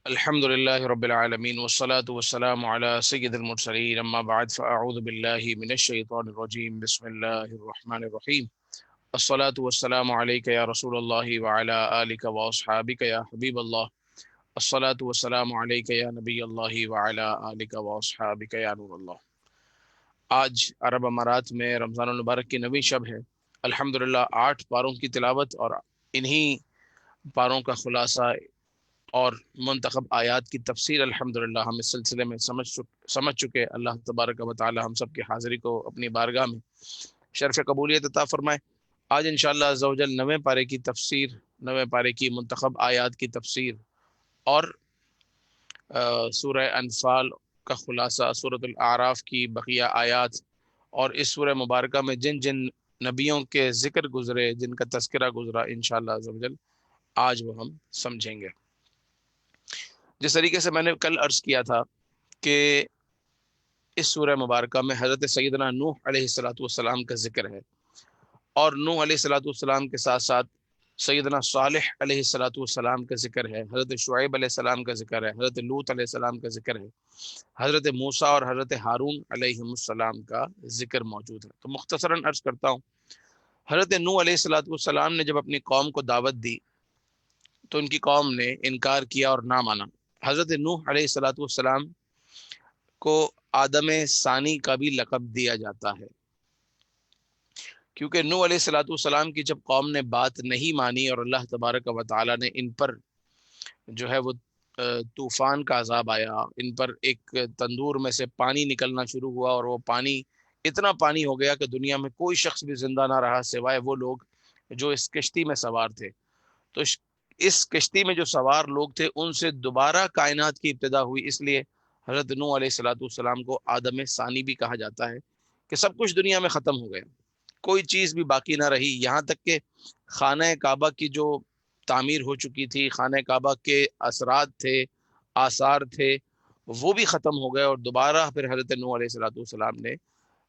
الحمد لله رب العالمين والصلاة والسلام على سيد المرسلين أما بعد فأعوذ بالله من الشيطان الرجيم بسم الله الرحمن الرحيم الصلاة والسلام عليك يا رسول الله وعلى آلك وأصحابك يا حبيب الله الصلاة والسلام عليك يا نبي الله وعلى آلك وأصحابك يا نور الله۔ آج عرب امارات میں رمضان المبارک کی نویں شب ہے۔ الحمدللہ 8 پاروں کی تلاوت اور انہی پاروں کا خلاصہ اور منتخب آیات کی تفسیر الحمدللہ ہم اس سلسلے میں سمجھ چکے۔ اللہ تبارک و تعالی ہم سب کی حاضری کو اپنی بارگاہ میں شرف قبولیت عطا فرمائے۔ آج انشاءاللہ عز و جل 9ویں پارے کی تفسیر، 9ویں پارے کی منتخب آیات کی تفسیر اور سورہ انفال کا خلاصہ، سورۃ الاعراف کی بقیہ آیات اور اس سورہ مبارکہ میں جن جن نبیوں کے ذکر گزرے، جن کا تذکرہ گزرا، انشاءاللہ عز و جل آج وہ ہم سمجھیں گے۔ جس طریقے سے میں نے کل عرض کیا تھا کہ اس سورہ مبارکہ میں حضرت سیدنا نوح علیہ السلام کا ذکر ہے، اور نوح علیہ السلام کے ساتھ ساتھ سیدنا صالح علیہ السلام کا ذکر ہے، حضرت شعیب علیہ السلام کا ذکر ہے، حضرت لوط علیہ السلام کا ذکر ہے، حضرت موسیٰ اور حضرت ہارون علیہ السلام کا ذکر موجود ہے۔ تو مختصراً عرض کرتا ہوں، حضرت نوح علیہ السلام نے جب اپنی قوم کو دعوت دی تو ان کی قوم نے انکار کیا اور نہ مانا۔ حضرت نوح علیہ السلام کو آدم ثانی کا بھی لقب دیا جاتا ہے، کیونکہ نوح علیہ السلام کی جب قوم نے بات نہیں مانی اور اللہ تبارک و تعالی نے ان پر جو ہے وہ طوفان کا عذاب آیا، ان پر ایک تندور میں سے پانی نکلنا شروع ہوا، اور وہ پانی اتنا پانی ہو گیا کہ دنیا میں کوئی شخص بھی زندہ نہ رہا سوائے وہ لوگ جو اس کشتی میں سوار تھے۔ تو اس کشتی میں جو سوار لوگ تھے ان سے دوبارہ کائنات کی ابتدا ہوئی، اس لیے حضرت نوح علیہ السلام کو آدم ثانی بھی کہا جاتا ہے کہ سب کچھ دنیا میں ختم ہو گیا، کوئی چیز بھی باقی نہ رہی، یہاں تک کہ خانہ کعبہ کی جو تعمیر ہو چکی تھی، خانہ کعبہ کے اثرات تھے، آثار تھے، وہ بھی ختم ہو گئے، اور دوبارہ پھر حضرت نوح علیہ السلام نے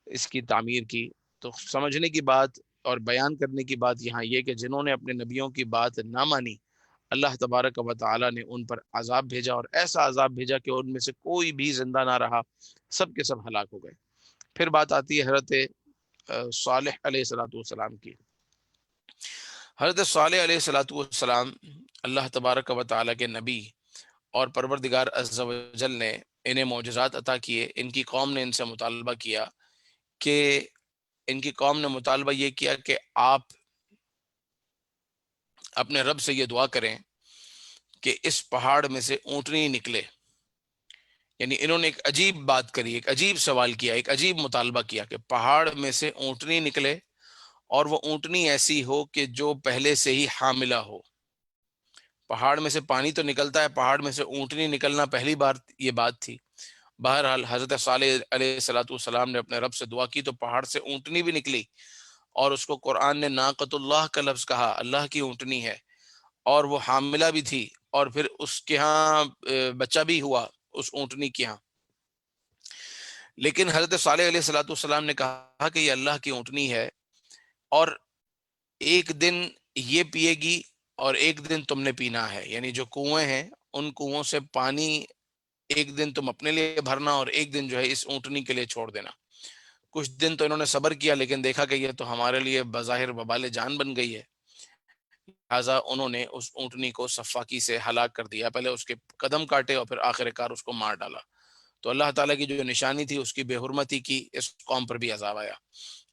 اس کی تعمیر کی۔ تو سمجھنے کی بات اور بیان کرنے کی بات یہاں یہ کہ جنہوں نے اپنے نبیوں کی بات نہ مانی، اللہ تبارک و تعالی نے ان پر عذاب بھیجا، اور ایسا عذاب بھیجا کہ ان میں سے کوئی بھی زندہ نہ رہا، سب کے سب ہلاک ہو گئے۔ پھر بات آتی ہے حضرت صالح علیہ السلام کی۔ حضرت صالح علیہ السلام اللہ تبارک و تعالی کے نبی، اور پروردگار عز و جل نے انہیں معجزات عطا کیے۔ ان کی قوم نے ان سے مطالبہ کیا کہ ان کی قوم نے مطالبہ یہ کیا کہ آپ اپنے رب سے یہ دعا کریں کہ اس پہاڑ میں سے اونٹنی نکلے۔ یعنی انہوں نے ایک عجیب بات کری، ایک عجیب سوال کیا، ایک عجیب مطالبہ کیا کہ پہاڑ میں سے اونٹنی نکلے، اور وہ اونٹنی ایسی ہو کہ جو پہلے سے ہی حاملہ ہو۔ پہاڑ میں سے پانی تو نکلتا ہے، پہاڑ میں سے اونٹنی نکلنا پہلی بار یہ بات تھی۔ بہرحال حضرت صالح علیہ السلام نے اپنے رب سے دعا کی تو پہاڑ سے اونٹنی بھی نکلی، اور اس کو قرآن نے ناقۃ اللہ کا لفظ کہا، اللہ کی اونٹنی ہے، اور وہ حاملہ بھی تھی، اور پھر اس کے ہاں بچہ بھی ہوا اس اونٹنی کے ہاں۔ لیکن حضرت صالح علیہ السلام نے کہا کہ یہ اللہ کی اونٹنی ہے، اور ایک دن یہ پیے گی اور ایک دن تم نے پینا ہے، یعنی جو کنویں ہیں ان کنووں سے پانی ایک دن تم اپنے لیے بھرنا، اور ایک دن جو ہے اس اونٹنی کے لیے چھوڑ دینا۔ کچھ دن تو انہوں نے صبر کیا، لیکن دیکھا کہ یہ تو ہمارے لیے بظاہر وبال جان بن گئی ہے، لہٰذا انہوں نے اس اونٹنی کو صفاقی سے ہلاک کر دیا، پہلے اس کے قدم کاٹے اور پھر آخر کار اس کو مار ڈالا۔ تو اللہ تعالیٰ کی جو نشانی تھی اس کی بے حرمتی کی، اس قوم پر بھی عذاب آیا۔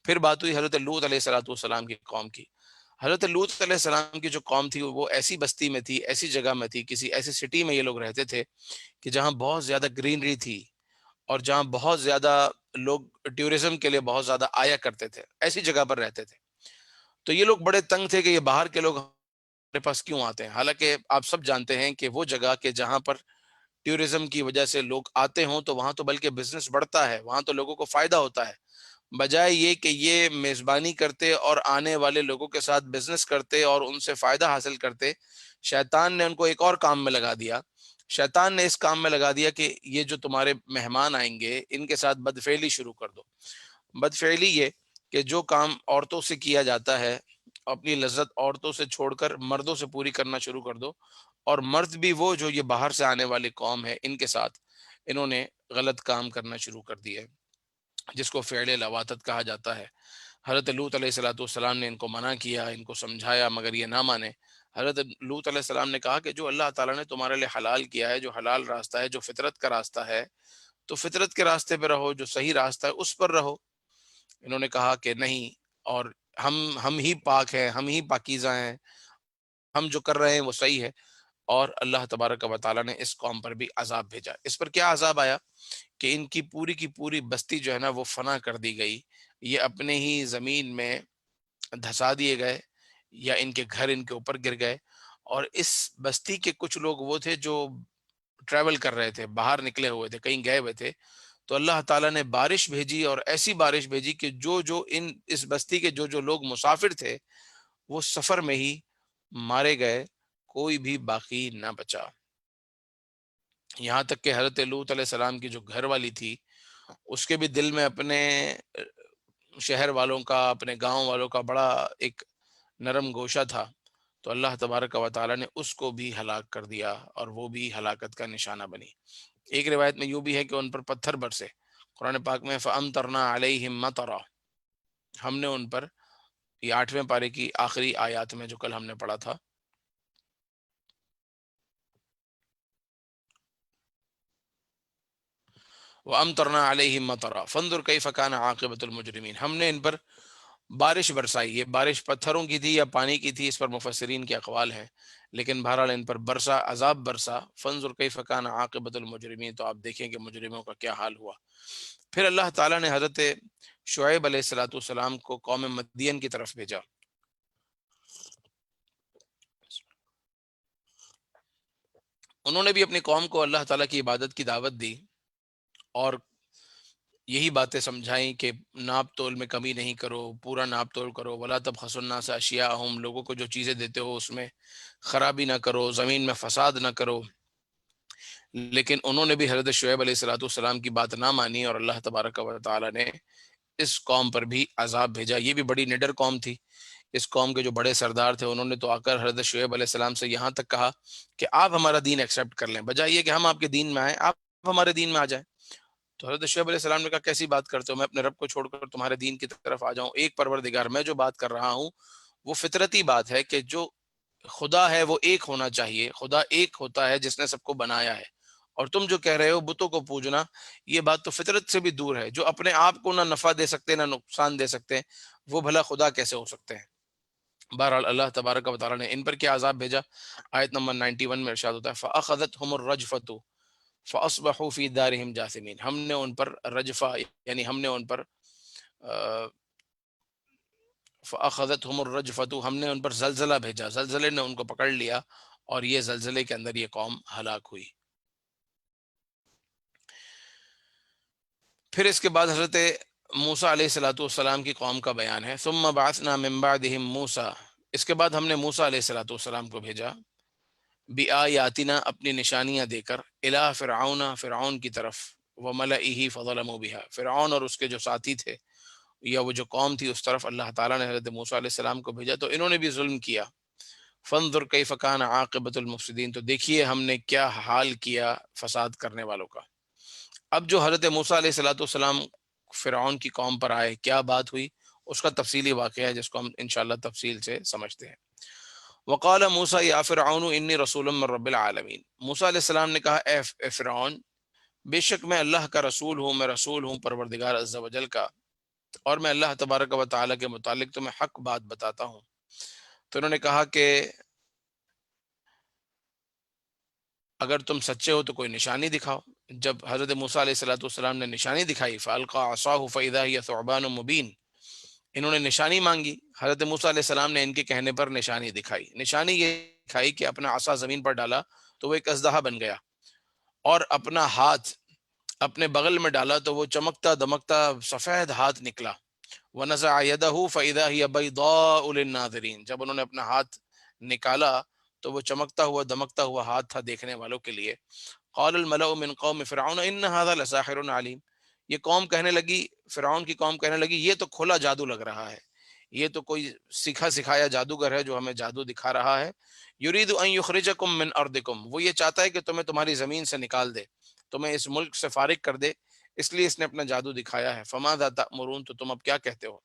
پھر بات ہوئی حضرت لوط علیہ السلام کی قوم کی۔ حضرت لوط علیہ السلام کی جو قوم تھی وہ ایسی بستی میں تھی، ایسی جگہ میں تھی، کسی ایسی سٹی میں یہ لوگ رہتے تھے کہ جہاں بہت زیادہ گرینری تھی، اور جہاں بہت زیادہ لوگ ٹورزم کے لیے بہت زیادہ آیا کرتے تھے، ایسی جگہ پر رہتے تھے۔ تو یہ لوگ بڑے تنگ تھے کہ یہ باہر کے لوگ ہمارے پاس کیوں آتے ہیں، حالانکہ آپ سب جانتے ہیں کہ وہ جگہ کہ جہاں پر ٹورزم کی وجہ سے لوگ آتے ہوں تو وہاں تو بلکہ بزنس بڑھتا ہے، وہاں تو لوگوں کو فائدہ ہوتا ہے، بجائے یہ کہ یہ میزبانی کرتے اور آنے والے لوگوں کے ساتھ بزنس کرتے اور ان سے فائدہ حاصل کرتے، شیطان نے ان کو ایک اور کام میں لگا دیا۔ شیطان نے اس کام میں لگا دیا کہ یہ جو تمہارے مہمان آئیں گے ان کے ساتھ بدفعلی شروع کر دو۔ بدفعلی یہ کہ جو کام عورتوں سے کیا جاتا ہے اپنی لذت عورتوں سے چھوڑ کر مردوں سے پوری کرنا شروع کر دو، اور مرد بھی وہ جو یہ باہر سے آنے والی قوم ہے ان کے ساتھ انہوں نے غلط کام کرنا شروع کر دیا ہے، جس کو فعل لواتت کہا جاتا ہے۔ حضرت لوط علیہ الصلوۃ والسلام نے ان کو منع کیا، ان کو سمجھایا، مگر یہ نہ مانے۔ حضرت لوط علیہ السلام نے کہا کہ جو اللہ تعالیٰ نے تمہارے لیے حلال کیا ہے، جو حلال راستہ ہے، جو فطرت کا راستہ ہے، تو فطرت کے راستے پہ رہو، جو صحیح راستہ ہے اس پر رہو۔ انہوں نے کہا کہ نہیں، اور ہم ہی پاک ہیں، ہم ہی پاکیزہ ہیں، ہم جو کر رہے ہیں وہ صحیح ہے۔ اور اللہ تبارک و تعالیٰ نے اس قوم پر بھی عذاب بھیجا۔ اس پر کیا عذاب آیا کہ ان کی پوری بستی جو ہے نا وہ فنا کر دی گئی، یہ اپنے ہی زمین میں دھسا دیے گئے، یا ان کے گھر ان کے اوپر گر گئے۔ اور اس بستی کے کچھ لوگ وہ تھے جو ٹریول کر رہے تھے، باہر نکلے ہوئے تھے، کہیں گئے ہوئے تھے، تو اللہ تعالیٰ نے بارش بھیجی، اور ایسی بارش بھیجی کہ جو اس بستی کے جو لوگ مسافر تھے وہ سفر میں ہی مارے گئے، کوئی بھی باقی نہ بچا۔ یہاں تک کہ حضرت لوط علیہ السلام کی جو گھر والی تھی، اس کے بھی دل میں اپنے شہر والوں کا، اپنے گاؤں والوں کا بڑا ایک نرم گوشہ تھا، تو اللہ تبارک و تعالیٰ نے اس کو بھی ہلاک کر دیا، اور وہ بھی ہلاکت کا نشانہ بنی۔ ایک روایت میں یوں بھی ہے کہ ان پر پتھر برسے۔ قرآن پاک میں فَأَمْطَرْنَا عَلَيْهِمْ مَطَرًا، ہم نے ان پر، یہ 8ویں پارے کی آخری آیات میں جو کل ہم نے پڑھا تھا، وَأَمْطَرْنَا عَلَيْهِمْ مَطَرًا فَانظُرْ كَيْفَ كَانَ عَاقِبَةُ الْمُجْرِمِينَ، ہم نے ان پر بارش برسائی۔ یہ بارش پتھروں کی تھی یا پانی کی تھی، اس پر مفسرین کے اقوال ہیں، لیکن بہرحال ان پر برسا، عذاب برسا۔ فَانظُرْ كَيْفَ كَانَ عَاقِبَةُ الْمُجْرِمِينَ، تو آپ دیکھیں کہ مجرموں کا کیا حال ہوا۔ پھر اللہ تعالیٰ نے حضرت شعیب علیہ الصلوۃ والسلام کو قوم مدین کی طرف بھیجا۔ انہوں نے بھی اپنی قوم کو اللہ تعالیٰ کی عبادت کی دعوت دی، اور یہی باتیں سمجھائیں کہ ناپ تول میں کمی نہیں کرو، پورا ناپ تول کرو، ولا تبخسوا الناس اشیاءہم، لوگوں کو جو چیزیں دیتے ہو اس میں خرابی نہ کرو، زمین میں فساد نہ کرو۔ لیکن انہوں نے بھی حضرت شعیب علیہ الصلوۃ والسلام کی بات نہ مانی، اور اللہ تبارک و تعالیٰ نے اس قوم پر بھی عذاب بھیجا۔ یہ بھی بڑی نڈر قوم تھی۔ اس قوم کے جو بڑے سردار تھے انہوں نے تو آ کر حضرت شعیب علیہ السلام سے یہاں تک کہا کہ آپ ہمارا دین ایکسیپٹ کر لیں، بجائے یہ کہ ہم آپ کے دین میں آئیں، آپ ہمارے دین میں آ جائیں۔ تو حضرت شعیب علیہ السلام نے کہا کیسی بات کرتے ہو، میں اپنے رب کو چھوڑ کر تمہارے دین کی طرف آ جاؤں؟ ایک پروردگار، میں جو بات کر رہا ہوں وہ فطرتی بات ہے کہ جو خدا ہے وہ ایک ہونا چاہیے، خدا ایک ہوتا ہے جس نے سب کو بنایا ہے۔ اور تم جو کہہ رہے ہو بتوں کو پوجنا، یہ بات تو فطرت سے بھی دور ہے۔ جو اپنے آپ کو نہ نفع دے سکتے نہ نقصان دے سکتے، وہ بھلا خدا کیسے ہو سکتے ہیں؟ بہرحال اللہ تبارک و تعالیٰ نے ان پر کیا عذاب بھیجا؟ آیت نمبر 91 میں ارشاد ہوتا ہے فَأَخَذَتْهُمُ الرَّجْفَةُ فَأَصْبَحُوا فِي دَارِهِمْ جَاثِمِينَ، ہم نے ان پر رجفہ، یعنی ہم نے ان پر فَأَخَذَتْهُمُ الرَّجْفَةُ، ہم نے ان پر زلزلہ بھیجا، زلزلے نے ان کو پکڑ لیا، اور یہ زلزلے کے اندر یہ قوم ہلاک ہوئی۔ پھر اس کے بعد حضرت موسیٰ علیہ الصلوۃ والسلام کی قوم کا بیان ہے۔ ثم بعثنا من بعدهم موسیٰ، اس کے بعد ہم نے موسیٰ علیہ الصلوۃ والسلام کو بھیجا، بآیاتنا، اپنی نشانیاں دے کر، الی فرعون، فرعون کی طرف، وملئہ فظلموا بها، فرعون اور اس کے جو ساتھی تھے یا وہ جو قوم تھی اس طرف اللہ تعالیٰ نے حضرت موسیٰ علیہ السلام کو بھیجا، تو انہوں نے بھی ظلم کیا۔ فانظر کیف کان عاقبۃ المفسدین، تو دیکھیے ہم نے کیا حال کیا فساد کرنے والوں کا۔ اب جو حضرت موسیٰ علیہ الصلوۃ والسلام فرعون کی قوم پر آئے، کیا بات ہوئی، اس کا تفصیلی واقعہ ہے جس کو ہم انشاءاللہ تفصیل سے سمجھتے ہیں۔ وقال موسیٰ یا فرعون انی رسول من رب العالمین، موسیٰ علیہ السلام نے کہا اے فرعون، بے شک میں اللہ کا رسول ہوں، میں رسول ہوں پروردگار عز و جل کا، اور میں اللہ تبارک و تعالیٰ کے متعلق تمہیں حق بات بتاتا ہوں۔ تو انہوں نے کہا کہ اگر تم سچے ہو تو کوئی نشانی دکھاؤ۔ جب حضرت موسیٰ علیہ الصلوۃ والسلام نے نشانی دکھائی، فَأَلْقَىٰ عَصَاهُ فَإِذَا هِيَ ثُعْبَانٌ مُبِينٌ، انہوں نے نشانی مانگی، حضرت موسیٰ علیہ السلام نے ان کے کہنے پر نشانی دکھائی۔ نشانی یہ دکھائی کہ اپنا عصا زمین پر ڈالا تو وہ ایک اژدہا بن گیا، اور اپنا ہاتھ اپنے بغل میں ڈالا تو وہ چمکتا دمکتا سفید ہاتھ نکلا۔ وَنَزَعَ يَدَهُ فَإِذَا هِيَ بَيْضَاءُ لِلنَّاظِرِينَ، جب انہوں نے اپنا ہاتھ نکالا تو وہ چمکتا ہوا دمکتا ہوا ہاتھ تھا دیکھنے والوں کے لیے۔ قال الملأ من قوم فرعون ان هذا لساحر علیم، یہ قوم کہنے لگی، فرعون کی قوم کہنے لگی یہ تو کھلا جادو لگ رہا ہے، یہ تو کوئی سیکھا سکھایا جادوگر ہے جو ہمیں جادو دکھا رہا ہے. یرید ان یخرجکم من ارضکم، وہ یہ چاہتا ہے کہ تمہیں تمہاری زمین سے نکال دے، تمہیں اس ملک سے فارغ کر دے، اس لیے اس نے اپنا جادو دکھایا ہے. فماذا تأمرون، تو تم اب کیا کہتے ہو؟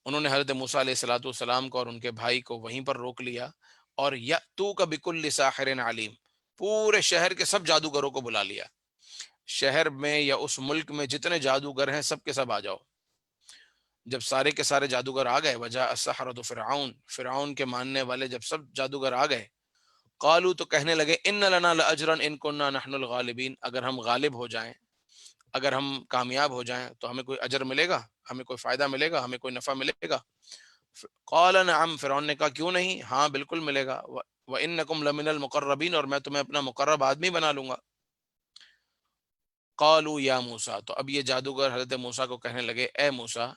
انہوں نے حضرت موسیٰ علیہ الصلوۃ والسلام کو اور ان کے بھائی کو وہیں پر روک لیا، اور یأتوک بکل ساحر علیم، پورے شہر کے سب جادوگروں کو بلا لیا. شہر میں یا اس ملک میں جتنے جادوگر ہیں سب کے سب آ جاؤ. جب سارے کے سارے جادوگر آ گئے، وجاء السحرۃ فرعون، فرعون کے ماننے والے جب سب جادوگر آ گئے، قالوا، تو کہنے لگے، ان لنا لاجرا ان كنا نحن الغالبین، اگر ہم غالب ہو جائیں، اگر ہم کامیاب ہو جائیں تو ہمیں کوئی اجر ملے گا، ہمیں کوئی فائدہ ملے گا، ہمیں کوئی نفع ملے گا. قال نعم، فرعون نے کہا کیوں نہیں، ہاں بالکل ملے گا. وانکم لمن المقربین، اور میں تمہیں اپنا مقرب آدمی بنا لوں گا. قالوا یا موسیٰ، تو اب یہ جادوگر حضرت موسیٰ کو کہنے لگے، اے موسیٰ،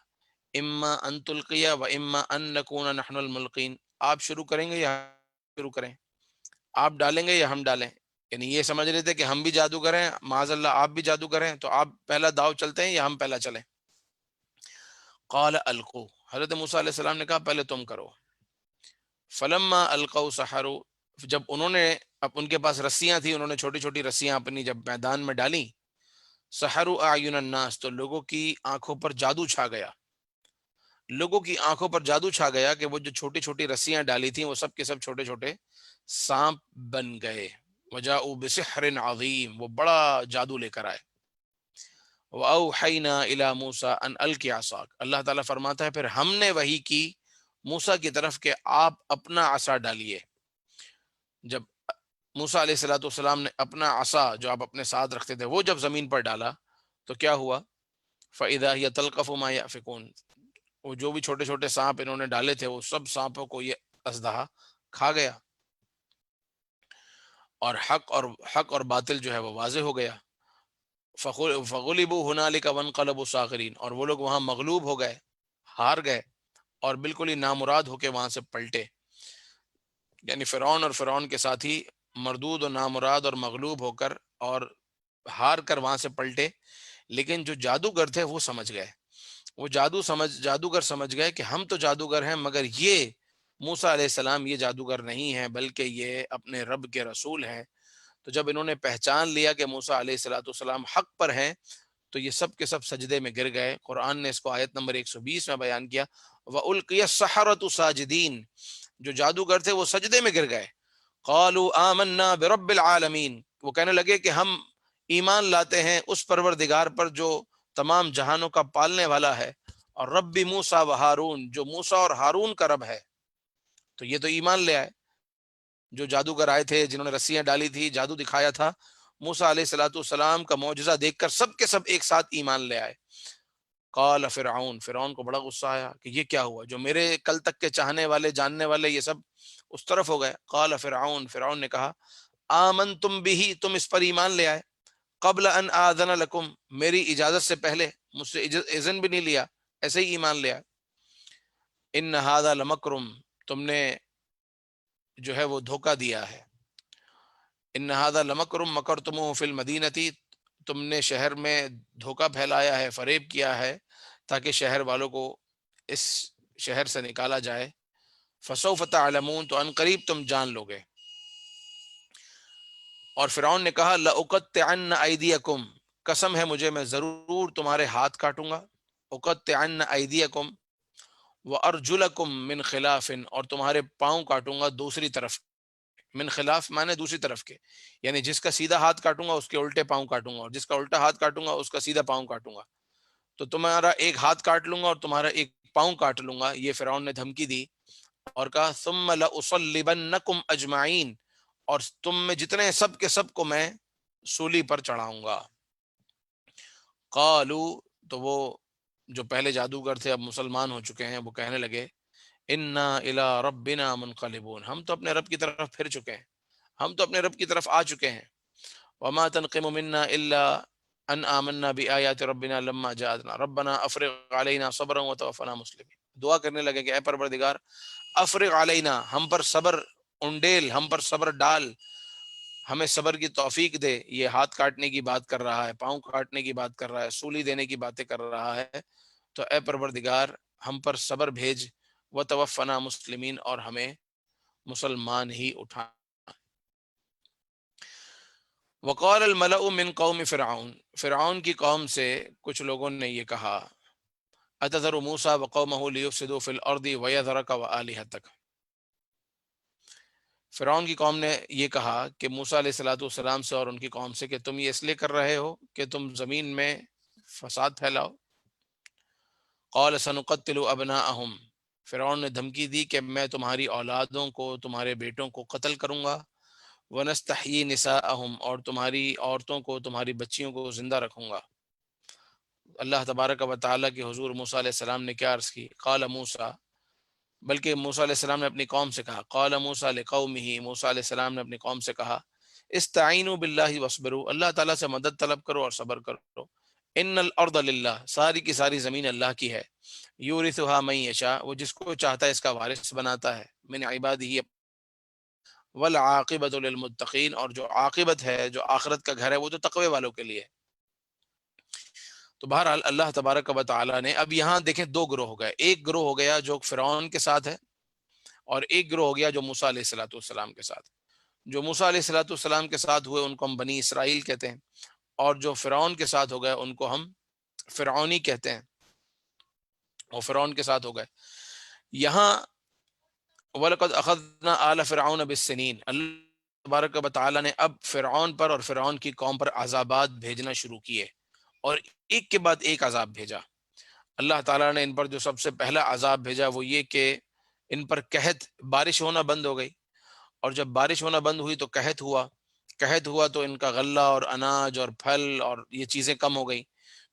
اما ان تلقی و اما ان نکون نحن الملقین، آپ شروع کریں گے یا شروع کریں، آپ ڈالیں گے یا ہم ڈالیں. یعنی یہ سمجھ رہے تھے کہ ہم بھی جادوگر ہیں، معاذ اللہ آپ بھی جادوگر ہیں، تو آپ پہلا داؤ چلتے ہیں یا ہم پہلا چلیں. قال القوا، حضرت موسیٰ علیہ السلام نے کہا پہلے تم کرو. فلما القوا سحروا، جب انہوں نے، اب ان کے پاس رسیاں تھیں، انہوں نے چھوٹی چھوٹی رسیاں اپنی جب میدان میں ڈالیں، سحروا اعین الناس، تو لوگوں کی آنکھوں پر جادو چھا گیا. لوگوں کی آنکھوں پر جادو چھا گیا کہ وہ جو چھوٹی چھوٹی رسیاں ڈالی تھیں وہ سب کے سب چھوٹے چھوٹے سانپ بن گئے. وجاءوا بسحر عظیم، وہ بڑا جادو لے کر آئے. وَأَوْحَيْنَا إِلَى مُوسَىٰ أَنْ أَلْقِ عَصَاكَ، اللہ تعالیٰ فرماتا ہے پھر ہم نے وحی کی موسیٰ کی طرف کہ آپ اپنا عصا ڈالیے. جب موسیٰ علیہ الصلوۃ والسلام نے اپنا عصا جو آپ اپنے ساتھ رکھتے تھے وہ جب زمین پر ڈالا تو کیا ہوا؟ فَإِذَا هِيَ تَلْقَفُ مَا يَأْفِكُونَ، وہ جو بھی چھوٹے چھوٹے سانپ انہوں نے ڈالے تھے وہ سب سانپوں کو یہ اژدہا کھا گیا، اور حق اور باطل جو ہے وہ واضح ہو گیا. فغلبوا هنالك وانقلبوا صاغرین، اور وہ لوگ وہاں مغلوب ہو گئے، ہار گئے، اور بالکل ہی نامراد ہو کے وہاں سے پلٹے. یعنی فرعون اور فرعون کے ساتھی مردود و نامراد اور مغلوب ہو کر اور ہار کر وہاں سے پلٹے. لیکن جو جادوگر تھے وہ سمجھ گئے، وہ جادوگر سمجھ گئے کہ ہم تو جادوگر ہیں مگر یہ موسیٰ علیہ السلام یہ جادوگر نہیں ہیں بلکہ یہ اپنے رب کے رسول ہیں. تو جب انہوں نے پہچان لیا کہ موسیٰ علیہ الصلوۃ والسلام حق پر ہیں تو یہ سب کے سب سجدے میں گر گئے. قرآن نے اس کو آیت نمبر 120 میں بیان کیا، وَأُلْقِيَ السَّحَرَةُ سَاجِدِينَ، جو جادوگر تھے وہ سجدے میں گر گئے. قَالُوا آمَنَّا بِرَبِّ الْعَالَمِينَ، وہ کہنے لگے کہ ہم ایمان لاتے ہیں اس پروردگار پر جو تمام جہانوں کا پالنے والا ہے، اور رب موسیٰ و ہارون، جو موسیٰ اور ہارون کا رب ہے. تو یہ تو ایمان لے آئے، جو جادوگر آئے تھے جنہوں نے رسیاں ڈالی تھی، جادو دکھایا تھا، موسیٰ علیہ الصلوۃ والسلام کا معجزہ دیکھ کر سب کے سب ایک ساتھ ایمان لے آئے. قال فرعون، فرعون کو بڑا غصہ آیا کہ یہ کیا ہوا، جو میرے کل تک کے چاہنے والے جاننے والے یہ سب اس طرف ہو گئے. قال فرعون، فرعون نے کہا، آمنتم بھی، تم اس پر ایمان لے آئے، قبل ان آذن لکم، میری اجازت سے پہلے، مجھ سے اذن بھی نہیں لیا، ایسے ہی ایمان لے آئے. ان ھذا لمکرم، تم نے جو ہے وہ دھوکہ دیا ہے. ان ھذا لمکرم مکرتموہ فی المدینۃ، تم نے شہر میں دھوکہ پھیلایا ہے، فریب کیا ہے تاکہ شہر والوں کو اس شہر سے نکالا جائے. فسوف تعلمون، تو ان قریب تم جان لو گے. اور فرعون نے کہا، لأقطعن ایدیکم، قسم ہے مجھے میں ضرور تمہارے ہاتھ کاٹوں گا. اقطعن ایدیکم وارجلکم من خلاف، اور تمہارے پاؤں کاٹوں گا دوسری طرف. من خلاف مانے دوسری طرف کے، یعنی جس کا سیدھا ہاتھ کاٹوں گا اس کے الٹے پاؤں کاٹوں گا، اور جس کا الٹا ہاتھ کاٹوں گا اس کا سیدھا پاؤں کاٹوں گا. تو تمہارا ایک ہاتھ کاٹ لوں گا اور تمہارا ایک پاؤں کاٹ لوں گا. یہ فرعون نے دھمکی دی اور کہا، ثم لأصلبنکم اجمعین، اور تم میں جتنے سب کے سب کو میں سولی پر چڑھاؤں گا. قالوا، تو وہ جو پہلے جادوگر تھے اب مسلمان ہو چکے ہیں، وہ کہنے لگے، انا الی ربنا منقلبون، ہم تو اپنے رب کی طرف پھر چکے ہیں، ہم تو اپنے رب کی طرف آ چکے ہیں. وما تنقم منا الا ان آمنا بآیات ربنا لما جاءتنا ربنا افرغ علینا صبرا وتوفنا مسلمین. دعا کرنے لگے کہ اے پروردگار، افرغ علینا، ہم پر صبر انڈیل، ہم پر صبر ڈال، ہمیں صبر کی توفیق دے. یہ ہاتھ کاٹنے کی بات کر رہا ہے، پاؤں کاٹنے کی بات کر رہا ہے، سولی دینے کی باتیں کر رہا ہے. تو اے پروردگار ہم پر صبر بھیج، وتوفنا مسلمین، اور ہمیں مسلمان ہی اٹھا۔ وقال الملأ من قوم فرعون، فرعون کی قوم سے کچھ لوگوں نے یہ کہا، اتذر موسیٰ وقومہ لیفسدوا فی الارض ویذرک وآلہتک، فرعون کی قوم نے یہ کہا کہ موسیٰ علیہ الصلوۃ والسلام سے اور ان کی قوم سے کہ تم یہ اس لیے کر رہے ہو کہ تم زمین میں فساد پھیلاؤ۔ قال سنقتل ابناءہم، فرعون نے دھمکی دی کہ میں تمہاری اولادوں کو، تمہارے بیٹوں کو قتل کروں گا، ونستحیی نساءہم، اور تمہاری عورتوں کو، تمہاری بچیوں کو زندہ رکھوں گا۔ اللہ تبارک و تعالیٰ کے حضور موسیٰ علیہ السلام نے کیا عرض کی؟ قال موسیٰ، بلکہ موسیٰ علیہ السلام نے اپنی قوم سے کہا، قال موسیٰ لقومہ، موسیٰ علیہ السلام نے اپنی قوم سے کہا، استعینوا باللہ واصبروا، اللہ تعالیٰ سے مدد طلب کرو اور صبر کرو، ان الارض للہ، ساری کی ساری زمین اللہ کی ہے، یورثھا من یشاء، وہ جس کو چاہتا ہے اس کا وارث بناتا ہے، من عبادہ، والعاقبۃ للمتقین، اور جو عاقبت ہے، جو آخرت کا گھر ہے، وہ تو تقوی والوں کے لیے۔ تو بہرحال اللہ تبارک و تعالیٰ نے، اب یہاں دیکھیں دو گروہ ہو گئے، ایک گروہ ہو گیا جو فرعون کے ساتھ ہے، اور ایک گروہ ہو گیا جو موسیٰ علیہ الصلوۃ والسلام کے ساتھ۔ جو موسیٰ علیہ الصلوۃ والسلام کے ساتھ ہوئے ان کو ہم بنی اسرائیل کہتے ہیں، اور جو فرعون کے ساتھ ہو گئے ان کو ہم فرعونی کہتے ہیں، وہ فرعون کے ساتھ ہو گئے۔ یہاں وَلَقَدْ أَخَذْنَا آلَ فِرْعَوْنَ بِالسِّنِينَ، اللہ تبارک و تعالیٰ نے اب فرعون پر اور فرعون کی قوم پر عذابات بھیجنا شروع کیے، اور ایک کے بعد ایک عذاب بھیجا۔ اللہ تعالیٰ نے ان پر جو سب سے پہلا عذاب بھیجا وہ یہ کہ ان پر قحط، بارش ہونا بند ہو گئی، اور جب بارش ہونا بند ہوئی تو قحط ہوا، قحط ہوا تو ان کا غلہ اور اناج اور پھل اور یہ چیزیں کم ہو گئی۔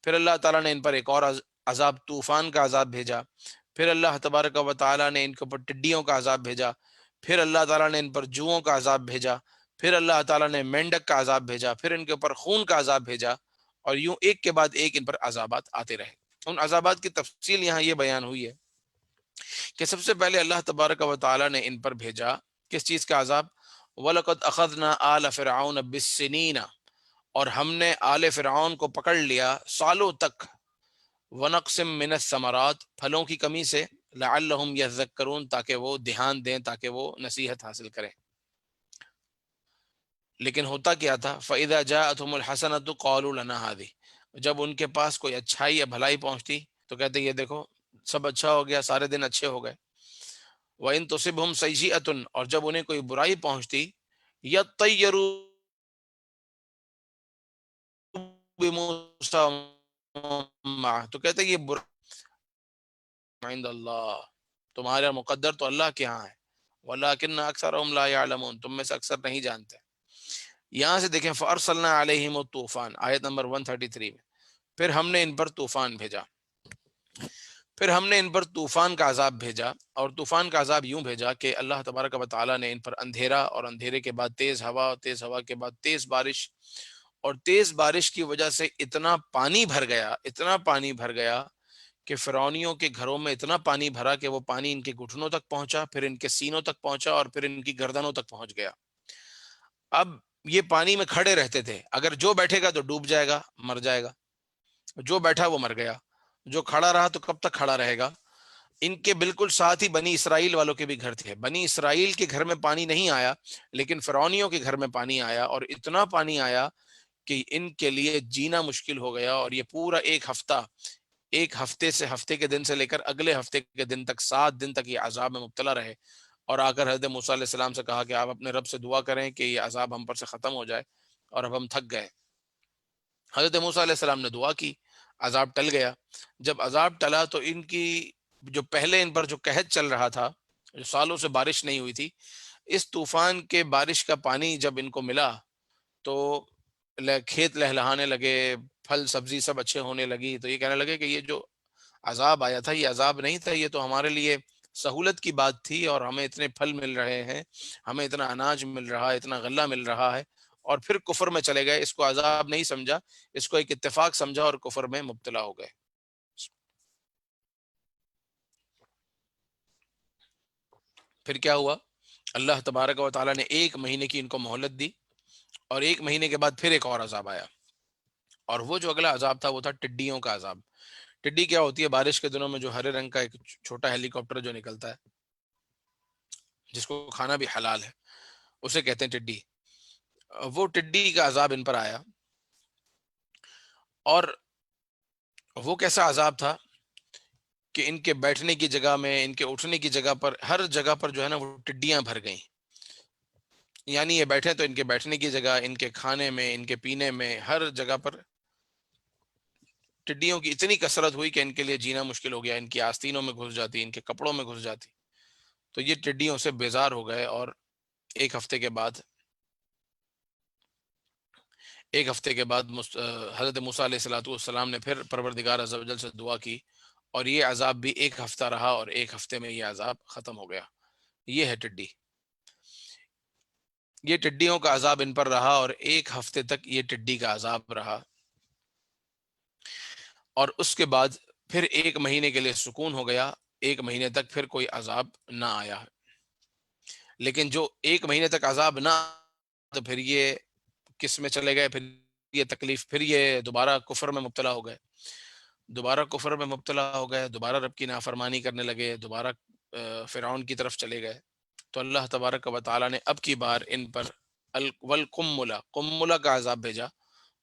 پھر اللہ تعالیٰ نے ان پر ایک اور عذاب، طوفان کا عذاب بھیجا۔ پھر اللہ تبارک و تعالیٰ نے ان کے اوپر ٹڈیوں کا عذاب بھیجا۔ پھر اللہ تعالیٰ نے ان پر جوؤں کا عذاب بھیجا۔ پھر اللہ تعالیٰ نے مینڈک کا عذاب بھیجا۔ پھر ان کے اوپر خون کا عذاب بھیجا، اور یوں ایک کے بعد ایک ان پر عذابات آتے رہے۔ ان عذابات کی تفصیل یہاں یہ بیان ہوئی ہے کہ سب سے پہلے اللہ تبارک و تعالیٰ نے ان پر بھیجا کس چیز کا عذاب؟ وَلَقَدْ أَخَذْنَا آلَ فِرْعَوْنَ بِالسِّنِينَ، اور ہم نے آل فرعون کو پکڑ لیا سالوں تک، وَنَقْسٍ مِّنَ الثَّمَرَاتِ، پھلوں کی کمی سے، لَعَلَّهُمْ يَذَّكَّرُونَ، تاکہ وہ دھیان دیں، تاکہ وہ نصیحت حاصل کریں۔ لیکن ہوتا کیا تھا؟ فَإِذَا جَاءَتْهُمُ الْحَسَنَةُ قَالُوا لَنَا هَٰذِهِ، جب ان کے پاس کوئی اچھائی یا بھلائی پہنچتی تو کہتے یہ دیکھو سب اچھا ہو گیا، سارے دن اچھے ہو گئے۔ وَإِن تُصِبْهُمْ سَيِّئَةٌ، اور جب انہیں کوئی برائی پہنچتی، يَطَّيَّرُوا بِمُوسَىٰ وَمَعَهُ، تو کہتے یہ برا عند اللہ، تمہارا مقدر تو اللہ کے ہاں ہے، وَلَٰكِنَّ أَكْثَرَهُمْ لَا يَعْلَمُونَ، تم میں سے اکثر نہیں جانتے۔ یہاں سے دیکھیں فَأَرْسَلْنَا عَلَيْهِمُ الطُّوفَانَ، آیت نمبر 133 میں، پھر ہم نے ان پر طوفان بھیجا، پھر ہم نے ان پر طوفان کا عذاب بھیجا، اور طوفان کا عذاب یوں بھیجا کہ اللہ تبارک و تعالیٰ نے ان پر اندھیرا، اور اندھیرے کے بعد تیز ہوا، تیز ہوا کے بعد تیز بارش، اور تیز بارش کی وجہ سے اتنا پانی بھر گیا، اتنا پانی بھر گیا کہ فرعونیوں کے گھروں میں اتنا پانی بھرا کہ وہ پانی ان کے گھٹنوں تک پہنچا، پھر ان کے سینوں تک پہنچا، اور پھر ان کی گردنوں تک پہنچ گیا۔ اب یہ پانی میں کھڑے رہتے تھے، اگر جو بیٹھے گا تو ڈوب جائے گا، مر جائے گا، جو بیٹھا وہ مر گیا، جو کھڑا رہا تو کب تک کھڑا رہے گا۔ ان کے بالکل ساتھ ہی بنی اسرائیل والوں کے بھی گھر تھے، بنی اسرائیل کے گھر میں پانی نہیں آیا، لیکن فرعونیوں کے گھر میں پانی آیا، اور اتنا پانی آیا کہ ان کے لیے جینا مشکل ہو گیا، اور یہ پورا ایک ہفتہ، ایک ہفتے سے، ہفتے کے دن سے لے کر اگلے ہفتے کے دن تک، 7 دن تک یہ عذاب میں مبتلا رہے، اور آ کر حضرت موسیٰ علیہ السلام سے کہا کہ آپ اپنے رب سے دعا کریں کہ یہ عذاب ہم پر سے ختم ہو جائے، اور اب ہم تھک گئے۔ حضرت موسیٰ علیہ السلام نے دعا کی، عذاب ٹل گیا۔ جب عذاب ٹلا تو ان کی جو پہلے ان پر جو قحط چل رہا تھا، جو سالوں سے بارش نہیں ہوئی تھی، اس طوفان کے بارش کا پانی جب ان کو ملا تو کھیت لہلہانے لگے، پھل سبزی سب اچھے ہونے لگی، تو یہ کہنے لگے کہ یہ جو عذاب آیا تھا یہ عذاب نہیں تھا، یہ تو ہمارے لیے سہولت کی بات تھی، اور ہمیں اتنے پھل مل رہے ہیں، ہمیں اتنا اناج مل رہا ہے، اتنا غلہ مل رہا ہے، اور پھر کفر میں چلے گئے، اس کو عذاب نہیں سمجھا، اس کو ایک اتفاق سمجھا، اور کفر میں مبتلا ہو گئے۔ پھر کیا ہوا؟ اللہ تبارک و تعالیٰ نے 1 مہینے کی ان کو مہلت دی، اور 1 مہینے کے بعد پھر ایک اور عذاب آیا، اور وہ جو اگلا عذاب تھا وہ تھا ٹڈیوں کا عذاب۔ ٹڈی کیا ہوتی ہے؟ بارش کے دنوں میں جو ہرے رنگ کا ایک چھوٹا ہیلی کاپٹر جو نکلتا ہے، جس کو کھانا بھی حلال ہے، اسے کہتے ہیں ٹڈی۔ وہ ٹڈی کا عذاب ان پر آیا، اور وہ کیسا عذاب تھا کہ ان کے بیٹھنے کی جگہ میں، ان کے اٹھنے کی جگہ پر، ہر جگہ پر جو ہے نا وہ ٹڈیاں بھر گئیں۔ یعنی یہ بیٹھے تو ان کے بیٹھنے کی جگہ، ان کے کھانے میں، ان کے پینے میں، ہر جگہ پر ٹڈیوں کی اتنی کثرت ہوئی کہ ان کے لیے جینا مشکل ہو گیا۔ ان کی آستینوں میں گھس جاتی، ان کے کپڑوں میں گھس جاتی۔ تو یہ ٹڈیوں سے بیزار ہو گئے، اور ایک ہفتے کے بعد حضرت موسیٰ علیہ الصلوۃ والسلام نے پھر پروردگار عز و جل سے دعا کی، اور یہ عذاب بھی ایک ہفتہ رہا، اور ایک ہفتے میں یہ عذاب ختم ہو گیا۔ یہ ہے ٹڈی۔ یہ ٹڈیوں کا عذاب ان پر رہا، اور ایک ہفتے تک یہ ٹڈی کا عذاب رہا، اور اس کے بعد پھر ایک مہینے کے لیے سکون ہو گیا۔ ایک مہینے تک پھر کوئی عذاب نہ آیا۔ لیکن جو ایک مہینے تک عذاب نہ آیا تو پھر یہ کس میں چلے گئے؟ پھر یہ تکلیف، پھر یہ دوبارہ کفر میں مبتلا ہو گئے، دوبارہ رب کی نافرمانی کرنے لگے، دوبارہ فرعون کی طرف چلے گئے۔ تو اللہ تبارک و تعالیٰ نے اب کی بار ان پر والقمل، قملہ کا عذاب بھیجا۔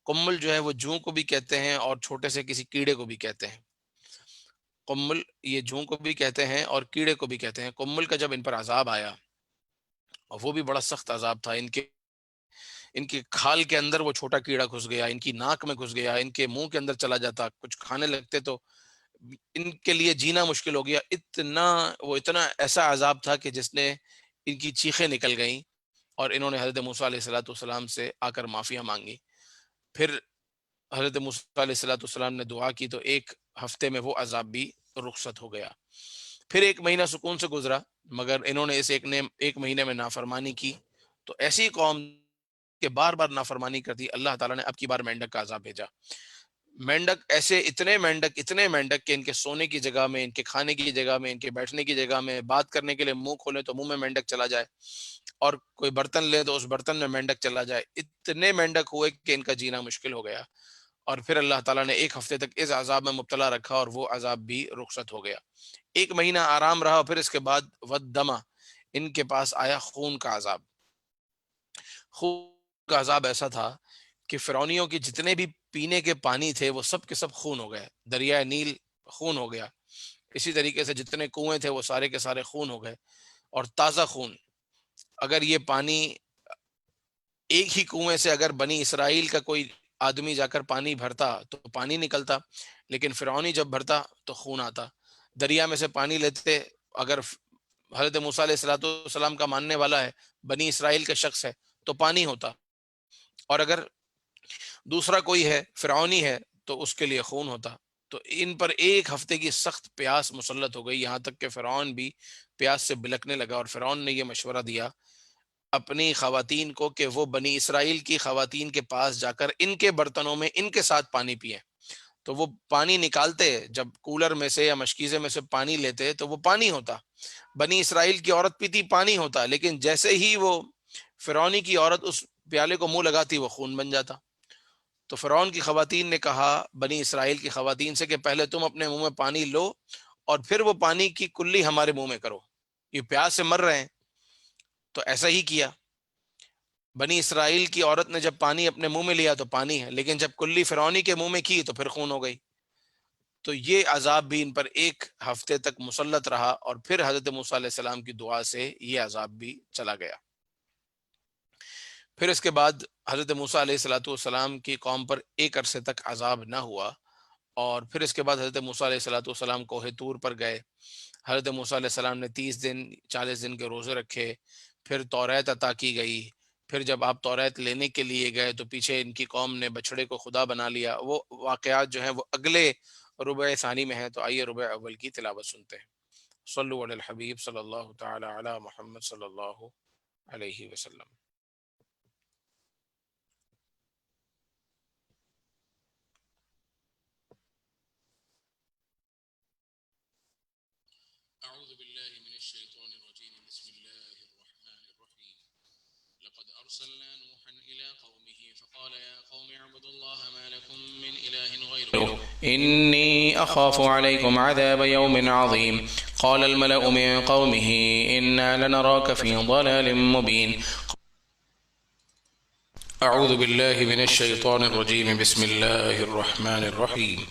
قمل جو ہے وہ جوں کو بھی کہتے ہیں، اور چھوٹے سے کسی کیڑے کو بھی کہتے ہیں۔ قمل یہ جوں کو بھی کہتے ہیں اور کیڑے کو بھی کہتے ہیں۔ قمل کا جب ان پر عذاب آیا، اور وہ بھی بڑا سخت عذاب تھا، ان کے کھال کے اندر وہ چھوٹا کیڑا گھس گیا، ان کی ناک میں گھس گیا، ان کے منہ کے اندر چلا جاتا، کچھ کھانے لگتے تو ان کے لیے جینا مشکل ہو گیا۔ اتنا ایسا عذاب تھا کہ جس نے ان کی چیخیں نکل گئیں، اور انہوں نے حضرت موسیٰ علیہ الصلوۃ والسلام سے آ کر معافیاں مانگی۔ پھر حضرت موسیٰ علیہ الصلوۃ والسلام نے دعا کی تو ایک ہفتے میں وہ عذاب بھی رخصت ہو گیا۔ پھر ایک مہینہ سکون سے گزرا، مگر انہوں نے اس ایک مہینے میں نافرمانی کی، تو ایسی قوم کہ بار بار نافرمانی کرتی، اللہ تعالیٰ نے اب کی بار مینڈک کا عذاب بھیجا۔ مینڈک ایسے اتنے مینڈک کہ ان کے سونے کی جگہ میں، ان کے کھانے کی جگہ میں، ان کے بیٹھنے کی جگہ میں، بات کرنے کے لیے منہ کھولیں تو منہ میں مینڈک چلا جائے، اور کوئی برتن لے تو اس برتن میں مینڈک چلا جائے۔ اتنے مینڈک ہوئے کہ ان کا جینا مشکل ہو گیا، اور پھر اللہ تعالیٰ نے ایک ہفتے تک اس عذاب میں مبتلا رکھا، اور وہ عذاب بھی رخصت ہو گیا۔ ایک مہینہ آرام رہا، پھر اس کے بعد ودما، ان کے پاس آیا خون کا عذاب۔ خون کا عذاب ایسا تھا کہ فرعونیوں کے جتنے بھی پینے کے پانی تھے وہ سب کے سب خون ہو گئے، دریائے نیل خون ہو گیا۔ اسی طریقے سے جتنے کنویں تھے وہ سارے کے سارے خون ہو گئے، اور تازہ خون۔ اگر یہ پانی ایک ہی کنویں سے اگر بنی اسرائیل کا کوئی آدمی جا کر پانی بھرتا تو پانی نکلتا، لیکن فرعونی جب بھرتا تو خون آتا۔ دریا میں سے پانی لیتے، اگر حضرت موسیٰ علیہ الصلوۃ والسلام کا ماننے والا ہے، بنی اسرائیل کا شخص ہے، تو پانی ہوتا، اور اگر دوسرا کوئی ہے، فرعونی ہے، تو اس کے لیے خون ہوتا۔ تو ان پر ایک ہفتے کی سخت پیاس مسلط ہو گئی، یہاں تک کہ فرعون بھی پیاس سے بلکنے لگا، اور فرعون نے یہ مشورہ دیا اپنی خواتین کو کہ وہ بنی اسرائیل کی خواتین کے پاس جا کر ان کے برتنوں میں ان کے ساتھ پانی پئیں۔ تو وہ پانی نکالتے، جب کولر میں سے یا مشکیزے میں سے پانی لیتے تو وہ پانی ہوتا، بنی اسرائیل کی عورت پیتی پانی ہوتا، لیکن جیسے ہی وہ فرعونی کی عورت اس پیالے کو منہ لگاتی وہ خون بن جاتا۔ تو فرعون کی خواتین نے کہا بنی اسرائیل کی خواتین سے کہ پہلے تم اپنے منہ میں پانی لو، اور پھر وہ پانی کی کلی ہمارے منہ میں کرو، یہ پیاس سے مر رہے ہیں۔ تو ایسا ہی کیا، بنی اسرائیل کی عورت نے جب پانی اپنے منہ میں لیا تو پانی ہے، لیکن جب کلی فرعونی کے منہ میں کی تو پھر خون ہو گئی۔ تو یہ عذاب بھی ان پر ایک ہفتے تک مسلط رہا، اور پھر حضرت موسیٰ علیہ السلام کی دعا سے یہ عذاب بھی چلا گیا۔ پھر اس کے بعد حضرت موسیٰ علیہ الصلوۃ والسلام کی قوم پر ایک عرصے تک عذاب نہ ہوا، اور پھر اس کے بعد حضرت موسیٰ علیہ الصلوۃ والسلام کوہ طور پر گئے۔ حضرت موسیٰ علیہ السلام نے 30 دن 40 دن کے روزے رکھے، پھر توریت عطا کی گئی۔ پھر جب آپ توریت لینے کے لیے گئے تو پیچھے ان کی قوم نے بچھڑے کو خدا بنا لیا۔ وہ واقعات جو ہیں وہ اگلے ربع ثانی میں ہیں، تو آئیے ربع اول کی تلاوت سنتے ہیں۔ صلو علی الحبیب صلی اللہ تعالی علی محمد صلی اللہ علیہ وسلم۔ اعوذ باللہ من الشیطان الرجیم، بسم اللہ الرحمن الرحیم۔ لقد أرسلنا نوحا إلى قومه فقال يا قوم اعبدوا الله ما لكم من إله غيره إني أخاف عليكم عذاب يوم عظيم. قال الملأ من قومه إنا لنراك في ضلال مبين. أعوذ بالله من الشيطان الرجيم. بسم الله الرحمن الرحيم.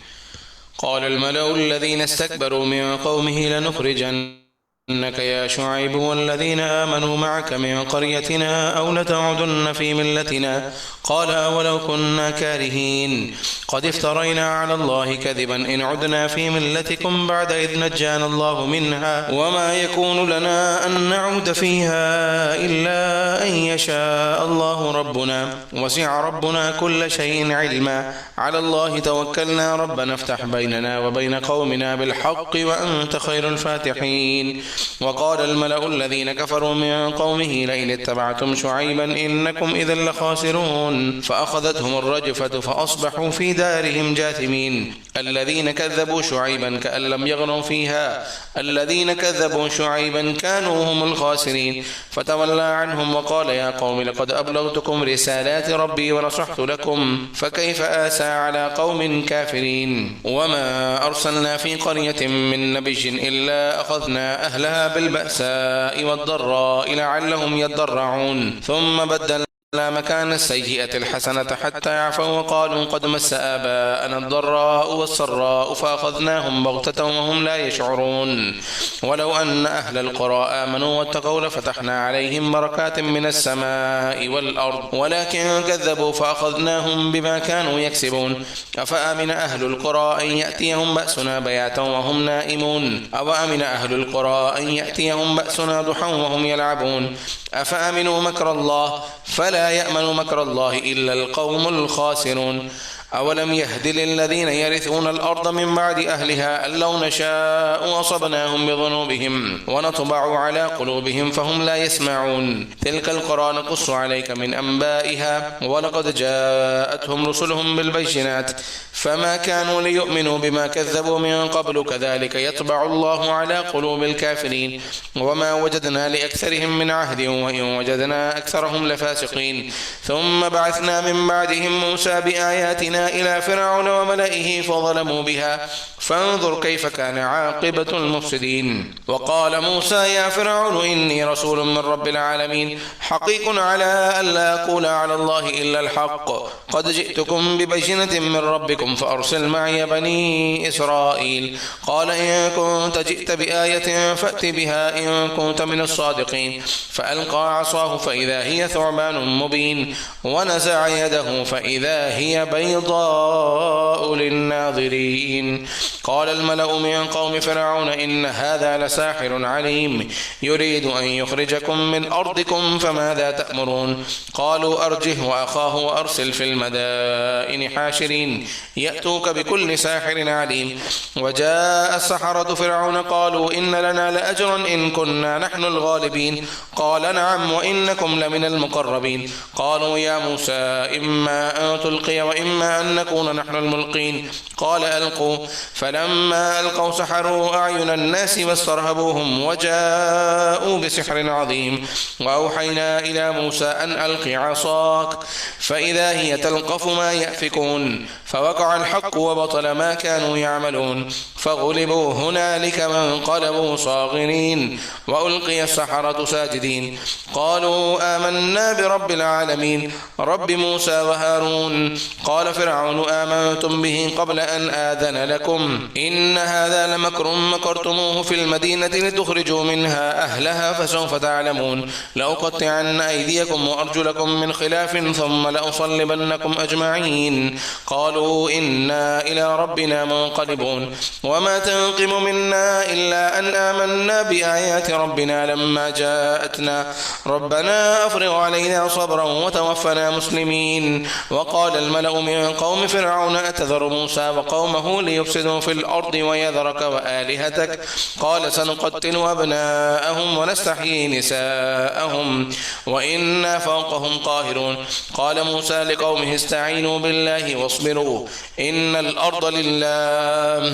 قال الملأ الذين استكبروا من قومه لنخرجنك يا شعيب والذين آمنوا معك من قريتنا أو لتعودن في ملتنا. قال أولو كنا كارهين قد افترينا على الله كذبا إن عدنا في ملتكم بعد إذ نجانا الله منها وما يكون لنا أن نعود فيها إلا أن يشاء الله ربنا وسع ربنا كل شيء علما على الله توكلنا ربنا افتح بيننا وبين قومنا بالحق وأنت خير الفاتحين. وقال الملأ الذين كفروا من قومه لئن اتبعتم شعيبا إنكم إذا لخاسرون فأخذتهم الرجفة فأصبحوا في دارهم جاثمين. الذين كذبوا شعيبا كأن لم يغنوا فيها الذين كذبوا شعيبا كانوا هم الخاسرين. فتولى عنهم وقال يا قوم لقد أبلغتكم رسالات ربي ونصحت لكم فكيف آسى على قوم كافرين. وما أرسلنا في قرية من نبي إلا أخذنا أهلها بالبأساء والضراء لعلهم يضرعون ثم بدلنا مكان السيئة الحسنة حتى يعفوا وقالوا قد مس آباءنا الضراء والسراء فأخذناهم بغتة وهم لا يشعرون. ولو أن أهل القرى آمنوا واتقوا لفتحنا عليهم بركات من السماء والأرض ولكن كذبوا فأخذناهم بما كانوا يكسبون. أفأمن أهل القرى أن يأتيهم بأسنا بياتا وهم نائمون أو أمن أهل القرى أن يأتيهم بأسنا ضحى وهم يلعبون. أفأمنوا مكر الله فلا يأمن مكر الله إلا القوم الخاسرون. أولم يهد للذين يرثون الأرض من بعد أهلها أن لو نشاء أصبناهم بذنوبهم ونطبع على قلوبهم فهم لا يسمعون. تلك القرى نقص عليك من أنبائها ولقد جاءتهم رسلهم بالبينات فما كانوا ليؤمنوا بما كذبوا من قبل كذلك يطبع الله على قلوب الكافرين. وما وجدنا لأكثرهم من عهد وإن وجدنا أكثرهم لفاسقين. ثم بعثنا من بعدهم موسى بآياتنا إلى فرعون وملئه فظلموا بها فانظر كيف كان عاقبة المفسدين. وقال موسى يا فرعون إني رسول من رب العالمين حقيق على ألا أقول على الله إلا الحق قد جئتكم ببينة من ربكم فأرسل معي بني إسرائيل. قال إن كنت جئت بآية فأت بها إن كنت من الصادقين. فألقى عصاه فإذا هي ثعبان مبين ونزع يده فإذا هي بيضاء للناظرين. قال الملأ من قوم فرعون إن هذا لساحر عليم يريد أن يخرجكم من أرضكم فماذا تأمرون. قالوا أرجه وأخاه وأرسل في المدائن حاشرين يأتوك بكل ساحر عليم. وجاء السحرة فرعون قالوا إن لنا لأجرا إن كنا نحن الغالبين. قال نعم وإنكم لمن المقربين. قالوا يا موسى إما أن تلقي وإما أن نكون نحن الملقين. قال ألقوا فلما ألقوا سحروا أعين الناس واسترهبوهم وجاءوا بسحر عظيم. وأوحينا إلى موسى أن ألق عصاك فإذا هي تلقف ما يأفكون. فوقع الحق وبطل ما كانوا يعملون فغلبوا هنالك وانقلبوا صاغرين وألقي السحرة ساجدين. قالوا آمنا برب العالمين رب موسى وهارون. قال فرعون آمنتم به قبل أن آذن لكم إن هذا لمكر مكرتموه في المدينة لتخرجوا منها أهلها فسوف تعلمون. لأقطعن أيديكم وأرجلكم من خلاف ثم لأصلبنكم أجمعين. قالوا إنا إلى ربنا منقلبون. وما تنقم منا إلا أن آمنا بآيات ربنا لما جاءتنا ربنا أفرغ علينا صبرا وتوفنا مسلمين. وقال الملأ من قوم فرعون أتذر موسى وقومه ليفسدوا في الأرض ويذرك وآلهتك قال سنقتل أبناءهم ونستحيي نساءهم وإنا فوقهم قاهرون. قال موسى لقومه استعينوا بالله واصبروا إن الأرض لله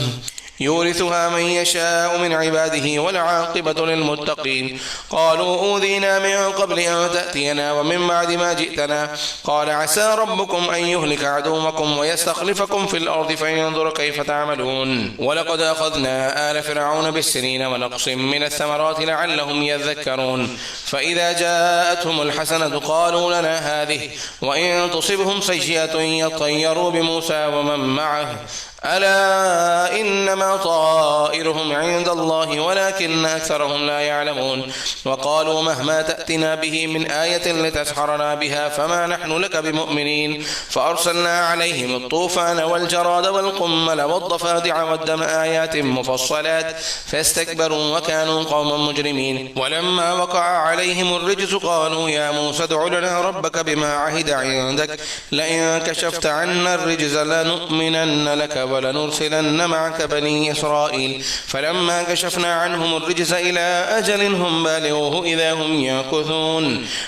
يورثها من يشاء من عباده والعاقبة للمتقين. قالوا أوذينا من قبل أن تأتينا ومن بعد ما جئتنا قال عسى ربكم أن يهلك عدوكم ويستخلفكم في الأرض فينظر كيف تعملون. ولقد أخذنا آل فرعون بالسنين ونقص من الثمرات لعلهم يذكرون. فإذا جاءتهم الحسنة قالوا لنا هذه وإن تصبهم سيئة يطيروا بموسى ومن معه ألا إنما طائرهم عند الله ولكن أكثرهم لا يعلمون. وقالوا مهما تأتنا به من آية لتسحرنا بها فما نحن لك بمؤمنين. فأرسلنا عليهم الطوفان والجراد والقمل والضفادع والدم آيات مفصلات فاستكبروا وكانوا قوما مجرمين. ولما وقع عليهم الرجز قالوا يا موسى ادع لنا ربك بما عهد عندك لئن كشفت عنا الرجز لنؤمنن لك ولنرسلن معك بني إسرائيل. فلما كشفنا عنهم الرجز إلى أجل هم بالغوه إذا هم ينكثون.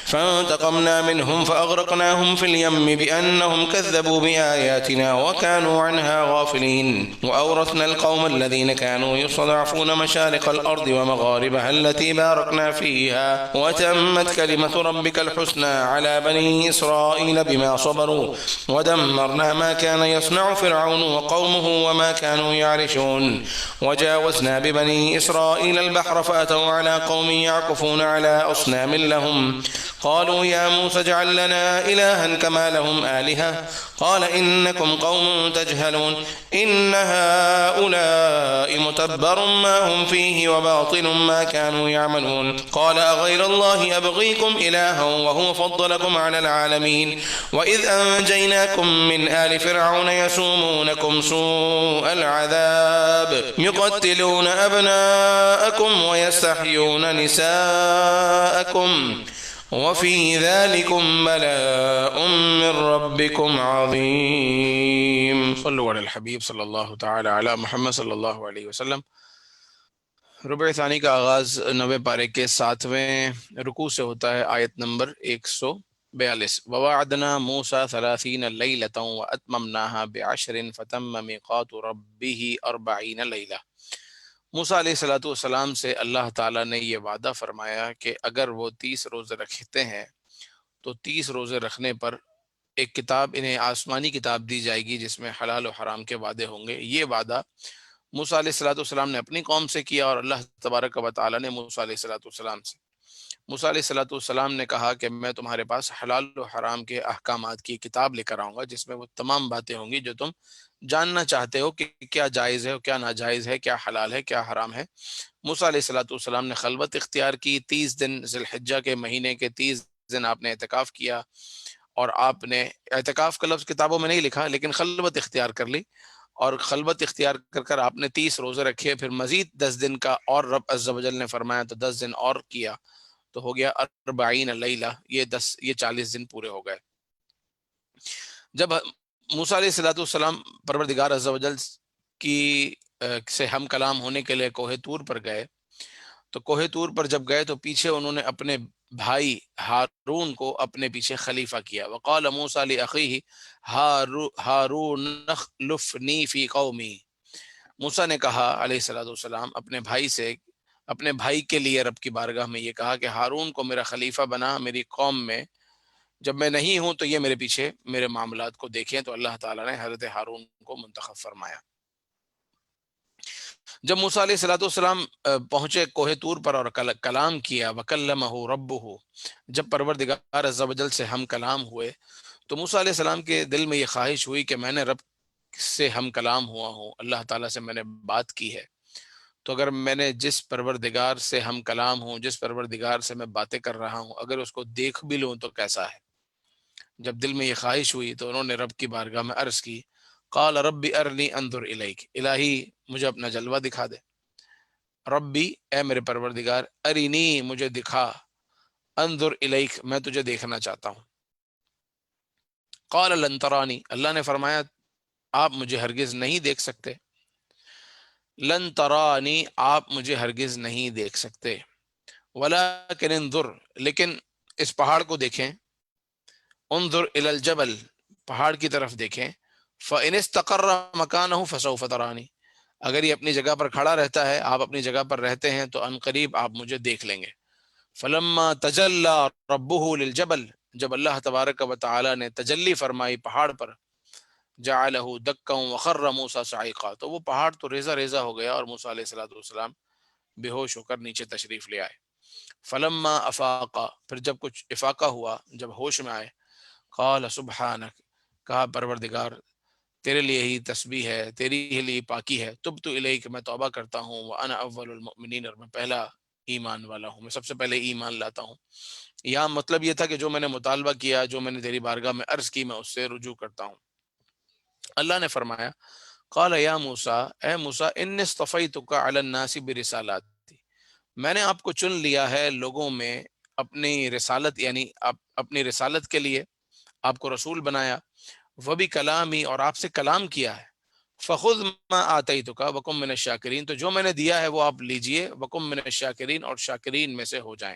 فانتقمنا منهم فأغرقناهم في اليم بأنهم كذبوا بآياتنا وكانوا عنها غافلين. وأورثنا القوم الذين كانوا يستضعفون مشارق الأرض ومغاربها التي باركنا فيها وتمت كلمة ربك الحسنى على بني إسرائيل بما صبروا ودمرنا ما كان يصنع فرعون وقومه وما كانوا يعرشون. وجاوزنا ببني إسرائيل البحر فأتوا على قوم يعكفون على أصنام لهم قالوا يا موسى اجعل لنا إلها كما لهم آلهة قال إنكم قوم تجهلون. إن هؤلاء متبر ما هم فيه وباطل ما كانوا يعملون. قال أغير الله أبغيكم إلها وهو فضلكم على العالمين. وإذ أنجيناكم من آل فرعون يسومونكم سوء العذاب يقتلون أبناءكم ويستحيون نساءكم وفي ذلكم بلاء من ربكم عظيم. صلوا علی الحبیب صلی اللہ تعالی علی محمد صلی اللہ علیہ وسلم۔ ربع ثانی کا آغاز 90 پارے کے 7ویں رکوع سے ہوتا ہے، آیت نمبر 142۔ وَوَعَدْنَا مُوسَى 30 لَيْلَةً وَأَتْمَمْنَاهَا بِعَشْرٍ فَتَمَّ مِيقَاتُ رَبِّهِ 40 لَيْلَةً۔ موسیٰ علیہ السلام سے اللہ تعالیٰ نے یہ وعدہ فرمایا کہ اگر وہ 30 روزے رکھتے ہیں تو 30 روزے رکھنے پر ایک کتاب انہیں آسمانی کتاب دی جائے گی جس میں حلال و حرام کے وعدے ہوں گے۔ یہ وعدہ موسیٰ علیہ السلام نے اپنی قوم سے کیا اور اللہ تبارک و تعالیٰ نے موسیٰ علیہ السلام سے۔ موسیٰ علیہ السلام نے کہا کہ میں تمہارے پاس حلال و حرام کے احکامات کی کتاب لے کر آؤں گا جس میں وہ تمام باتیں ہوں گی جو تم جاننا چاہتے ہو کہ کیا جائز ہے اور کیا ناجائز ہے، کیا حلال ہے کیا حرام ہے۔ موسیٰ علیہ السلام نے خلوت اختیار کی، 30 دن ذی الحجہ کے مہینے کے 30 دن آپ نے اعتکاف کیا، اور آپ نے اعتکاف کا لفظ کتابوں میں نہیں لکھا لیکن خلوت اختیار کر لی، اور خلوت اختیار کر آپ نے 30 روزے رکھے، پھر مزید 10 دن کا اور رب عز و جل نے فرمایا تو 10 دن اور کیا تو ہو گیا 40 لیلہ، یہ 40 دن پورے ہو گئے۔ جب موسیٰ علیہ السلام پروردگار عز و جل کی سے ہم کلام ہونے کے لیے کوہ طور پر گئے تو کوہ طور پر جب گئے تو پیچھے انہوں نے اپنے بھائی ہارون کو اپنے پیچھے خلیفہ کیا۔ وقال موسیٰ لأخیہ ہارون اخلفنی فی قومی، موسیٰ نے کہا علیہ السلام اپنے بھائی سے، اپنے بھائی کے لیے رب کی بارگاہ میں یہ کہا کہ ہارون کو میرا خلیفہ بنا میری قوم میں، جب میں نہیں ہوں تو یہ میرے پیچھے میرے معاملات کو دیکھیں۔ تو اللہ تعالیٰ نے حضرت ہارون کو منتخب فرمایا۔ جب موسیٰ علیہ السلام پہنچے کوہ طور پر اور کلام کیا، وکلمہ ربہ، جب پروردگار عز و جل سے ہم کلام ہوئے تو موسیٰ علیہ السلام کے دل میں یہ خواہش ہوئی کہ میں نے رب سے ہم کلام ہوا ہوں، اللہ تعالیٰ سے میں نے بات کی ہے، تو اگر میں نے جس پروردگار سے ہم کلام ہوں، جس پروردگار سے میں باتیں کر رہا ہوں، اگر اس کو دیکھ بھی لوں تو کیسا ہے۔ جب دل میں یہ خواہش ہوئی تو انہوں نے رب کی بارگاہ میں عرض کی، قال ربی ارنی انظر الیک، الہی مجھے اپنا جلوہ دکھا دے، ربی اے میرے پروردگار، ارینی مجھے دکھا، انظر الیک میں تجھے دیکھنا چاہتا ہوں۔ قال لن ترانی، اللہ نے فرمایا آپ مجھے ہرگز نہیں دیکھ سکتے، لن ترانی آپ مجھے ہرگز نہیں دیکھ سکتے، ولکن انظر لیکن اس پہاڑ کو دیکھیں، انظر الی الجبل پہاڑ کی طرف دیکھیں، فإن استقر مکانہ فسوف ترانی، اگر یہ اپنی جگہ پر کھڑا رہتا ہے، آپ اپنی جگہ پر رہتے ہیں، تو ان قریب آپ مجھے دیکھ لیں گے۔ فلما تجلی ربہ للجبل، جب اللہ تبارک و تعالی نے تجلی فرمائی پہاڑ پر، جعلہ دکا وخر موسیٰ صعقا، تو وہ پہاڑ تو ریزہ ریزہ ہو گیا اور موسیٰ علیہ الصلوۃ والسلام بے ہوش ہو کر نیچے تشریف لے آئے۔ فلما افاقا، پھر جب کچھ افاقہ ہوا، جب ہوش میں آئے، قال سبحانک، کہا پروردگار تیرے لیے ہی تسبیح ہے، تیری ہی لیے پاکی ہے، تبت الیک، میں توبہ کرتا ہوں، وانا اول المؤمنین، اور میں پہلا ایمان والا ہوں، میں سب سے پہلے ایمان لاتا ہوں۔ یہاں مطلب یہ تھا کہ جو میں نے مطالبہ کیا، جو میں نے تیری بارگاہ میں عرض کی، میں اس سے رجوع کرتا ہوں۔ اللہ نے فرمایا، قال یا موسیٰ، اے موسیٰ، انی اصطفیتک علی الناس برسالاتی، میں نے آپ کو چن لیا ہے لوگوں میں اپنی رسالت، یعنی اپنی رسالت کے لیے آپ کو رسول بنایا، وہ بھی کلامی، اور آپ سے کلام کیا ہے، فخذ ما آتیتک وکن من الشاکرین، تو جو میں نے دیا ہے وہ آپ لیجئے، وکن من الشاکرین، اور شاکرین میں سے ہو جائیں۔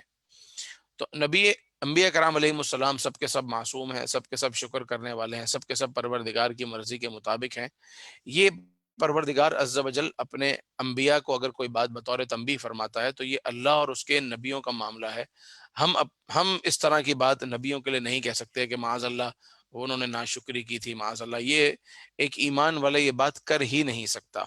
تو انبیاء کرام علیہ السلام سب کے سب معصوم ہیں، سب کے سب شکر کرنے والے ہیں، سب کے سب پروردگار کی مرضی کے مطابق ہیں۔ یہ پروردگار عز و جل اپنے انبیاء کو اگر کوئی بات بطور تنبیہ فرماتا ہے تو یہ اللہ اور اس کے نبیوں کا معاملہ ہے۔ ہم اس طرح کی بات نبیوں کے لیے نہیں کہہ سکتے کہ معاذ اللہ وہ انہوں نے ناشکری کی تھی، معاذ اللہ، یہ ایک ایمان والا یہ بات کر ہی نہیں سکتا۔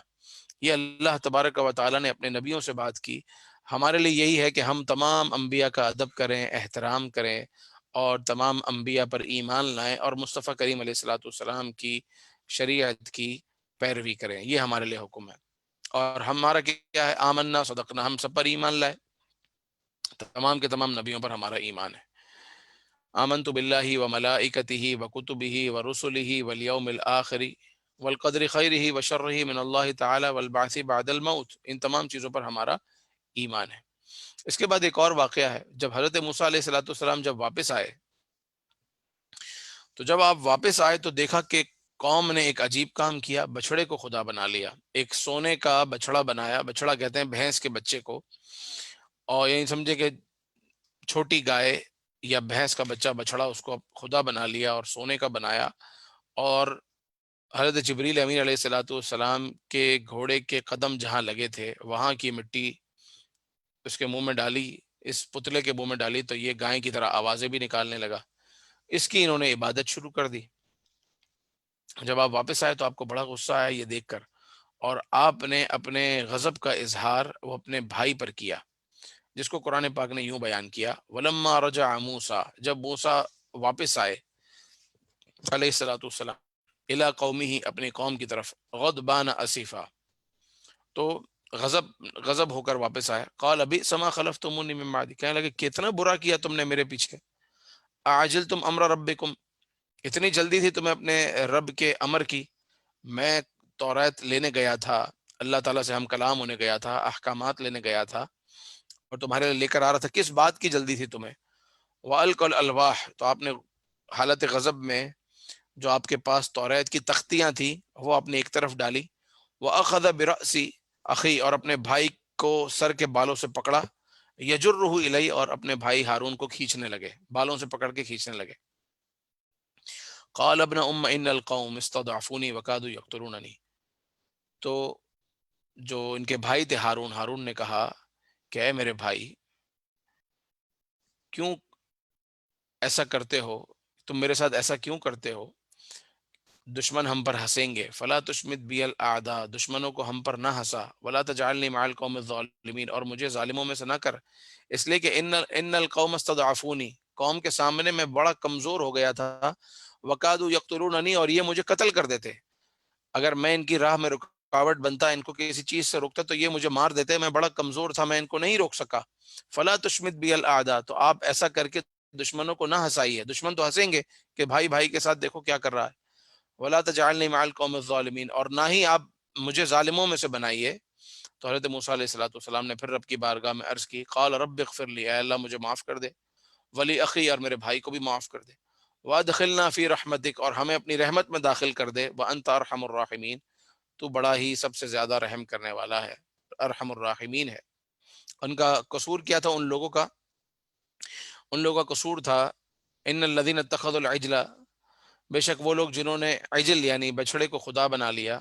یہ اللہ تبارک و تعالیٰ نے اپنے نبیوں سے بات کی۔ ہمارے لیے یہی ہے کہ ہم تمام انبیاء کا ادب کریں، احترام کریں، اور تمام انبیاء پر ایمان لائیں، اور مصطفیٰ کریم علیہ الصلوۃ والسلام کی شریعت کی پیروی کریں، یہ ہمارے لیے حکم ہے۔ اور ہمارا کیا ہے؟ آمنا صدقنا، ہم سب پر ایمان لائے، تمام کے تمام نبیوں پر ہمارا ایمان ہے۔ آمنت باللہ وملائکتہ وکتبہ ورسلہ والیوم الآخر والقدر خیرہ وشرہ من اللہ تعالی والبعث بعد الموت، ان تمام چیزوں پر ہمارا ایمان ہے۔ اس کے بعد ایک اور واقعہ ہے، جب حضرت موسیٰ علیہ الصلوۃ والسلام جب واپس آئے، تو جب آپ واپس آئے تو دیکھا کہ قوم نے ایک عجیب کام کیا، بچڑے کو خدا بنا لیا، ایک سونے کا بچڑا بنایا، بچڑا کہتے ہیں بھینس کے بچے کو، اور یہی سمجھے کہ چھوٹی گائے یا بھینس کا بچہ بچڑا، اس کو خدا بنا لیا اور سونے کا بنایا، اور حضرت جبریل امین علیہ الصلوۃ والسلام کے گھوڑے کے قدم جہاں لگے تھے وہاں کی مٹی اس کے منہ میں ڈالی، اس پتلے کے منہ میں ڈالی، تو یہ گائے کی طرح آوازیں بھی نکالنے لگا۔ اس کی انہوں نے عبادت شروع کر دی۔ جب آپ واپس آئے تو آپ کو بڑا غصہ آیا یہ دیکھ کر، اور آپ نے اپنے غضب کا اظہار وہ اپنے بھائی پر کیا، جس کو قرآن پاک نے یوں بیان کیا، ولما رجع موسیٰ، جب موسیٰ واپس آئے علیہ الصلوۃ والسلام، الی قومہ، اپنی قوم کی طرف، غضبان اسفا، تو غضب ہو کر واپس آیا، قال ابئس ما خلفتمونی من بعدی، کہنے لگے کتنا برا کیا تم نے میرے پیچھے، اعجلتم امر ربکم، اتنی جلدی تھی تمہیں اپنے رب کے امر کی، میں توریت لینے گیا تھا، اللہ تعالیٰ سے ہم کلام ہونے گیا تھا، احکامات لینے گیا تھا، اور تمہارے لیے لے کر آ رہا تھا، کس بات کی جلدی تھی تمہیں؟ وَأَلْقَى الْأَلْوَاحَ، تو آپ نے حالت غضب میں جو آپ کے پاس توریت کی تختیاں تھیں وہ آپ نے ایک طرف ڈالی، وَأَخَذَ بِرَأْسِ أَخِي، اور اپنے بھائی کو سر کے بالوں سے پکڑا، یجرہ الی، اور اپنے بھائی ہارون کو کھینچنے لگے، بالوں سے پکڑ کے کھینچنے لگے۔ قال ابن ام ان القوم استضعفوني وكادوا يقتلونني، تو جو ان کے بھائی تھے ہارون نے کہا کہ اے میرے بھائی، کیوں ایسا کرتے ہو؟ تم میرے ساتھ ایسا کیوں کرتے ہو؟ دشمن ہم پر ہنسیں گے، فلا تشمت بی الاعداء، دشمنوں کو ہم پر نہ ہنسا، ولا تجعلنی مع القوم الظالمین، اور مجھے ظالموں میں سے نہ کر، اس لیے کہ ان القوم استضعفونی، قوم کے سامنے میں بڑا کمزور ہو گیا تھا، وکادوا یقتلوننی، اور یہ مجھے قتل کر دیتے، اگر میں ان کی راہ میں رکاوٹ بنتا، ان کو کسی چیز سے روکتا، تو یہ مجھے مار دیتے، میں بڑا کمزور تھا، میں ان کو نہیں روک سکا، فلا تشمت بی الاعداء، تو آپ ایسا کر کے دشمنوں کو نہ ہنسائیے، دشمن تو ہنسیں گے کہ بھائی بھائی کے ساتھ دیکھو کیا کر رہا ہے، ولا تجعلنی مع القوم الظالمین، اور نہ ہی آپ مجھے ظالموں میں سے بنائیے۔ تو حضرت موسیٰ علیہ الصلوۃ والسلام نے پھر رب کی بارگاہ میں عرض کی، قال رب اغفر لی، اے اللہ مجھے معاف کر دے، ولی اخی، اور میرے بھائی کو بھی معاف کر دے، وادخلنا فی رحمتک، اور ہمیں اپنی رحمت میں داخل کر دے، وانت ارحم الراحمین، تو بڑا ہی سب سے زیادہ رحم کرنے والا ہے، ارحم الراحمین ہے۔ ان کا قصور کیا تھا؟ ان لوگوں کا قصور تھا، ان الذین اتخذوا العجل، بے شک وہ لوگ جنہوں نے عجل یعنی بچڑے کو خدا بنا لیا،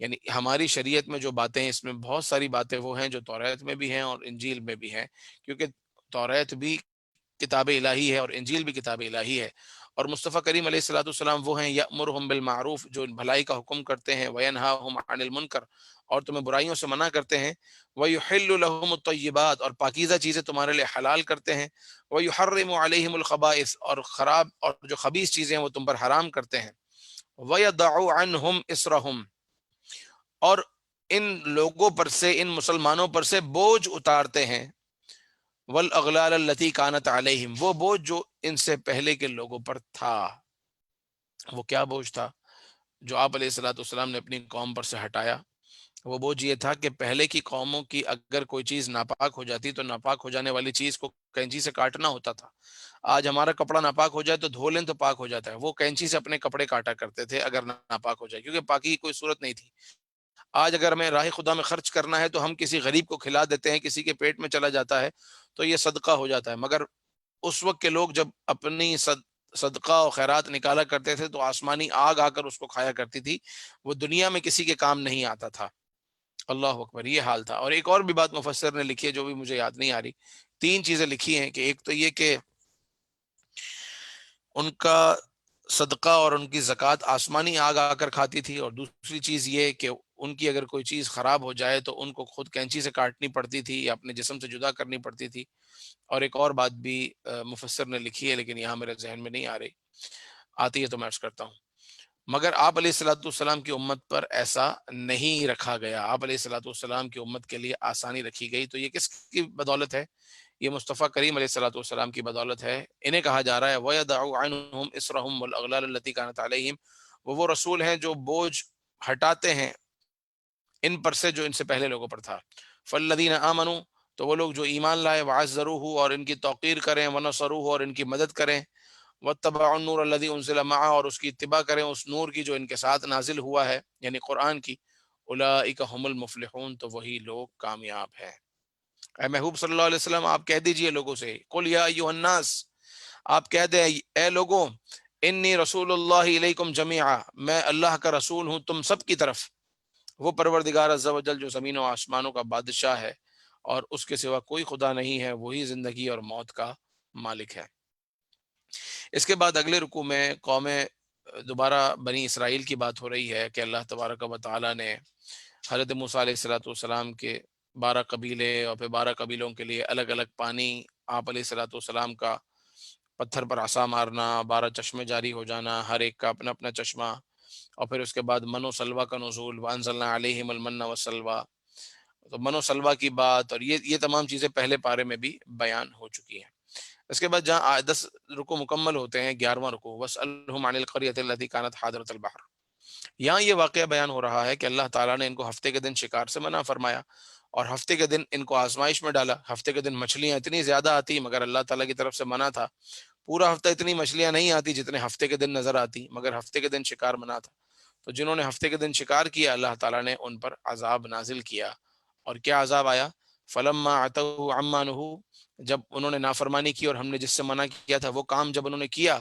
یعنی ہماری شریعت میں جو باتیں ہیں، اس میں بہت ساری باتیں وہ ہیں جو توریت میں بھی ہیں اور انجیل میں بھی ہیں، کیونکہ توریت بھی کتاب الہی ہے اور انجیل بھی کتاب الہی ہے۔ اور مصطفیٰ کریم علیہ الصلوۃ والسلام وہ ہیں یأمرہم بالمعروف، جو بھلائی کا حکم کرتے ہیں، وینہاہم عن المنکر، اور تمہیں برائیوں سے منع کرتے ہیں، ویحل لہم الطیبات، اور پاکیزہ چیزیں تمہارے لیے حلال کرتے ہیں، ویحرم علیہم الخبائث، اور خراب اور جو خبیث چیزیں ہیں وہ تم پر حرام کرتے ہیں، ویضع عنہم اسرہم، اور ان لوگوں پر سے، ان مسلمانوں پر سے بوجھ اتارتے ہیں، والاغلال التي كانت علیہم، وہ بوجھ جو ان سے پہلے کے لوگوں پر تھا۔ وہ کیا بوجھ تھا جو آپ علیہ الصلوۃ والسلام نے اپنی قوم پر سے ہٹایا؟ وہ بوجھ یہ تھا کہ پہلے کی قوموں کی اگر کوئی چیز ناپاک ہو جاتی تو ناپاک ہو جانے والی چیز کو کینچی سے کاٹنا ہوتا تھا۔ آج ہمارا کپڑا ناپاک ہو جائے تو دھو لیں تو پاک ہو جاتا ہے، وہ کینچی سے اپنے کپڑے کاٹا کرتے تھے اگر ناپاک ہو جائے، کیونکہ پاکی کی کوئی صورت نہیں تھی۔ آج اگر ہمیں راہ خدا میں خرچ کرنا ہے تو ہم کسی غریب کو کھلا دیتے ہیں، کسی کے پیٹ میں چلا جاتا ہے تو یہ صدقہ ہو جاتا ہے، مگر اس وقت کے لوگ جب اپنی صدقہ و خیرات نکالا کرتے تھے تو آسمانی آگ آ کر اس کو کھایا کرتی تھی، وہ دنیا میں کسی کے کام نہیں آتا تھا۔ اللہ اکبر، یہ حال تھا۔ اور ایک اور بھی بات مفسر نے لکھی ہے جو بھی مجھے یاد نہیں آ رہی، تین چیزیں لکھی ہیں، کہ ایک تو یہ کہ ان کا صدقہ اور ان کی زکوٰۃ آسمانی آگ آ کر کھاتی تھی، اور دوسری چیز یہ کہ ان کی اگر کوئی چیز خراب ہو جائے تو ان کو خود کینچی سے کاٹنی پڑتی تھی یا اپنے جسم سے جدا کرنی پڑتی تھی۔ اور ایک اور بات بھی مفسر نے لکھی ہے لیکن یہاں میرے ذہن میں نہیں آ رہی، آتی ہے تو میں عرض کرتا ہوں۔ مگر آپ علیہ الصلوۃ والسلام کی امت پر ایسا نہیں رکھا گیا، آپ علیہ الصلوۃ والسلام کی امت کے لیے آسانی رکھی گئی، تو یہ کس کی بدولت ہے؟ یہ مصطفیٰ کریم علیہ الصلوۃ والسلام کی بدولت ہے۔ انہیں کہا جا رہا ہے وَيَضَعُ عَنْهُمْ إِصْرَهُمْ وَالْأَغْلَالَ الَّتِي كَانَتْ عَلَيْهِمْ، وہ رسول ہیں جو بوجھ ہٹاتے ہیں ان پر سے جو ان سے پہلے لوگوں پر تھا۔ فَالَّذِينَ آمَنُوا، تو وہ لوگ جو ایمان لائے، وَعَزَّرُوهُ، اور ان کی توقیر کریں، وَنَصَرُوهُ، اور ان کی مدد کریں، وَاتَّبَعُوا النُّورَ الَّذِي أُنزِلَ مَعَهُ، اور اس کی اتباع کریں اس نور کی جو ان کے ساتھ نازل ہوا ہے، یعنی قرآن کی، أُولَٰئِكَ هُمُ الْمُفْلِحُونَ، تو وہی لوگ کامیاب ہیں۔ اے محبوب صلی اللہ علیہ وسلم، آپ کہہ دیجئے لوگوں سے، قُلْ يَا أَيُّهَا النَّاسِ، آپ کہہ دیں اے لوگوں، انی رسول اللہ علیکم جمیعا، میں اللہ کا رسول ہوں تم سب کی طرف، وہ پروردگار عز و جل جو زمین و آسمانوں کا بادشاہ ہے اور اس کے سوا کوئی خدا نہیں ہے، وہی زندگی اور موت کا مالک ہے۔ اس کے بعد اگلے رکوع میں دوبارہ بنی اسرائیل کی بات ہو رہی ہے کہ اللہ تبارک و تعالیٰ نے حضرت موسیٰ علیہ الصلوۃ والسلام کے 12 قبیلے اور پھر 12 قبیلوں کے لیے الگ الگ پانی، آپ علیہ الصلوۃ والسلام کا پتھر پر عصا مارنا، 12 چشمے جاری ہو جانا، ہر ایک کا اپنا اپنا چشمہ، اور پھر اس کے بعد من و سلوہ کا نزول، وانزلنا علیہم المن والسلوہ، تو من و سلوہ کی بات، اور یہ تمام چیزیں پہلے پارے میں بھی بیان ہو چکی ہیں۔ اس کے بعد جہاں 10 رکوع مکمل ہوتے ہیں، 11واں رکوع، وَاسْأَلْهُمْ عَنِ الْقَرْيَةِ الَّتِي كَانَتْ حَاضِرَةَ الْبَحْرِ، یہاں یہ واقعہ بیان ہو رہا ہے کہ اللہ تعالیٰ نے ان کو ہفتے کے دن شکار سے منع فرمایا اور ہفتے کے دن ان کو آزمائش میں ڈالا۔ ہفتے کے دن مچھلیاں اتنی زیادہ آتی مگر اللہ تعالیٰ کی طرف سے منع تھا، پورا ہفتہ اتنی مچھلیاں نہیں آتی جتنے ہفتے کے دن نظر آتی، مگر ہفتے کے دن شکار منع تھا۔ تو جنہوں نے ہفتے کے دن شکار کیا، اللہ تعالیٰ نے ان پر عذاب نازل کیا، اور کیا عذاب آیا؟ فلما عتوا عما نہوا، جب انہوں نے نافرمانی کی اور ہم نے جس سے منع کیا تھا وہ کام جب انہوں نے کیا،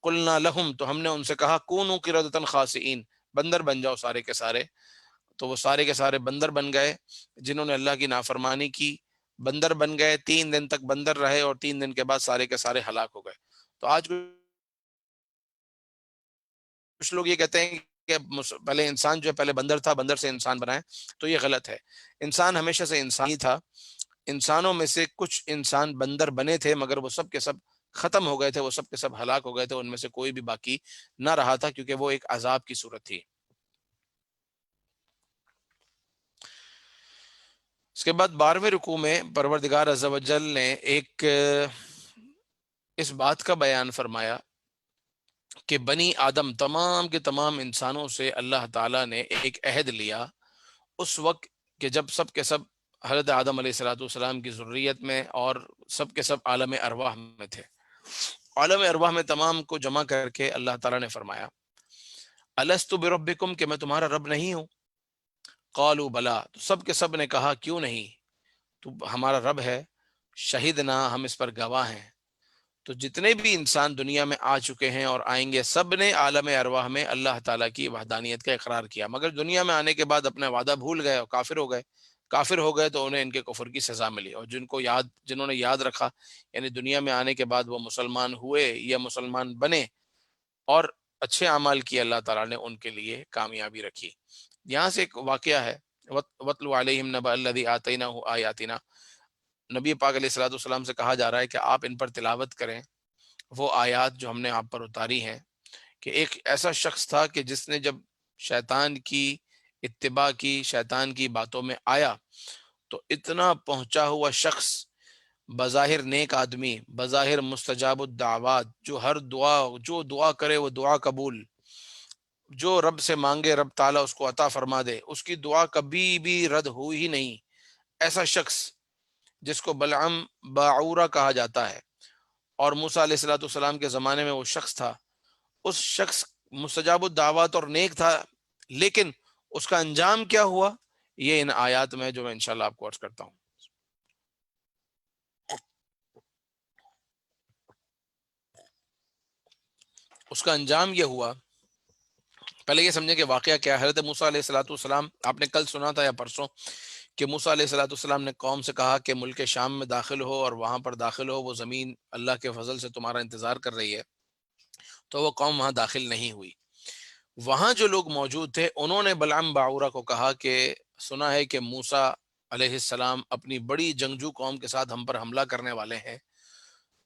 قلنا لہم، تو ہم نے ان سے کہا، کونوا قردۃ خاسئین، بندر بن جاؤ سارے کے سارے۔ تو وہ سارے کے سارے بندر بن گئے، جنہوں نے اللہ کی نافرمانی کی بندر بن گئے، 3 دن تک بندر رہے اور 3 دن کے بعد سارے کے سارے ہلاک ہو گئے۔ تو آج کچھ لوگ یہ کہتے ہیں کہ پہلے انسان جو ہے پہلے بندر تھا، بندر سے انسان بنائے، تو یہ غلط ہے۔ انسان ہمیشہ سے انسان ہی تھا، انسانوں میں سے کچھ انسان بندر بنے تھے مگر وہ سب کے سب ختم ہو گئے تھے، وہ سب کے سب ہلاک ہو گئے تھے، ان میں سے کوئی بھی باقی نہ رہا تھا، کیونکہ وہ ایک عذاب کی صورت تھی۔ اس کے بعد 12ویں رکوع میں پروردگار عز و جل نے ایک اس بات کا بیان فرمایا کہ بنی آدم، تمام کے تمام انسانوں سے اللہ تعالیٰ نے ایک عہد لیا اس وقت کہ جب سب کے سب حضرت آدم علیہ الصلوۃ والسلام کی ذریت میں اور سب کے سب عالم ارواح میں تھے۔ عالم ارواح میں تمام کو جمع کر کے اللہ تعالیٰ نے فرمایا، الست بربکم، کہ میں تمہارا رب نہیں ہوں؟ قالوا بلا، تو سب کے سب نے کہا کیوں نہیں، تو ہمارا رب ہے، شہدنا، ہم اس پر گواہ ہیں، تو جتنے بھی انسان دنیا میں آ چکے ہیں اور آئیں گے، سب نے عالم ارواح میں اللہ تعالیٰ کی وحدانیت کا اقرار کیا، مگر دنیا میں آنے کے بعد اپنا وعدہ بھول گئے اور کافر ہو گئے. کافر ہو گئے تو انہیں ان کے کفر کی سزا ملی. اور جنہوں نے یاد رکھا، یعنی دنیا میں آنے کے بعد وہ مسلمان ہوئے یا مسلمان بنے اور اچھے اعمال کیے، اللہ تعالیٰ نے ان کے لیے کامیابی رکھی. یہاں سے ایک واقعہ ہے، وَاتْلُ عَلَيْهِمْ نَبَأَ الَّذِي آتَيْنَاهُ آيَاتِنَا. نبی پاک علیہ الصلوۃ والسلام سے کہا جا رہا ہے کہ آپ ان پر تلاوت کریں وہ آیات جو ہم نے آپ پر اتاری ہیں، کہ ایک ایسا شخص تھا کہ جس نے جب شیطان کی اتباع کی، شیطان کی باتوں میں آیا، تو اتنا پہنچا ہوا شخص، بظاہر نیک آدمی، بظاہر مستجاب الدعوات، جو دعا کرے وہ دعا قبول، جو رب سے مانگے رب تعالیٰ اس کو عطا فرما دے، اس کی دعا کبھی بھی رد ہوئی ہی نہیں. ایسا شخص جس کو بلعم باعورہ کہا جاتا ہے، اور موسیٰ علیہ الصلوۃ والسلام کے زمانے میں وہ شخص تھا. اس شخص مستجاب الدعوات اور نیک تھا، لیکن اس کا انجام کیا ہوا، یہ ان آیات میں جو میں انشاءاللہ آپ کو عرض کرتا ہوں. اس کا انجام یہ ہوا، پہلے یہ سمجھیں کہ واقعہ کیا ہے. حضرت موسیٰ علیہ الصلوۃ والسلام، آپ نے کل سنا تھا یا پرسوں، کہ موسیٰ علیہ الصلوۃ والسلام نے قوم سے کہا کہ ملک شام میں داخل ہو اور وہاں پر داخل ہو، وہ زمین اللہ کے فضل سے تمہارا انتظار کر رہی ہے. تو وہ قوم وہاں داخل نہیں ہوئی. وہاں جو لوگ موجود تھے انہوں نے بلعم باعورہ کو کہا کہ سنا ہے کہ موسیٰ علیہ السلام اپنی بڑی جنگجو قوم کے ساتھ ہم پر حملہ کرنے والے ہیں،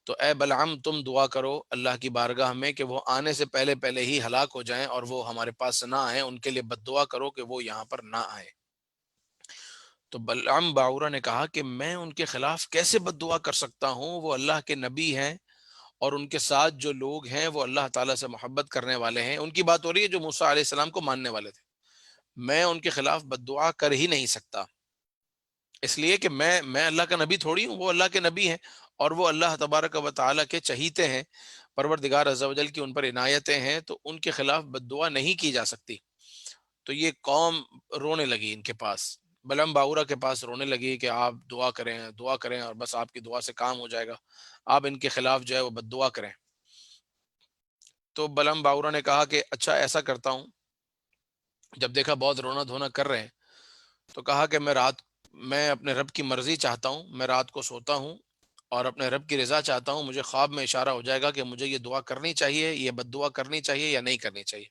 تو اے بلعم تم دعا کرو اللہ کی بارگاہ میں کہ وہ آنے سے پہلے پہلے ہی ہلاک ہو جائیں اور وہ ہمارے پاس نہ آئیں، ان کے لیے بد دعا کرو کہ وہ یہاں پر نہ آئیں. تو بلعم باعورہ نے کہا کہ میں ان کے خلاف کیسے بد دعا کر سکتا ہوں، وہ اللہ کے نبی ہیں اور ان کے ساتھ جو لوگ ہیں وہ اللہ تعالیٰ سے محبت کرنے والے ہیں. ان کی بات ہو رہی ہے جو موسیٰ علیہ السلام کو ماننے والے تھے. میں ان کے خلاف بد دعا کر ہی نہیں سکتا، اس لیے کہ میں اللہ کا نبی تھوڑی ہوں، وہ اللہ کے نبی ہیں اور وہ اللہ تبارک و تعالیٰ کے چہیتے ہیں، پروردگار عز و جل کی ان پر عنایتیں ہیں، تو ان کے خلاف بد دعا نہیں کی جا سکتی. تو یہ قوم رونے لگی ان کے پاس، بلعم باعورہ کے پاس رونے لگی کہ آپ دعا کریں اور بس آپ کی دعا سے کام ہو جائے گا، آپ ان کے خلاف جو ہے وہ بد دعا کریں. تو بلعم باعورہ نے کہا کہ اچھا ایسا کرتا ہوں. جب دیکھا بہت رونا دھونا کر رہے ہیں تو کہا کہ میں اپنے رب کی مرضی چاہتا ہوں، میں رات کو سوتا ہوں اور اپنے رب کی رضا چاہتا ہوں، مجھے خواب میں اشارہ ہو جائے گا کہ مجھے یہ دعا کرنی چاہیے، یہ بد دعا کرنی چاہیے یا نہیں کرنی چاہیے.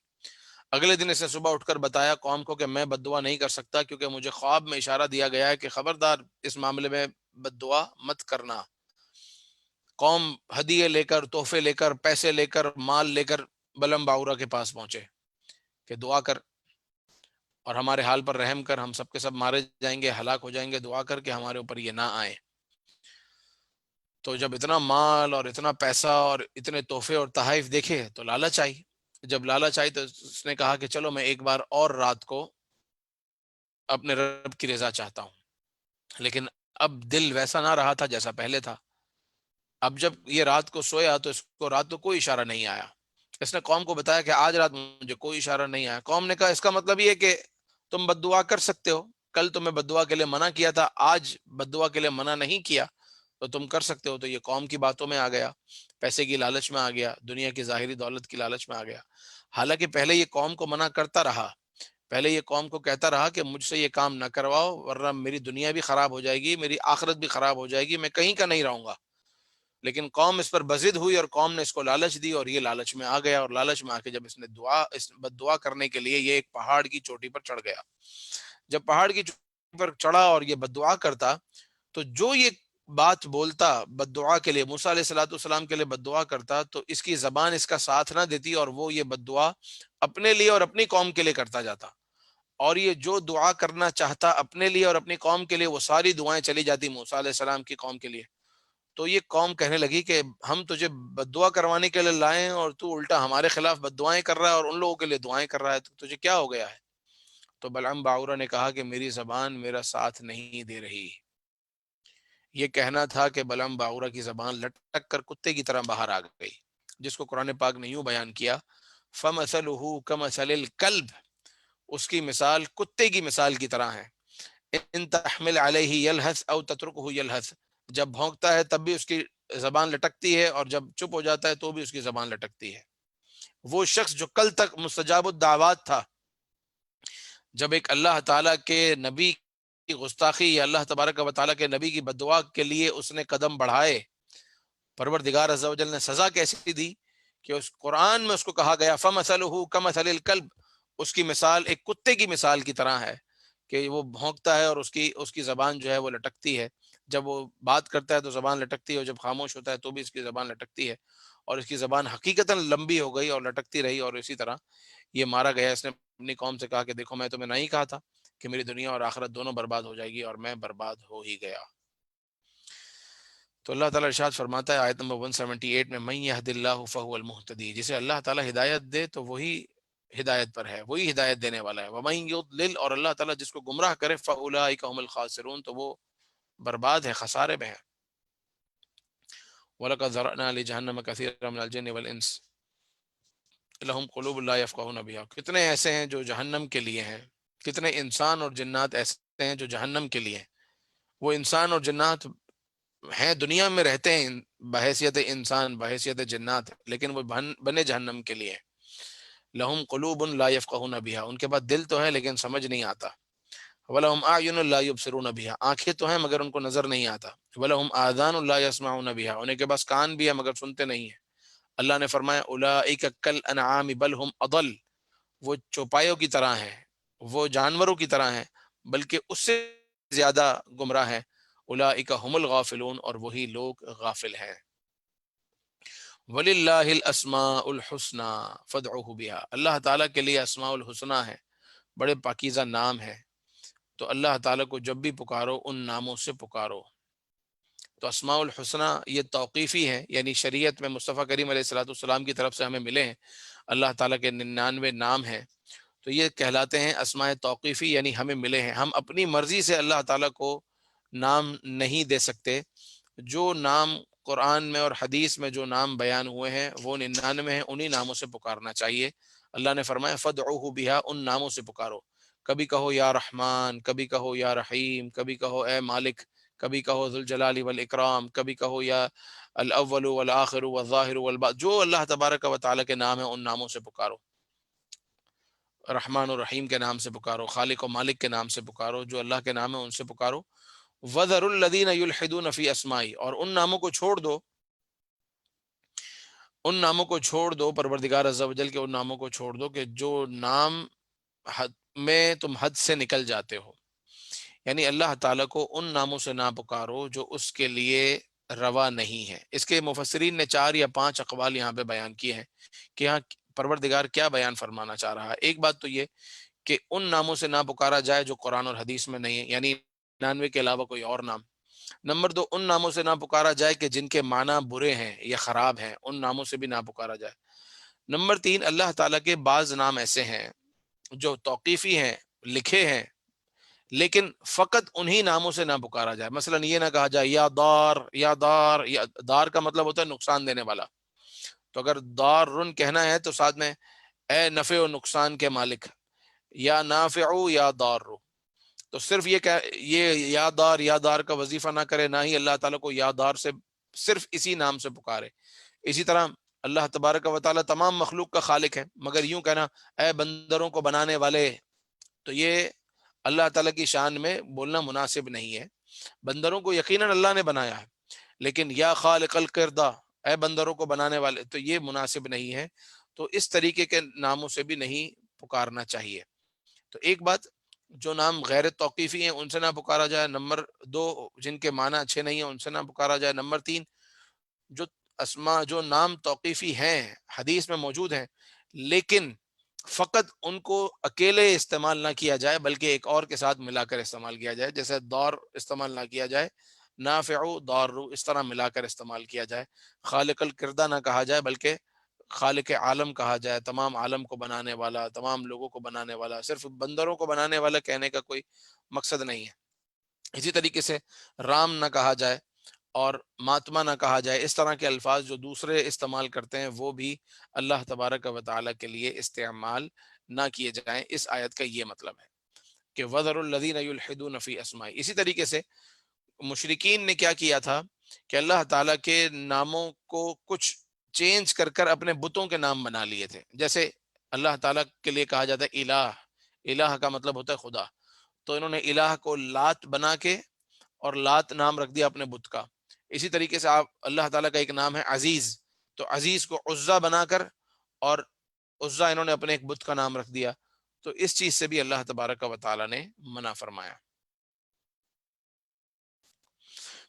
اگلے دن اس نے صبح اٹھ کر بتایا قوم کو کہ میں بد دعا نہیں کر سکتا، کیونکہ مجھے خواب میں اشارہ دیا گیا ہے کہ خبردار اس معاملے میں بد دعا مت کرنا. قوم ہدیے لے کر، تحفے لے کر، پیسے لے کر، مال لے کر بلعم باعورہ کے پاس پہنچے کہ دعا کر اور ہمارے حال پر رحم کر، ہم سب کے سب مارے جائیں گے، ہلاک ہو جائیں گے، دعا کر کے ہمارے اوپر یہ نہ آئے. تو جب اتنا مال اور اتنا پیسہ اور اتنے تحفے اور تحائف دیکھے تو لالچ آئی. جب لالچ آئی تو اس نے کہا کہ چلو میں ایک بار اور رات کو اپنے رب کی رضا چاہتا ہوں. لیکن اب دل ویسا نہ رہا تھا جیسا پہلے تھا. اب جب یہ رات کو سویا تو اس کو رات کو کوئی اشارہ نہیں آیا. اس نے قوم کو بتایا کہ آج رات مجھے کوئی اشارہ نہیں آیا. قوم نے کہا اس کا مطلب یہ کہ تم بد دعا کر سکتے ہو، کل تمہیں بد دعا کے لیے منع کیا تھا، آج بد دعا کے لیے منع نہیں کیا تو تم کر سکتے ہو. تو یہ قوم کی باتوں میں آ گیا، پیسے کی لالچ میں آ گیا، دنیا کی ظاہری دولت کی لالچ میں آ گیا. حالانکہ پہلے یہ قوم کو منع کرتا رہا، پہلے یہ قوم کو کہتا رہا کہ مجھ سے یہ کام نہ کرواؤ ورنہ میری دنیا بھی خراب ہو جائے گی، میری آخرت بھی خراب ہو جائے گی، میں کہیں کا نہیں رہوں گا. لیکن قوم اس پر بضد ہوئی اور قوم نے اس کو لالچ دی اور یہ لالچ میں آ گیا. اور لالچ میں آ کے جب اس نے بد دعا کرنے کے لیے یہ ایک پہاڑ کی چوٹی پر چڑھ گیا. جب پہاڑ کی چوٹی پر چڑھا اور یہ بد دعا کرتا تو جو یہ بات بولتا بد دعا کے لیے، موسیٰ علیہ الصلوۃ والسلام کے لیے بد دعا کرتا، تو اس کی زبان اس کا ساتھ نہ دیتی اور وہ یہ بد دعا اپنے لیے اور اپنی قوم کے لیے کرتا جاتا. اور یہ جو دعا کرنا چاہتا اپنے لیے اور اپنی قوم کے لیے، وہ ساری دعائیں چلی جاتی موسیٰ علیہ السلام کی قوم کے لیے. تو یہ قوم کہنے لگی کہ ہم تجھے بد دعا کروانے کے لیے لائیں اور تو الٹا ہمارے خلاف بد دعائیں کر رہا ہے اور ان لوگوں کے لیے دعائیں کر رہا ہے، تو تجھے کیا ہو گیا ہے؟ تو بلعم باعورہ نے کہا کہ میری زبان میرا ساتھ نہیں دے رہی. یہ کہنا تھا کہ بلعم باعورہ کی زبان لٹک کر کتے کی طرح باہر آ گئی، جس کو قرآن پاک نے یوں بیان کیا فَمَثَلُهُ كَمَثَلِ الْكَلْبِ، اس کی مثال کتے کی مثال کی طرح ہے. ان تحمل علیہ یلہث او تترکہ یلہث، جب بھونکتا ہے تب بھی اس کی زبان لٹکتی ہے اور جب چپ ہو جاتا ہے تو بھی اس کی زبان لٹکتی ہے۔ وہ شخص جو کل تک مستجاب الدعوات تھا، جب ایک اللہ تعالیٰ کے نبی کی گستاخی یا اللہ تبارک و تعالیٰ کے نبی کی بددعا کے لیے اس نے قدم بڑھائے، پروردگار عز و جل نے سزا کیسی دی کہ اس قرآن میں اس کو کہا گیا فَمَثَلُهُ كَمَثَلِ الْكَلْبِ، اس کی مثال ایک کتے کی مثال کی طرح ہے کہ وہ بھونکتا ہے اور اس کی زبان جو ہے وہ لٹکتی ہے، جب وہ بات کرتا ہے تو زبان لٹکتی ہے اور جب خاموش ہوتا ہے تو بھی اس کی زبان لٹکتی ہے، اور اس کی زبان حقیقتاً لمبی ہو گئی اور لٹکتی رہی، اور اسی طرح یہ مارا گیا۔ اس نے اپنی قوم سے کہا کہ دیکھو میں تمہیں نہیں کہا تھا کہ میری دنیا اور آخرت دونوں برباد ہو جائے گی، اور میں برباد ہو ہی گیا۔ تو اللہ تعالیٰ ارشاد فرماتا ہے آیت نمبر 178 میں من یہد اللہ فہو المہتدی، جسے اللہ تعالیٰ ہدایت دے تو وہی ہدایت پر ہے، وہی ہدایت دینے والا ہے، ومن یضلل، اور اللہ تعالیٰ جس کو گمراہ کرے فاولئک هم الخاسرون، تو وہ برباد ہے، خسارے میں ہے۔ وَلَقَدْ ذَرَأْنَا لِجَهَنَّمَ كَثِيرًا مِنَ الْجِنِّ وَالْإِنسِ لَهُمْ قُلُوبٌ لَا يَفْقَهُونَ بِهَا، کتنے ایسے ہیں جو جہنم کے لیے ہیں، کتنے انسان اور جنات ایسے ہیں جو جہنم کے لیے ہیں۔ وہ انسان اور جنات ہیں، دنیا میں رہتے ہیں بحیثیت انسان، بحیثیت جنات، لیکن وہ بنے جہنم کے لیے۔ لہم قلوب لا یفقہون بہا، ان کے پاس دل تو ہے لیکن سمجھ نہیں آتا۔ ولہم اعین لا یبصرون بہا، آنکھیں تو ہیں مگر ان کو نظر نہیں آتا۔ ولہم آذان لا یسمعون بہا، ان کے پاس کان بھی ہے مگر سنتے نہیں ہیں۔ اللہ نے فرمایا اولئک کالانعام بل ہم اضل، وہ چوپایوں کی طرح ہیں، وہ جانوروں کی طرح ہیں، بلکہ اس سے زیادہ گمراہ ہیں۔ اولئک هم الغافلون، اور وہی لوگ غافل ہیں۔ وَلِلَّهِ الْأَسْمَاءُ الْحُسْنَى فَادْعُوهُ بِهَا، اللہ تعالیٰ کے لیے اسماء الحسنہ ہے، بڑے پاکیزہ نام ہے، تو اللہ تعالیٰ کو جب بھی پکارو ان ناموں سے پکارو۔ تو اسماء الحسنہ یہ توقیفی ہیں، یعنی شریعت میں مصطفیٰ کریم علیہ الصلوۃ والسلام کی طرف سے ہمیں ملے ہیں، اللہ تعالیٰ کے 99 نام ہیں، تو یہ کہلاتے ہیں اسماء توقیفی، یعنی ہمیں ملے ہیں، ہم اپنی مرضی سے اللہ تعالیٰ کو نام نہیں دے سکتے۔ جو نام قرآن میں اور حدیث میں جو نام بیان ہوئے ہیں وہ 99 ہیں، انہی ناموں سے پکارنا چاہیے۔ اللہ نے فرمایا فَادْعُوهُ بِهَا، ان ناموں سے پکارو، کبھی کہو یا رحمان، کبھی کہو یا رحیم، کبھی کہو اے مالک، کبھی کہو ذوالجلال والاکرام، کبھی کہو یا الاول والآخر والظاہر والباطن، جو اللہ تبارک و تعالیٰ کے نام ہیں ان ناموں سے پکارو۔ رحمان و رحیم کے نام سے پکارو، خالق و مالک کے نام سے پکارو، جو اللہ کے نام ہیں ان سے پکارو۔ وَذَرُوا الَّذِينَ يُلْحِدُونَ فِي أَسْمَائِهِ، اور ان ناموں کو چھوڑ دو، ان ناموں کو چھوڑ دو، پروردگار عز و جل کے ان ناموں کو چھوڑ دو کہ جو نام حد میں تم حد سے نکل جاتے ہو، یعنی اللہ تعالیٰ کو ان ناموں سے نہ پکارو جو اس کے لیے روا نہیں ہے۔ اس کے مفسرین نے 4 یا 5 اقوال یہاں پہ بیان کیے ہیں کہ یہاں پروردگار کیا بیان فرمانا چاہ رہا ہے۔ ایک بات تو یہ کہ ان ناموں سے نہ پکارا جائے جو قرآن اور حدیث میں نہیں ہے، یعنی 99 کے علاوہ کوئی اور نام۔ نمبر 2، ان ناموں سے نہ پکارا جائے کہ جن کے معنی برے ہیں یا خراب ہیں، ان ناموں سے بھی نہ پکارا جائے۔ نمبر 3، اللہ تعالیٰ کے بعض نام ایسے ہیں جو توقیفی ہیں، لکھے ہیں، لیکن فقط انہی ناموں سے نہ پکارا جائے۔ مثلا یہ نہ کہا جائے یا دار، یا دار، یا دار کا مطلب ہوتا ہے نقصان دینے والا، تو اگر دارن کہنا ہے تو ساتھ میں اے نفع و نقصان کے مالک، یا نافع یا دار، تو صرف یہ یا دار کا وظیفہ نہ کرے، نہ ہی اللہ تعالیٰ کو یا دار سے صرف اسی نام سے پکارے۔ اسی طرح اللہ تبارک و تعالیٰ تمام مخلوق کا خالق ہے، مگر یوں کہنا اے بندروں کو بنانے والے، تو یہ اللہ تعالیٰ کی شان میں بولنا مناسب نہیں ہے۔ بندروں کو یقیناً اللہ نے بنایا ہے، لیکن یا خالق القردہ، اے بندروں کو بنانے والے، تو یہ مناسب نہیں ہے، تو اس طریقے کے ناموں سے بھی نہیں پکارنا چاہیے۔ تو ایک بات، جو نام غیر توقیفی ہیں ان سے نہ پکارا جائے۔ نمبر 2، جن کے معنی اچھے نہیں ہیں ان سے نہ پکارا جائے۔ نمبر 3، جو جو نام توقیفی ہیں حدیث میں موجود ہیں لیکن فقط ان کو اکیلے استعمال نہ کیا جائے بلکہ ایک اور کے ساتھ ملا کر استعمال کیا جائے، جیسے دور استعمال نہ کیا جائے، نافع دار اس طرح ملا کر استعمال کیا جائے۔ خالق الکردہ نہ کہا جائے بلکہ خالق عالم کہا جائے، تمام عالم کو بنانے والا، تمام لوگوں کو بنانے والا۔ صرف بندروں کو بنانے والا کہنے کا کوئی مقصد نہیں ہے۔ اسی طریقے سے رام نہ کہا جائے اور ماتما نہ کہا جائے۔ اس طرح کے الفاظ جو دوسرے استعمال کرتے ہیں وہ بھی اللہ تبارک و تعالیٰ کے لیے استعمال نہ کیے جائیں۔ اس آیت کا یہ مطلب ہے کہ وَذَرُوا الَّذِينَ يُلْحِدُونَ فِي أَسْمَائِهِ۔ اسی طریقے سے مشرکین نے کیا کیا تھا کہ اللہ تعالیٰ کے ناموں کو کچھ چینج کر کر اپنے بتوں کے نام بنا لیے تھے. جیسے اللہ تعالیٰ کے لیے کہا جاتا ہے الہ، الہ کا مطلب ہوتا ہے خدا، تو انہوں نے الہ کو لات بنا کے اور لات نام رکھ دیا اپنے بت کا. اسی طریقے سے آپ اللہ تعالیٰ کا ایک نام ہے عزیز، تو عزیز کو عزا بنا کر اور عزا انہوں نے اپنے ایک بت کا نام رکھ دیا. تو اس چیز سے بھی اللہ تبارک و تعالیٰ نے منع فرمایا.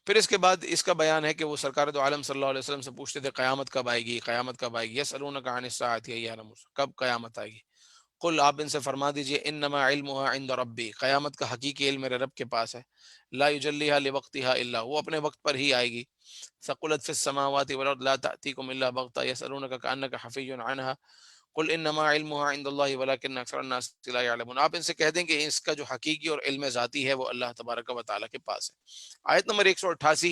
پھر اس کے بعد اس کا بیان ہے کہ وہ سرکار دو عالم صلی اللہ علیہ وسلم سے پوچھتے تھے قیامت کب آئے گی، قیامت کب آئے گی، یسألونک عن الساعۃ ایان مرساها، کب قیامت آئے گی. قل آپ ان سے فرما دیجئے انما علمها عند ربی، قیامت کا حقیقی علم میرے رب کے پاس ہے. لا یجلیها لوقتها الا، وہ اپنے وقت پر ہی آئے گی. ثقلت فی السماوات والارض لا تأتیکم الا بغتہ یسألونک کأنک حفی عنها قل انما علمها عند اللہ ولکن اکثر الناس لا يعلمون. آپ ان سے کہہ دیں کہ اس کا جو حقیقی اور علم ذاتی ہے وہ اللہ تبارک و تعالیٰ کے پاس ہے. آیت نمبر 188،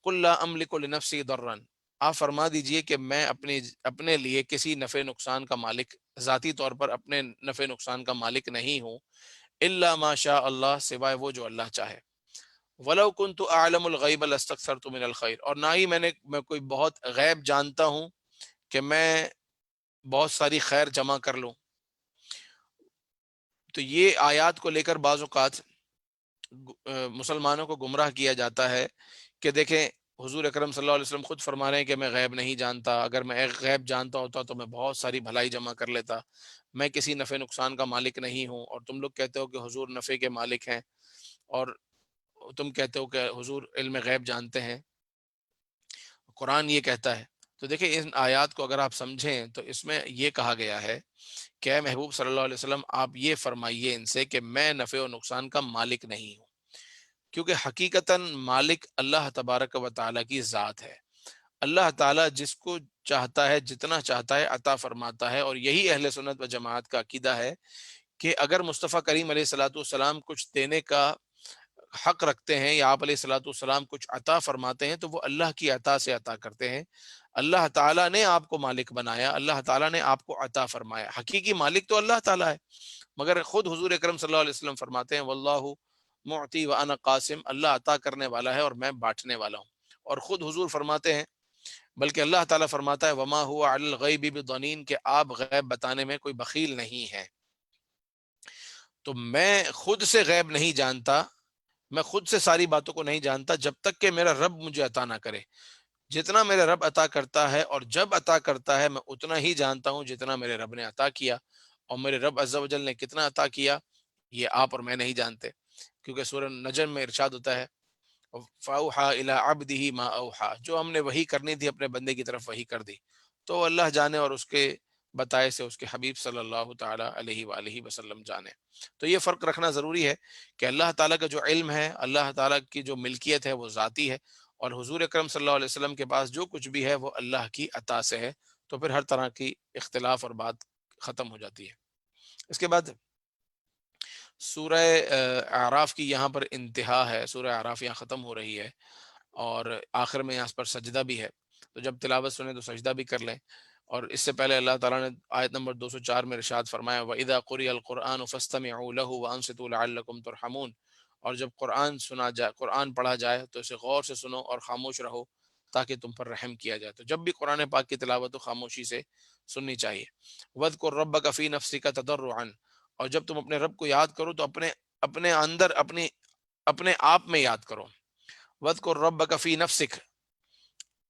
قل لا املک لنفسی ضرا، آپ فرما دیجئے کہ میں اپنے لیے کسی نفع نقصان کا مالک، ذاتی طور پر اپنے نفع نقصان کا مالک نہیں ہوں، الا ما شاء اللہ، سوائے وہ جو اللہ چاہے. ولو كنت اعلم الغیب لاستكثرت من الخیر، اور نہ ہی میں کوئی بہت غیب جانتا ہوں کہ میں بہت ساری خیر جمع کر لوں. تو یہ آیات کو لے کر بعض اوقات مسلمانوں کو گمراہ کیا جاتا ہے کہ دیکھیں حضور اکرم صلی اللہ علیہ وسلم خود فرما رہے ہیں کہ میں غیب نہیں جانتا، اگر میں ایک غیب جانتا ہوتا تو میں بہت ساری بھلائی جمع کر لیتا، میں کسی نفع نقصان کا مالک نہیں ہوں. اور تم لوگ کہتے ہو کہ حضور نفع کے مالک ہیں، اور تم کہتے ہو کہ حضور علم غیب جانتے ہیں، قرآن یہ کہتا ہے. تو دیکھیں ان آیات کو اگر آپ سمجھیں تو اس میں یہ کہا گیا ہے کہ اے محبوب صلی اللہ علیہ وسلم آپ یہ فرمائیے ان سے کہ میں نفع و نقصان کا مالک نہیں ہوں، کیونکہ حقیقتاً مالک اللہ تبارک و تعالیٰ کی ذات ہے. اللہ تعالیٰ جس کو چاہتا ہے جتنا چاہتا ہے عطا فرماتا ہے. اور یہی اہل سنت و جماعت کا عقیدہ ہے کہ اگر مصطفیٰ کریم علیہ الصلوۃ والسلام کچھ دینے کا حق رکھتے ہیں یا آپ علیہ الصلوۃ والسلام کچھ عطا فرماتے ہیں تو وہ اللہ کی عطا سے عطا کرتے ہیں. اللہ تعالیٰ نے آپ کو مالک بنایا، اللہ تعالیٰ نے آپ کو عطا فرمایا، حقیقی مالک تو اللہ تعالیٰ ہے. مگر خود حضور اکرم صلی اللہ علیہ وسلم فرماتے ہیں واللہ معطی وانا قاسم، اللہ عطا کرنے والا ہے اور میں بانٹنے والا ہوں. اور خود حضور فرماتے ہیں، بلکہ اللہ تعالیٰ فرماتا ہے وما هو علی الغیب بضنین، کہ آپ غیب بتانے میں کوئی بخیل نہیں ہے. تو میں خود سے غیب نہیں جانتا، میں خود سے ساری باتوں کو نہیں جانتا جب تک کہ میرا رب مجھے عطا نہ کرے. جتنا میرا رب عطا کرتا ہے اور جب عطا کرتا ہے میں اتنا ہی جانتا ہوں جتنا میرے رب نے عطا کیا. اور میرے رب عز و جل نے کتنا عطا کیا یہ آپ اور میں نہیں جانتے، کیونکہ سورہ نجم میں ارشاد ہوتا ہے فَأَوْحَىٰ إِلَىٰ عَبْدِهِ مَا أَوْحَىٰ، جو ہم نے وحی کرنی تھی اپنے بندے کی طرف وحی کر دی. تو اللہ جانے اور اس کے بتائے سے اس کے حبیب صلی اللہ تعالیٰ علیہ وآلہ وسلم جانے. تو یہ فرق رکھنا ضروری ہے کہ اللہ تعالیٰ کا جو علم ہے، اللہ تعالیٰ کی جو ملکیت ہے وہ ذاتی ہے، اور حضور اکرم صلی اللہ علیہ وسلم کے پاس جو کچھ بھی ہے وہ اللہ کی عطا سے ہے. تو پھر ہر طرح کی اختلاف اور بات ختم ہو جاتی ہے. اس کے بعد سورہ اعراف کی یہاں پر انتہا ہے، سورہ اعراف یہاں ختم ہو رہی ہے اور آخر میں یہاں پر سجدہ بھی ہے. تو جب تلاوت سنیں تو سجدہ بھی کر لیں. اور اس سے پہلے اللہ تعالیٰ نے آیت نمبر 204 میں ارشاد فرمایا وَإِذَا قُرِئَ الْقُرْآنُ فَاسْتَمِعُوا لَهُ وَأَنصِتُوا لَعَلَّكُمْ تُرْحَمُونَ، اور جب قرآن پڑھا جائے تو اسے غور سے سنو اور خاموش رہو تاکہ تم پر رحم کیا جائے. تو جب بھی قرآن پاک کی تلاوت تو خاموشی سے سننی چاہیے. وَاذْكُرْ رَبَّكَ فِي نَفْسِكَ تَضَرُّعًا، اور جب تم اپنے رب کو یاد کرو تو اپنے اندر اپنے آپ میں یاد کرو. وَاذْكُرْ رَبَّكَ فِي نَفْسِكَ،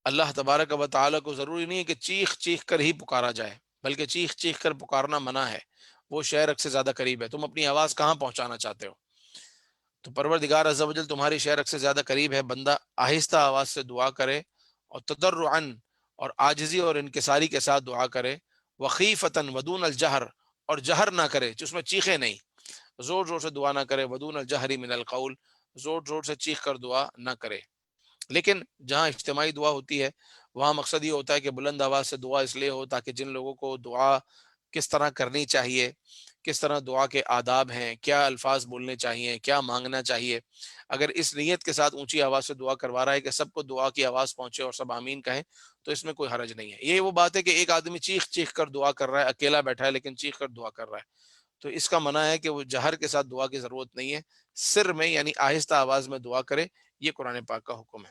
اللہ تبارک و تعالیٰ کو ضروری نہیں ہے کہ چیخ چیخ کر ہی پکارا جائے، بلکہ چیخ چیخ کر پکارنا منع ہے، وہ شہر سے زیادہ قریب ہے. تم اپنی آواز کہاں پہنچانا چاہتے ہو؟ تو پروردگار عز و جل تمہاری شہر سے زیادہ قریب ہے. بندہ آہستہ آواز سے دعا کرے اور تضرعاً اور عاجزی اور انکساری کے ساتھ دعا کرے. وخیفتاً ودون الجہر، اور جہر نہ کرے جس میں چیخے نہیں، زور زور سے دعا نہ کرے. ودون الجہری من القول، زور زور سے چیخ کر دعا نہ کرے. لیکن جہاں اجتماعی دعا ہوتی ہے وہاں مقصد یہ ہوتا ہے کہ بلند آواز سے دعا اس لیے ہو تاکہ جن لوگوں کو دعا کس طرح کرنی چاہیے، کس طرح دعا کے آداب ہیں، کیا الفاظ بولنے چاہیے، کیا مانگنا چاہیے، اگر اس نیت کے ساتھ اونچی آواز سے دعا کروا رہا ہے کہ سب کو دعا کی آواز پہنچے اور سب آمین کہیں تو اس میں کوئی حرج نہیں ہے. یہ وہ بات ہے کہ ایک آدمی چیخ چیخ کر دعا کر رہا ہے، اکیلا بیٹھا ہے لیکن چیخ کر دعا کر رہا ہے، تو اس کا منع ہے کہ وہ جہر کے ساتھ دعا کی ضرورت نہیں ہے، سر میں یعنی آہستہ آواز میں دعا کرے. یہ قرآن پاک کا حکم ہے.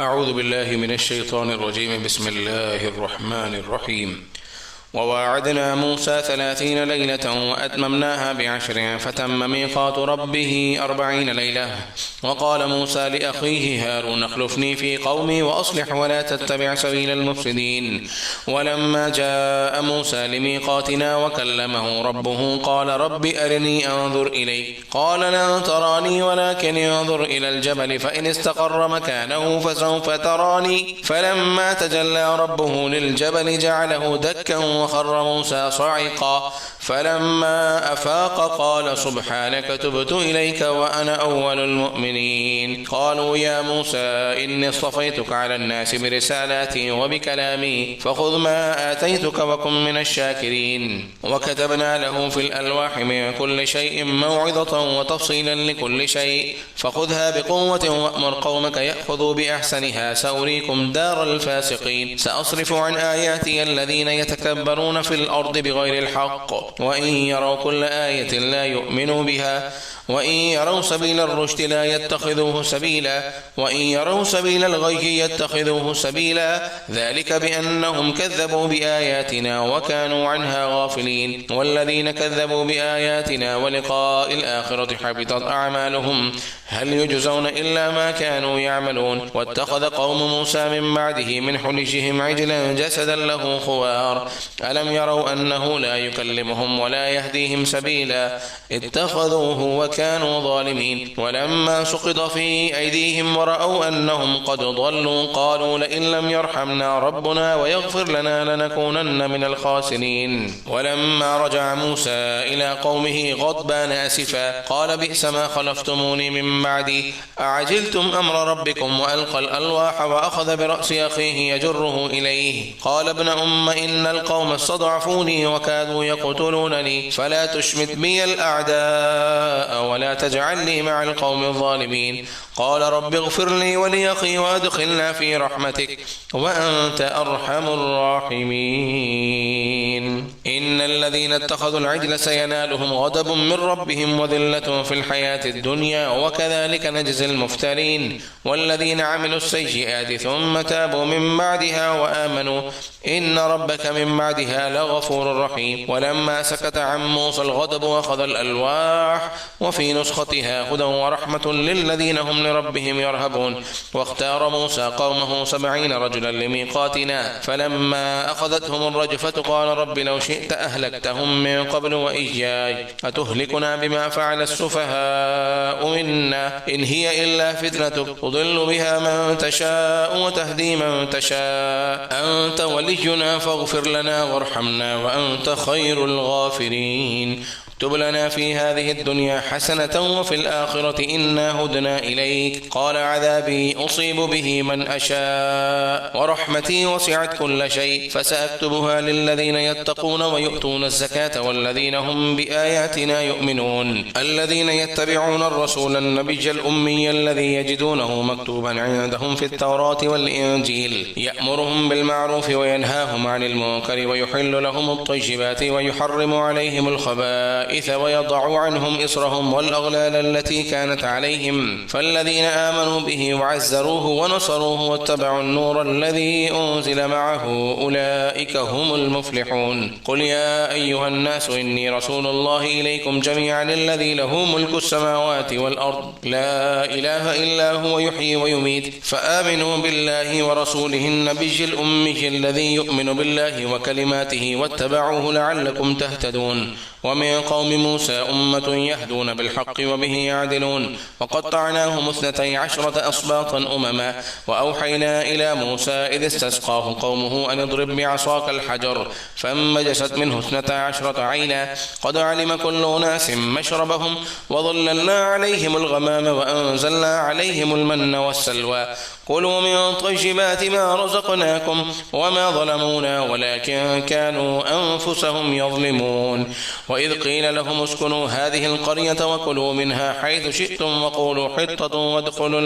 أعوذ بالله من الشيطان الرجيم بسم الله الرحمن الرحيم وواعدنا موسى 30 ليلة وأتممناها ب10 فتم ميقات ربه 40 ليلة وقال موسى لأخيه هارون اخلفني في قومي وأصلح ولا تتبع سبيل المفسدين ولما جاء موسى لميقاتنا وكلمه ربه قال رب أرني أنظر إليك قال لن تراني ولكن انظر إلى الجبل فإن استقر مكانه فسوف تراني فلما تجلى ربه للجبل جعله دكا وخر موسى صعقا فلما أفاق قال سبحانك تبت إليك وأنا أول المؤمنين قالوا يا موسى إني اصطفيتك على الناس برسالاتي وبكلامي فخذ ما آتيتك وكن من الشاكرين وكتبنا له في الألواح من كل شيء موعظة وتفصيلا لكل شيء فخذها بقوة وأمر قومك يأخذوا بأحسنها سأريكم دار الفاسقين سأصرف عن آياتي الذين يتكبرون في الأرض بغير الحق وإن يروا كل آية لا يؤمنوا بها وإن يروا سبيل الرشد لا يتخذوه سبيلا وإن يروا سبيل الغي يتخذوه سبيلا ذلك بأنهم كذبوا بآياتنا وكانوا عنها غافلين والذين كذبوا بآياتنا ولقاء الآخرة حبطت أعمالهم هل يجزون إلا ما كانوا يعملون واتخذ قوم موسى من بعده من حلجهم عجلا جسدا له خوار ألم يروا أنه لا يكلمهم ولا يهديهم سبيلا اتخذوه وكانوا ظالمين ولما سقط في أيديهم ورأوا أنهم قد ضلوا قالوا لئن لم يرحمنا ربنا ويغفر لنا لنكونن من الخاسرين ولما رجع موسى إلى قومه غضبان آسفا قال بئس ما خلفتموني من بعدي أعجلتم أمر ربكم وألقى الألواح وأخذ برأس أخيه يجره إليه قال ابن أم إن القوم استضعفوني وكادوا يقتلونني فلا تشمت بي الأعداء ولا تجعلني مع القوم الظالمين قال رب اغفر لي ولأخي وأدخلنا في رحمتك وأنت أرحم الراحمين إن الذين اتخذوا العجل سينالهم غضب من ربهم وذلة في الحياة الدنيا وكذلك نجزي المفترين والذين عملوا السيئات ثم تابوا من بعدها وآمنوا إن ربك من بعدها لغفور رحيم ولما سكت عن موسى الغضب أخذ الألواح وفي نسختها هدى ورحمة للذين هم لربهم يرهبون واختار موسى قومه 70 رجلا لميقاتنا فلما أخذتهم الرجفة قال رب لو شئت أهلكتهم من قبل وإياي أتهلكنا بما فعل السفهاء منا إن هي إلا فتنتك تضل بها من تشاء وتهدي من تشاء أنت ولينا فاغفر لنا وارحمنا وأنت خير الغافرين اكتب لنا في هذه الدنيا حسنة وفي الآخرة إنا هدنا إليك قال عذابي أصيب به من أشاء ورحمتي وسعت كل شيء فسأكتبها للذين يتقون ويؤتون الزكاة والذين هم بآياتنا يؤمنون الذين يتبعون الرسول النبي الأمي الذي يجدونه مكتوبا عندهم في التوراة والإنجيل يأمرهم بالمعروف وينهاهم عن المنكر ويحل لهم الطيبات ويحرم عليهم الخبائث الخبائث ويضع عنهم إصرهم والأغلال التي كانت عليهم. فالذين آمنوا به وعزروه ونصروه واتبعوا النور الذي أنزل معه أولئك هم المفلحون. قل يا أيها الناس إني رسول الله إليكم جميعا الذي له ملك السماوات والأرض لا إله إلا هو يحيي ويميت فآمنوا بالله ورسوله النبي الأمي الذي يؤمن بالله وكلماته واتبعوه لعلكم تهتدون. ومن قوم موسى أمة يهدون بالحق وبه يعدلون وقطعناهم 12 أسباطا أمما وأوحينا إلى موسى إذ استسقاه قومه أن اضرب بعصاك الحجر فانبجست منه 12 عينا قد علم كل أناس مشربهم وظللنا عليهم الغمام وأنزلنا عليهم المن والسلوى كلوا من طيبات ما رزقناكم وما ظلمونا ولكن كانوا أنفسهم يظلمون. وإذ قيل لهم اسكنوا هذه القرية وكلوا منها حيث شئتم وقولوا حطة وادخلوا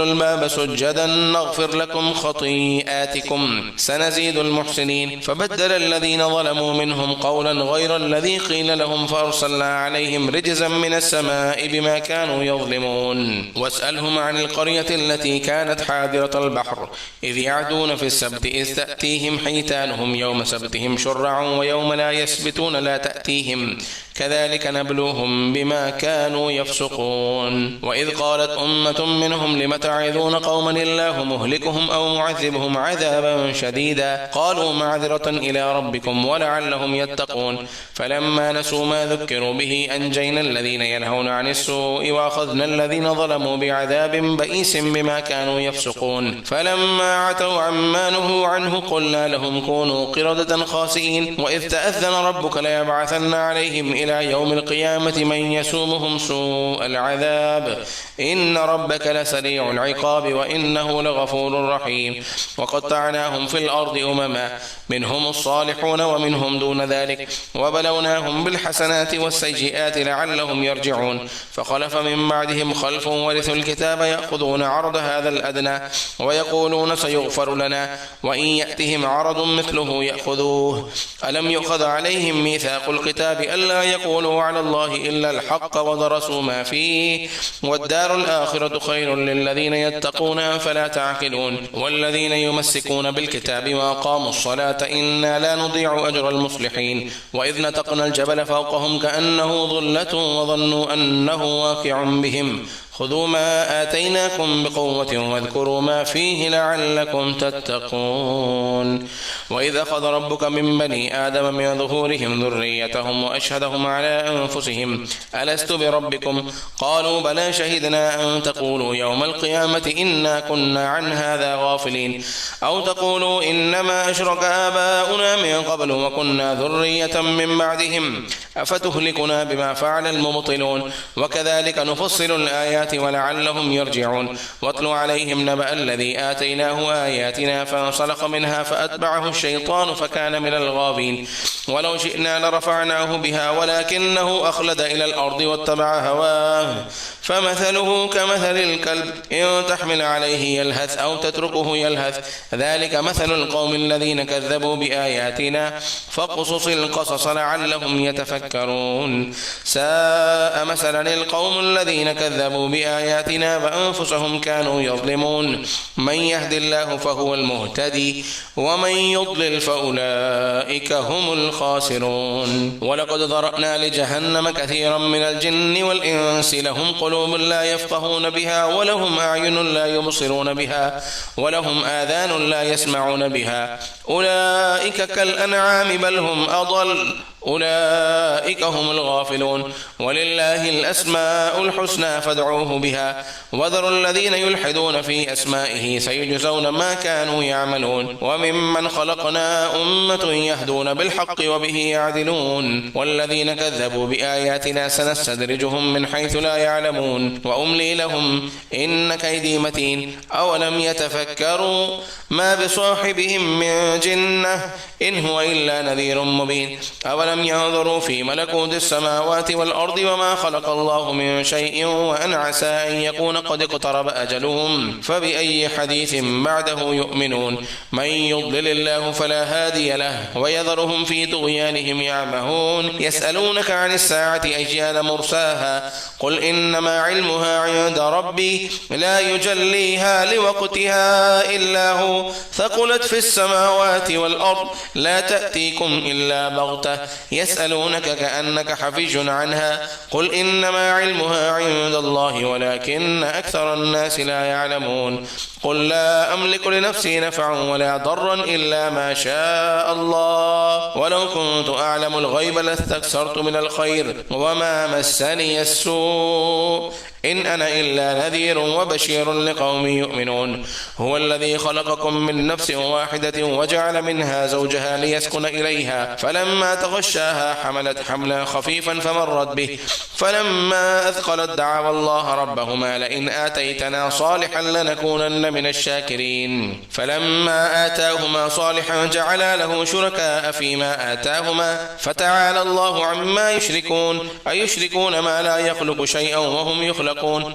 الباب سجدا نغفر لكم خطيئاتكم سنزيد المحسنين. فبدل الذين ظلموا منهم قولا غير الذي قيل لهم فأرسلنا عليهم رجزا من السماء بما كانوا يظلمون. واسألهم عن القرية التي كانت حاضرة البحر إذ يعدون في السبت إذ تأتيهم حيتانهم يوم سبتهم شرعا ويوم لا يسبتون لا تأتيهم كذلك نبلوهم بما كانوا يفسقون. وإذ قالت أمة منهم لم تعظون قوما الله مهلكهم أو معذبهم عذابا شديدا قالوا معذرة إلى ربكم ولعلهم يتقون. فلما نسوا ما ذكروا به أنجينا الذين ينهون عن السوء وأخذنا الذين ظلموا بعذاب بئيس بما كانوا يفسقون. فلما عتوا عما نهوا عنه قلنا لهم كونوا قردة خاسئين. وإذ تأذن ربك ليبعثن عليهم إلى يوم القيامة من يسومهم سوء العذاب إن ربك لسريع العقاب وإنه لغفور رحيم. وقطعناهم في الأرض أمما منهم الصالحون ومنهم دون ذلك وبلوناهم بالحسنات والسيئات لعلهم يرجعون. فخلف من بعدهم خلف ورثوا الكتاب يأخذون عرض هذا الأدنى ويقولون سيغفر لنا وإن يأتهم عرض مثله يأخذوه. ألم يؤخذ عليهم ميثاق الكتاب ألا يقولوا على الله إلا الحق ودرسوا ما فيه والدار الآخرة خير للذين يتقون فلا تعقلون. والذين يمسكون بالكتاب وأقاموا الصلاة إنا لا نضيع أجر المصلحين. وإذ نتقنا الجبل فوقهم كأنه ظلة وظنوا أنه واقع بهم خذوا ما آتيناكم بقوة واذكروا ما فيه لعلكم تتقون. وإذا أخذ ربك من بني آدم من ظهورهم ذريتهم وأشهدهم على أنفسهم ألست بربكم قالوا بلى شهدنا أن تقولوا يوم القيامة إنا كنا عن هذا غافلين أو تقولوا إنما أشرك آباؤنا من قبل وكنا ذرية من بعدهم أفتهلكنا بما فعل المبطلون وكذلك نفصل الآيات ولعلهم يرجعون. واتل عليهم نبأ الذي آتيناه آياتنا فانسلخ منها فأتبعه الشيطان فكان من الغاوين ولو شئنا لرفعناه بها ولكنه أخلد إلى الأرض واتبع هواه فمثله كمثل الكلب إن تحمل عليه يلهث أو تتركه يلهث ذلك مثل القوم الذين كذبوا بآياتنا فاقصص القصص لعلهم يتفكرون. ساء مثلا القوم الذين كذبوا بآياتنا وأنفسهم كانوا يظلمون. من يهد الله فهو المهتدي ومن يضلل فأولئك هم الخاسرون. ولقد ذرأنا لجهنم كثيرا من الجن والإنس لهم قلوب لا يفقهون بها ولهم أعين لا يبصرون بها ولهم آذان لا يسمعون بها أولئك كالأنعام بل هم أضل أولئك هم الغافلون. ولله الأسماء الحسنى فادعوه بها وذروا الذين يلحدون في أسمائه سيجزون ما كانوا يعملون. وممن خلقنا أمة يهدون بالحق وبه يعدلون. والذين كذبوا بآياتنا سنستدرجهم من حيث لا يعلمون وأملي لهم إن كيدي متين. أولم يتفكروا ما بصاحبهم من جنة إن هو إلا نذير مبين. أولم أولم ينظروا في ملكوت السماوات والأرض وما خلق الله من شيء وأن عسى أن يكون قد اقترب أجلهم فبأي حديث بعده يؤمنون من يضلل الله فلا هادي له ويذرهم في طغيانهم يعمهون يسألونك عن الساعة أيان مرساها قل إنما علمها عند ربي لا يجليها لوقتها إلا هو ثقلت في السماوات والأرض لا تأتيكم إلا بغتة يسألونك كأنك حفيج عنها قل إنما علمها عند الله ولكن أكثر الناس لا يعلمون قل لا أملك لنفسي نفعا ولا ضرا إلا ما شاء الله ولو كنت أعلم الغيب لاستكثرت من الخير وما مسني السوء إن أنا إلا نذير وبشير لقوم يؤمنون هو الذي خلقكم من نفس واحدة وجعل منها زوجها ليسكن إليها فلما تغشاها حملت حملا خفيفا فمرت به فلما أثقلت دعوا الله ربهما لئن آتيتنا صالحا لنكونن من الشاكرين فلما آتاهما صالحا جعلا له شركاء فيما آتاهما فتعالى الله عما يشركون أيشركون ما لا يخلق شيئا وهم يخلقون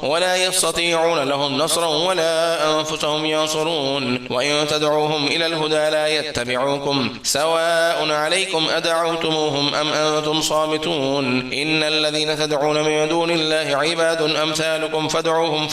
ولا يستطيعون لهم نصرا ولا أنفسهم ينصرون وإن تدعوهم إلى الهدى لا يتبعوكم سواء عليكم أدعوتموهم أم أنتم صامتون إن الذين تدعون من دون الله عباد أمثالكم فادعوهم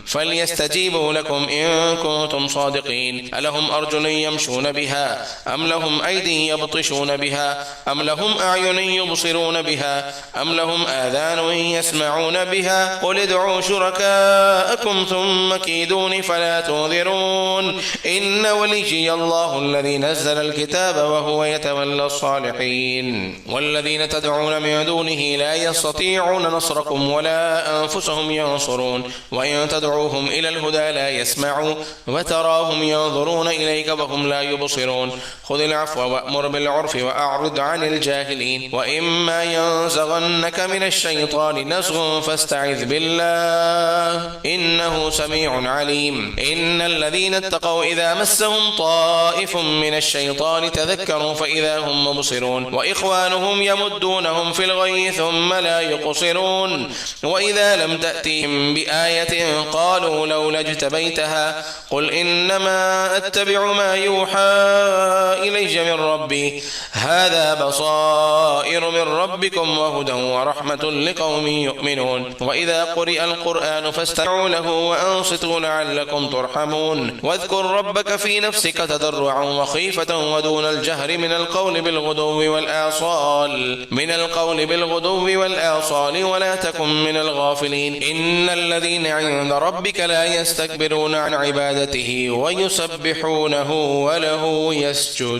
فليستجيبوا لكم إن كنتم صادقين ألهم أرجل يمشون بها أم لهم أيدي يبطشون بها أم لهم أعين يبصرون بها أم لهم آذان يسمعون بها قل ادعوا شركاءكم ثم كيدون فلا تنذرون إن وليي الله الذي نزل الكتاب وهو يتولى الصالحين والذين تدعون من دونه لا يستطيعون نصركم ولا أنفسهم ينصرون وإن تدعوهم إلى الهدى لا يسمعوا وتراهم ينظرون إليك وهم لا يبصرون خذ العفو وأمر بالعرف وأعرض عن الجاهلين وإما ينزغنك من الشيطان نزغ فاستعذ بالله إنه سميع عليم إن الذين اتقوا إذا مسهم طائف من الشيطان تذكروا فإذا هم مبصرون وإخوانهم يمدونهم في الغي ثم لا يقصرون وإذا لم تأتهم بآية قالوا لولا اجتبيتها قل إنما أتبع ما يوحى إلي من ربي هذا بصائر من ربكم وهدى ورحمة لقوم يؤمنون وإذا قرئ القرآن فاستمعوا له وأنصتوا لعلكم ترحمون واذكر ربك في نفسك تضرعا وخيفة ودون الجهر من القول بالغدو والآصال ولا تكن من الغافلين إن الذين عند ربك لا يستكبرون عن عبادته ويسبحونه وله يسجدون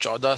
14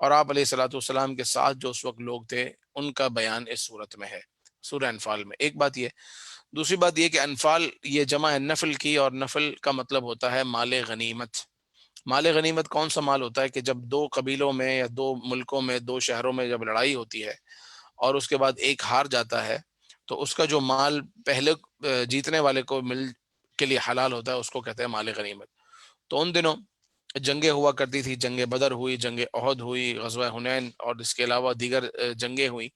اور آپ علیہ الصلوۃ والسلام کے ساتھ جو اس وقت لوگ تھے ان کا بیان اس صورت میں ہے، سورہ انفال میں۔ ایک بات یہ، دوسری بات یہ کہ انفال یہ جمع ہے نفل کی، اور نفل کا مطلب ہوتا ہے مال غنیمت۔ مال غنیمت کون سا مال ہوتا ہے کہ جب دو قبیلوں میں یا دو ملکوں میں، دو شہروں میں جب لڑائی ہوتی ہے اور اس کے بعد ایک ہار جاتا ہے، تو اس کا جو مال پہلے جیتنے والے کو مل کے لیے حلال ہوتا ہے، اس کو کہتے ہیں مال غنیمت۔ تو ان دنوں جنگیں ہوا کرتی تھی، جنگ بدر ہوئی، جنگ احد ہوئی، غزوہ حنین، اور اس کے علاوہ دیگر جنگیں ہوئی۔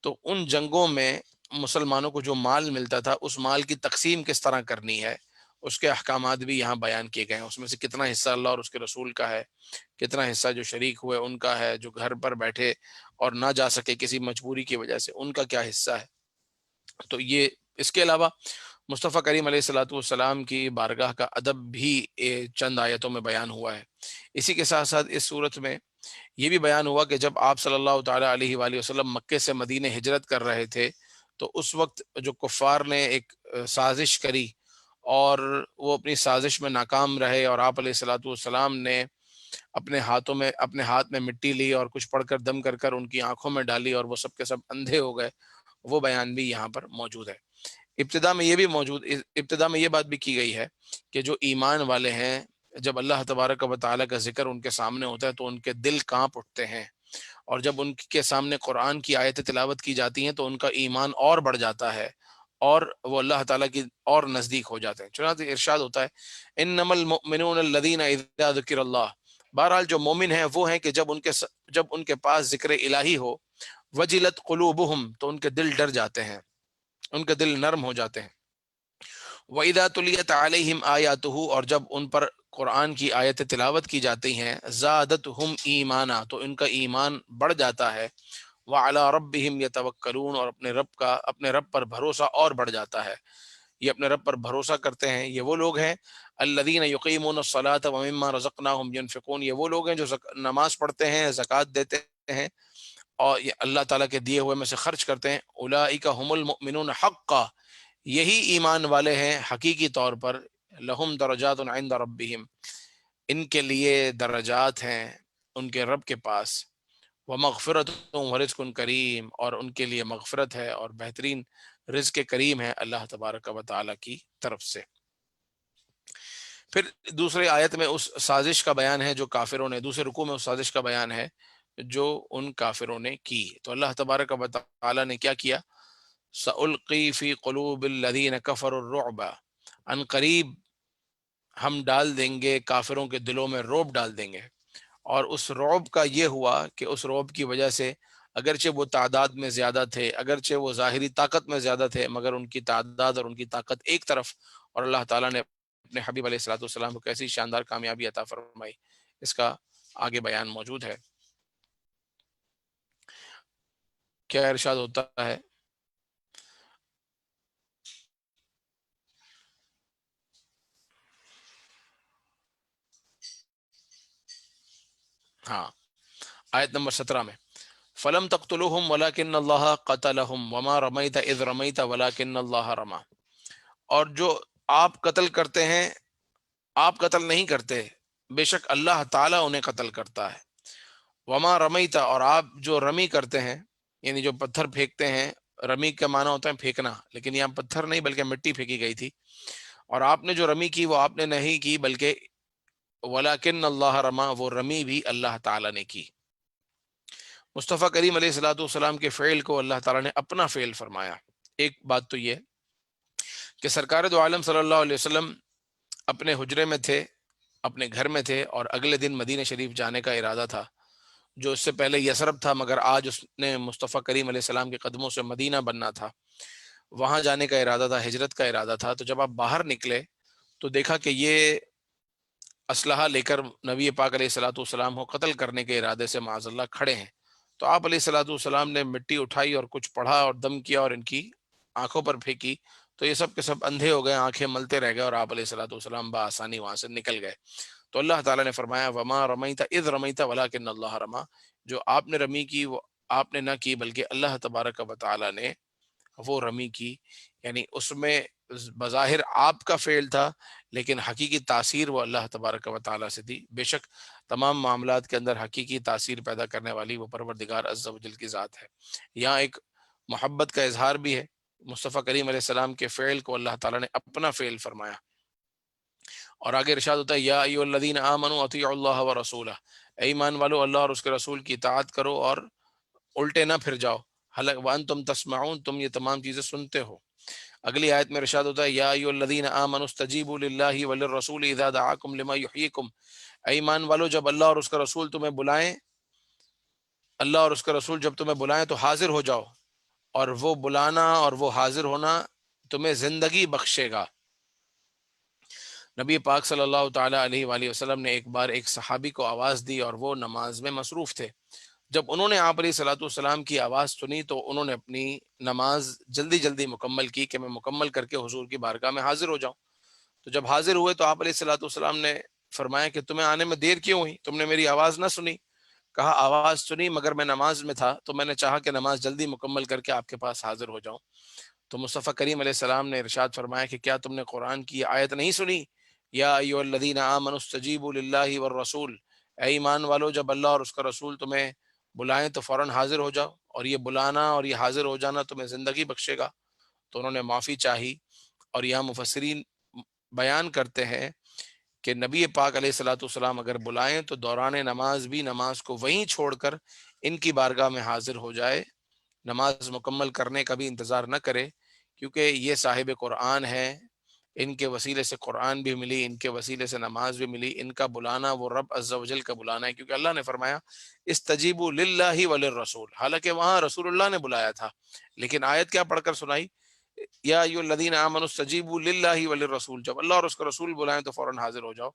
تو ان جنگوں میں مسلمانوں کو جو مال ملتا تھا، اس مال کی تقسیم کس طرح کرنی ہے، اس کے احکامات بھی یہاں بیان کیے گئے ہیں۔ اس میں سے کتنا حصہ اللہ اور اس کے رسول کا ہے، کتنا حصہ جو شریک ہوئے ان کا ہے، جو گھر پر بیٹھے اور نہ جا سکے کسی مجبوری کی وجہ سے، ان کا کیا حصہ ہے۔ تو یہ اس کے علاوہ مصطفیٰ کریم علیہ الصلوۃ والسلام کی بارگاہ کا ادب بھی چند آیتوں میں بیان ہوا ہے۔ اسی کے ساتھ ساتھ اس صورت میں یہ بھی بیان ہوا کہ جب آپ صلی اللہ تعالیٰ علیہ وآلہ وسلم مکے سے مدینہ ہجرت کر رہے تھے، تو اس وقت جو کفار نے ایک سازش کری، اور وہ اپنی سازش میں ناکام رہے، اور آپ علیہ الصلوۃ والسلام نے اپنے ہاتھ میں مٹی لی اور کچھ پڑھ کر دم کر کر ان کی آنکھوں میں ڈالی، اور وہ سب کے سب اندھے ہو گئے۔ وہ بیان بھی یہاں پر موجود ہے۔ ابتدا میں یہ بات بھی کی گئی ہے کہ جو ایمان والے ہیں، جب اللہ تبارک و تعالیٰ کا ذکر ان کے سامنے ہوتا ہے تو ان کے دل کانپ اٹھتے ہیں، اور جب ان کے سامنے قرآن کی آیتیں تلاوت کی جاتی ہیں تو ان کا ایمان اور بڑھ جاتا ہے، اور وہ اللہ تعالیٰ کی اور نزدیک ہو جاتے ہیں۔ چنانچہ ارشاد ہوتا ہے انما المؤمنون الذین اذا ذکر اللہ، بہرحال جو مومن ہیں وہ ہیں کہ جب ان کے پاس ذکر الہی ہو، وجلت قلوبہم، تو ان کے دل ڈر جاتے ہیں، ان کے دل نرم ہو جاتے ہیں۔ وَإِذَا تُلِيَتْ عَلَيْهِمْ آيَاتُهُ، اور جب ان پر قرآن کی آیتیں تلاوت کی جاتی ہیں، زادتہم ایمانا، تو ان کا ایمان بڑھ جاتا ہے، وَعَلَىٰ رَبِّهِمْ يَتَوَكَّلُونَ، اور اپنے رب پر بھروسہ اور بڑھ جاتا ہے۔ یہ اپنے رب پر بھروسہ کرتے ہیں، یہ وہ لوگ ہیں الذین یقیمون الصلاۃ ومما رزقناہم ینفقون، یہ وہ لوگ ہیں جو نماز پڑھتے ہیں، زکوٰۃ دیتے ہیں، اور یہ اللہ تعالیٰ کے دیے ہوئے میں سے خرچ کرتے ہیں۔ اولئک هم المؤمنون حقا، یہی ایمان والے ہیں حقیقی طور پر۔ لہم درجات عند ربہم، ان کے لیے درجات ہیں ان کے رب کے پاس۔ ومغفرت ورزق کریم، اور ان کے لیے مغفرت ہے اور بہترین رزق کریم ہے اللہ تبارک و تعالیٰ کی طرف سے۔ پھر دوسرے آیت میں اس سازش کا بیان ہے جو کافروں نے، دوسرے رکوع میں اس سازش کا بیان ہے جو ان کافروں نے کی۔ تو اللہ تبارک و تعالیٰ نے کیا کیا؟ سألقی فی قلوب الذین کفروا الرعب، ان قریب ہم ڈال دیں گے کافروں کے دلوں میں رعب ڈال دیں گے۔ اور اس رعب کا یہ ہوا کہ اس رعب کی وجہ سے اگرچہ وہ تعداد میں زیادہ تھے، اگرچہ وہ ظاہری طاقت میں زیادہ تھے، مگر ان کی تعداد اور ان کی طاقت ایک طرف، اور اللہ تعالیٰ نے اپنے حبیب علیہ الصلوۃ والسلام کو کیسی شاندار کامیابی عطا فرمائی، اس کا آگے بیان موجود ہے۔ کیا ارشاد ہوتا ہے؟ ہاں، آیت نمبر 17 میں فلم تقتلوہم ولکن اللہ قتلہم وما رمیت اذ رمیت ولکن اللہ رما، اور جو آپ قتل کرتے ہیں، آپ قتل نہیں کرتے، بے شک اللہ تعالیٰ انہیں قتل کرتا ہے۔ وما رمیتا، اور آپ جو رمی کرتے ہیں، یعنی جو پتھر پھینکتے ہیں، رمی کا معنی ہوتا ہے پھینکنا، لیکن یہاں پتھر نہیں بلکہ مٹی پھینکی گئی تھی، اور آپ نے جو رمی کی وہ آپ نے نہیں کی بلکہ ولیکن اللہ رما، وہ رمی بھی اللہ تعالیٰ نے کی۔ مصطفیٰ کریم علیہ الصلوۃ والسلام کے فعل کو اللہ تعالیٰ نے اپنا فعل فرمایا۔ ایک بات تو یہ کہ سرکار دو عالم صلی اللہ علیہ وسلم اپنے حجرے میں تھے، اپنے گھر میں تھے، اور اگلے دن مدینہ شریف جانے کا ارادہ تھا، جو اس سے پہلے یثرب تھا، مگر آج اس نے مصطفیٰ کریم علیہ السلام کے قدموں سے مدینہ بننا تھا، وہاں جانے کا ارادہ تھا، ہجرت کا ارادہ تھا۔ تو جب آپ باہر نکلے تو دیکھا کہ یہ اسلحہ لے کر نبی پاک علیہ الصلوۃ والسلام کو قتل کرنے کے ارادے سے معاذ اللہ کھڑے ہیں۔ تو آپ علیہ الصلوۃ والسلام نے مٹی اٹھائی اور کچھ پڑھا اور دم کیا اور ان کی آنکھوں پر پھینکی، تو یہ سب کے سب اندھے ہو گئے، آنکھیں ملتے رہ گئے، اور آپ علیہ الصلوۃ والسلام بآسانی وہاں سے نکل گئے۔ تو اللہ تعالیٰ نے فرمایا وما رمیت اذ رمیت ولکن اللہ رما، جو آپ نے رمی کی وہ آپ نے نہ کی بلکہ اللہ تبارک و تعالیٰ نے وہ رمی کی، یعنی اس میں بظاہر آپ کا فعل تھا لیکن حقیقی تاثیر وہ اللہ تبارک و تعالیٰ سے تھی۔ بے شک تمام معاملات کے اندر حقیقی تاثیر پیدا کرنے والی وہ پروردگار عز و جل کی ذات ہے۔ یہاں ایک محبت کا اظہار بھی ہے، مصطفیٰ کریم علیہ السلام کے فعل کو اللہ تعالیٰ نے اپنا فعل فرمایا، اور آگے ارشاد ہوتا ہے یا ایھا الذین آمنوا اطیعوا اللہ ورسولہ، اے ایمان والو اللہ اور اس کے رسول کی اطاعت کرو اور الٹے نہ پھر جاؤ، وانتم تسمعون، تم یہ تمام چیزیں سنتے ہو۔ اگلی آیت میں ارشاد ہوتا ہے یا ایھا الذین آمنوا استجیبوا للہ وللرسول اذا دعاکم لما یحییکم، اے ایمان والو جب اللہ اور اس کا رسول تمہیں بلائیں، اللہ اور اس کا رسول جب تمہیں بلائیں تو حاضر ہو جاؤ، اور وہ بلانا اور وہ حاضر ہونا تمہیں زندگی بخشے گا۔ نبی پاک صلی اللہ تعالیٰ علیہ وآلہ وسلم نے ایک بار ایک صحابی کو آواز دی اور وہ نماز میں مصروف تھے۔ جب انہوں نے آپ علیہ الصلوۃ والسلام کی آواز سنی تو انہوں نے اپنی نماز جلدی جلدی مکمل کی کہ میں مکمل کر کے حضور کی بارگاہ میں حاضر ہو جاؤں۔ تو جب حاضر ہوئے تو آپ علیہ الصلوۃ والسلام نے فرمایا کہ تمہیں آنے میں دیر کیوں ہوئی، تم نے میری آواز نہ سنی؟ کہا آواز سنی مگر میں نماز میں تھا تو میں نے چاہا کہ نماز جلدی مکمل کر کے آپ کے پاس حاضر ہو جاؤں۔ تو مصطفیٰ کریم علیہ السلام نے ارشاد فرمایا کہ کیا تم نے قرآن کی آیت نہیں سنی، یا ایھا الذین آمنوا استجیبوا للہ والرسول، اے ایمان والو جب اللہ اور اس کا رسول تمہیں بلائیں تو فوراً حاضر ہو جاؤ، اور یہ بلانا اور یہ حاضر ہو جانا تمہیں زندگی بخشے گا۔ تو انہوں نے معافی چاہی، اور یہاں مفسرین بیان کرتے ہیں کہ نبی پاک علیہ الصلوۃ والسلام اگر بلائیں تو دوران نماز بھی نماز کو وہیں چھوڑ کر ان کی بارگاہ میں حاضر ہو جائے، نماز مکمل کرنے کا بھی انتظار نہ کرے، کیونکہ یہ صاحب قرآن ہے، ان کے وسیلے سے قرآن بھی ملی، ان کے وسیلے سے نماز بھی ملی، ان کا بلانا وہ رب عز و جل کا بلانا ہے، کیونکہ اللہ نے فرمایا استجیبوا للہ وللرسول، حالانکہ وہاں رسول اللہ نے بلایا تھا، لیکن آیت کیا پڑھ کر سنائی، یا ایھا الذین آمنوا استجیبوا للہ وللرسول، جب اللہ اور اس کا رسول بلائیں تو فوراً حاضر ہو جاؤ۔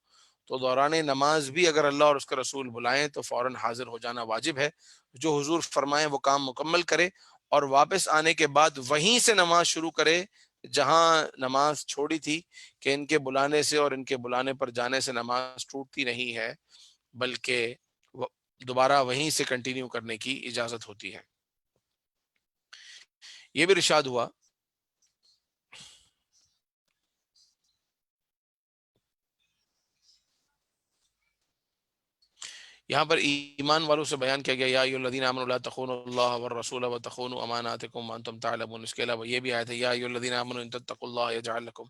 تو دوران نماز بھی اگر اللہ اور اس کا رسول بلائیں تو فوراً حاضر ہو جانا واجب ہے۔ جو حضور فرمائیں وہ کام مکمل کرے، اور واپس آنے کے بعد وہیں سے نماز شروع کرے جہاں نماز چھوڑی تھی، کہ ان کے بلانے سے اور ان کے بلانے پر جانے سے نماز ٹوٹتی نہیں ہے، بلکہ دوبارہ وہیں سے کنٹینیو کرنے کی اجازت ہوتی ہے۔ یہ بھی ارشاد ہوا یہاں پر ایمان والوں سے بیان کیا گیا یا ایھا الذین آمنوا لا تخونوا اللہ والرسول وتخونوا اماناتکم وانتم تعلمون، اس کے علاوہ یہ بھی آیت ہے یا ایھا الذین آمنوا ان تتقوا اللہ یجعل لکم،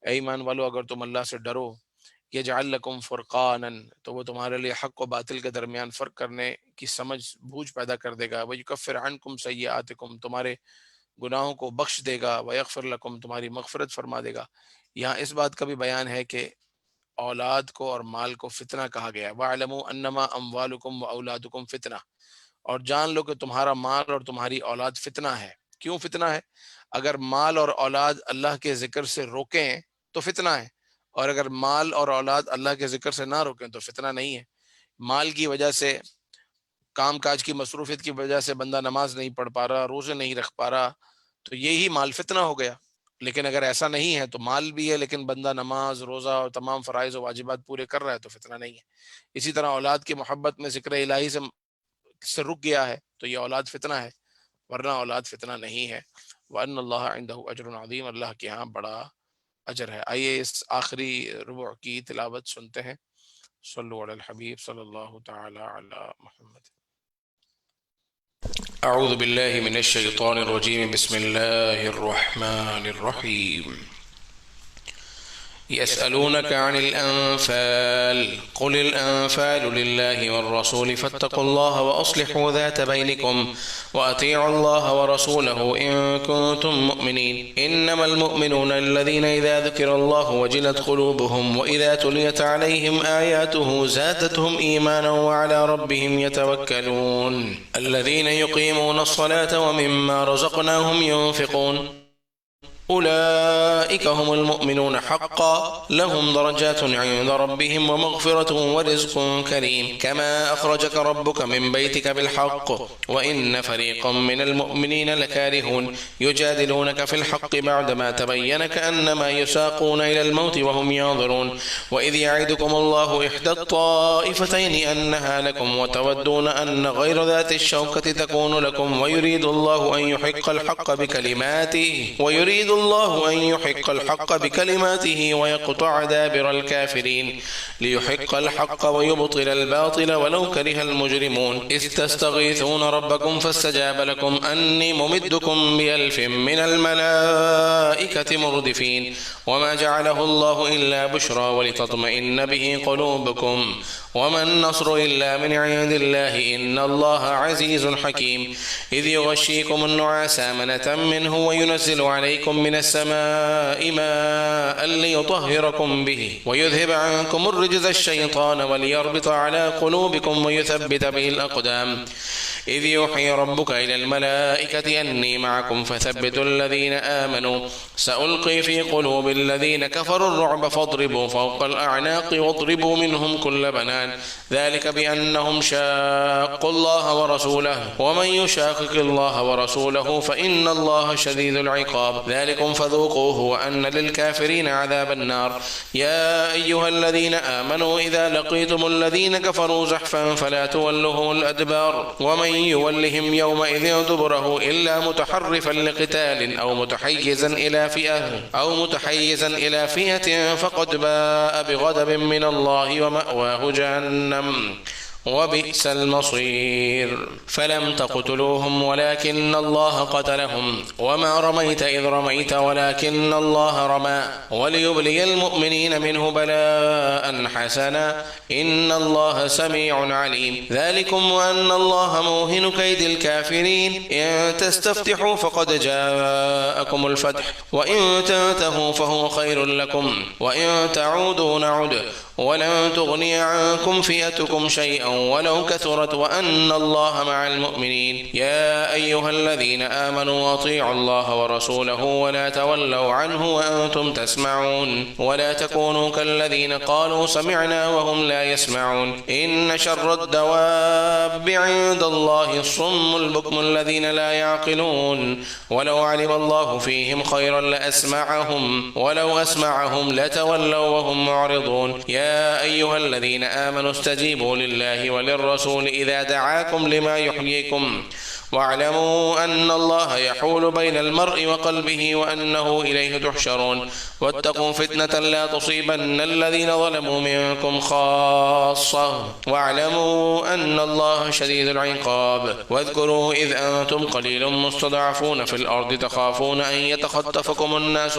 اے ایمان والو اگر تم اللہ سے ڈرو، یجعل لکم فرقانا، تو وہ تمہارے لیے حق و باطل کے درمیان فرق کرنے کی سمجھ بوجھ پیدا کر دے گا، ویکفر عنکم سیئاتکم، تمہارے گناہوں کو بخش دے گا، ویغفر لکم، تمہاری مغفرت فرما دے گا۔ یہاں اس بات کا بھی بیان ہے کہ اولاد کو اور مال کو فتنہ کہا گیا ہے، وَاعْلَمُوا أَنَّمَا أَمْوَالُكُمْ وَأَوْلَادُكُمْ فِتْنَةٌ، اور جان لو کہ تمہارا مال اور تمہاری اولاد فتنہ ہے۔ کیوں فتنہ ہے؟ اگر مال اور اولاد اللہ کے ذکر سے روکیں تو فتنہ ہے، اور اگر مال اور اولاد اللہ کے ذکر سے نہ روکیں تو فتنہ نہیں ہے۔ مال کی وجہ سے، کام کاج کی مصروفیت کی وجہ سے بندہ نماز نہیں پڑھ پا رہا، روزے نہیں رکھ پا رہا، تو یہی مال فتنہ ہو گیا۔ لیکن اگر ایسا نہیں ہے تو مال بھی ہے لیکن بندہ نماز، روزہ اور تمام فرائض و واجبات پورے کر رہا ہے تو فتنہ نہیں ہے۔ اسی طرح اولاد کی محبت میں ذکر الہی سے رک گیا ہے تو یہ اولاد فتنہ ہے، ورنہ اولاد فتنہ نہیں ہے۔ وَأَنَّ اللَّهَ عِندَهُ أَجْرٌ عَظِيمٌ، اللہ کے ہاں بڑا اجر ہے۔ آئیے اس آخری ربع کی تلاوت سنتے ہیں۔ صلو علی الحبیب صلی اللہ تعالی علی محمد۔ اعوذ باللہ من الشیطان الرجیم، بسم اللہ الرحمن الرحیم۔ يسألونك عن الأنفال قل الأنفال لله والرسول فاتقوا الله وأصلحوا ذات بينكم وأطيعوا الله ورسوله إن كنتم مؤمنين إنما المؤمنون الذين إذا ذكر الله وجلت قلوبهم وإذا تليت عليهم آياته زادتهم إيمانا وعلى ربهم يتوكلون الذين يقيمون الصلاة ومما رزقناهم ينفقون أولئك هم المؤمنون حقا لهم درجات عند ربهم ومغفرة ورزق كريم كما أخرجك ربك من بيتك بالحق وإن فريقا من المؤمنين لكارهون يجادلونك في الحق بعدما تبين كأنما يساقون إلى الموت وهم ينظرون وإذ يعدكم الله إحدى الطائفتين أنها لكم وتودون أن غير ذات الشوكة تكون لكم ويريد الله أن يحق الحق بكلماته ويريد الله أن يحق الحق بكلماته ويقطع دابر الكافرين ليحق الحق ويبطل الباطل ولو كره المجرمون إذ تستغيثون ربكم فاستجاب لكم أني ممدكم ب1000 من الملائكة مردفين وما جعله الله إلا بشرى ولتطمئن به قلوبكم وما النصر إلا من عند الله إن الله عزيز حكيم إذ يغشيكم النعاس أمنة منه وينزل عليكم من السماء ماء ليطهركم به ويذهب عنكم الرجز الشيطان وليربط على قلوبكم ويثبت به الأقدام إذ يوحي ربك إلى الملائكة أني معكم فثبتوا الذين آمنوا سألقي في قلوب الذين كفروا الرعب فاضربوا فوق الأعناق واضربوا منهم كل بنان ذلك بأنهم شاقوا الله ورسوله ومن يشاقق الله ورسوله فإن الله شديد العقاب ذلكم فذوقوه وأن للكافرين عذاب النار يا أيها الذين آمنوا إذا لقيتم الذين كفروا زحفا فلا تولوهم الأدبار ومن يولهم يومئذ دبره إلا متحرفا لقتال أو متحيزا إلى فئة فقد باء بغضب من الله ومأواه جهنم وبئس المصير فلم تقتلوهم ولكن الله قتلهم وما رميت إذ رميت ولكن الله رمى وليبلي المؤمنين منه بلاء حسنا إن الله سميع عليم ذلكم وأن الله موهن كيد الكافرين إن تستفتحوا فقد جاءكم الفتح وإن تنتهوا فهو خير لكم وإن تعودوا نعد ولن تغني عنكم فئتكم شيئا ولو كثرت وأن الله مع المؤمنين يا أيها الذين آمنوا أطيعوا الله ورسوله ولا تولوا عنه وأنتم تسمعون ولا تكونوا كالذين قالوا سمعنا وهم لا يسمعون إن شر الدواب عند الله الصم البكم الذين لا يعقلون ولو علم الله فيهم خيرا لأسمعهم ولو أسمعهم لتولوا وهم معرضون يا أيها الذين آمنوا استجيبوا لله وللرسول إذا دعاكم لما يحييكم واعلموا أن الله يحول بين المرء وقلبه وأنه إليه تحشرون واتقوا فتنة لا تصيبن الذين ظلموا منكم خاصة واعلموا أن الله شديد العقاب واذكروا إذ أنتم قليل مستضعفون في الأرض تخافون أن يتخطفكم الناس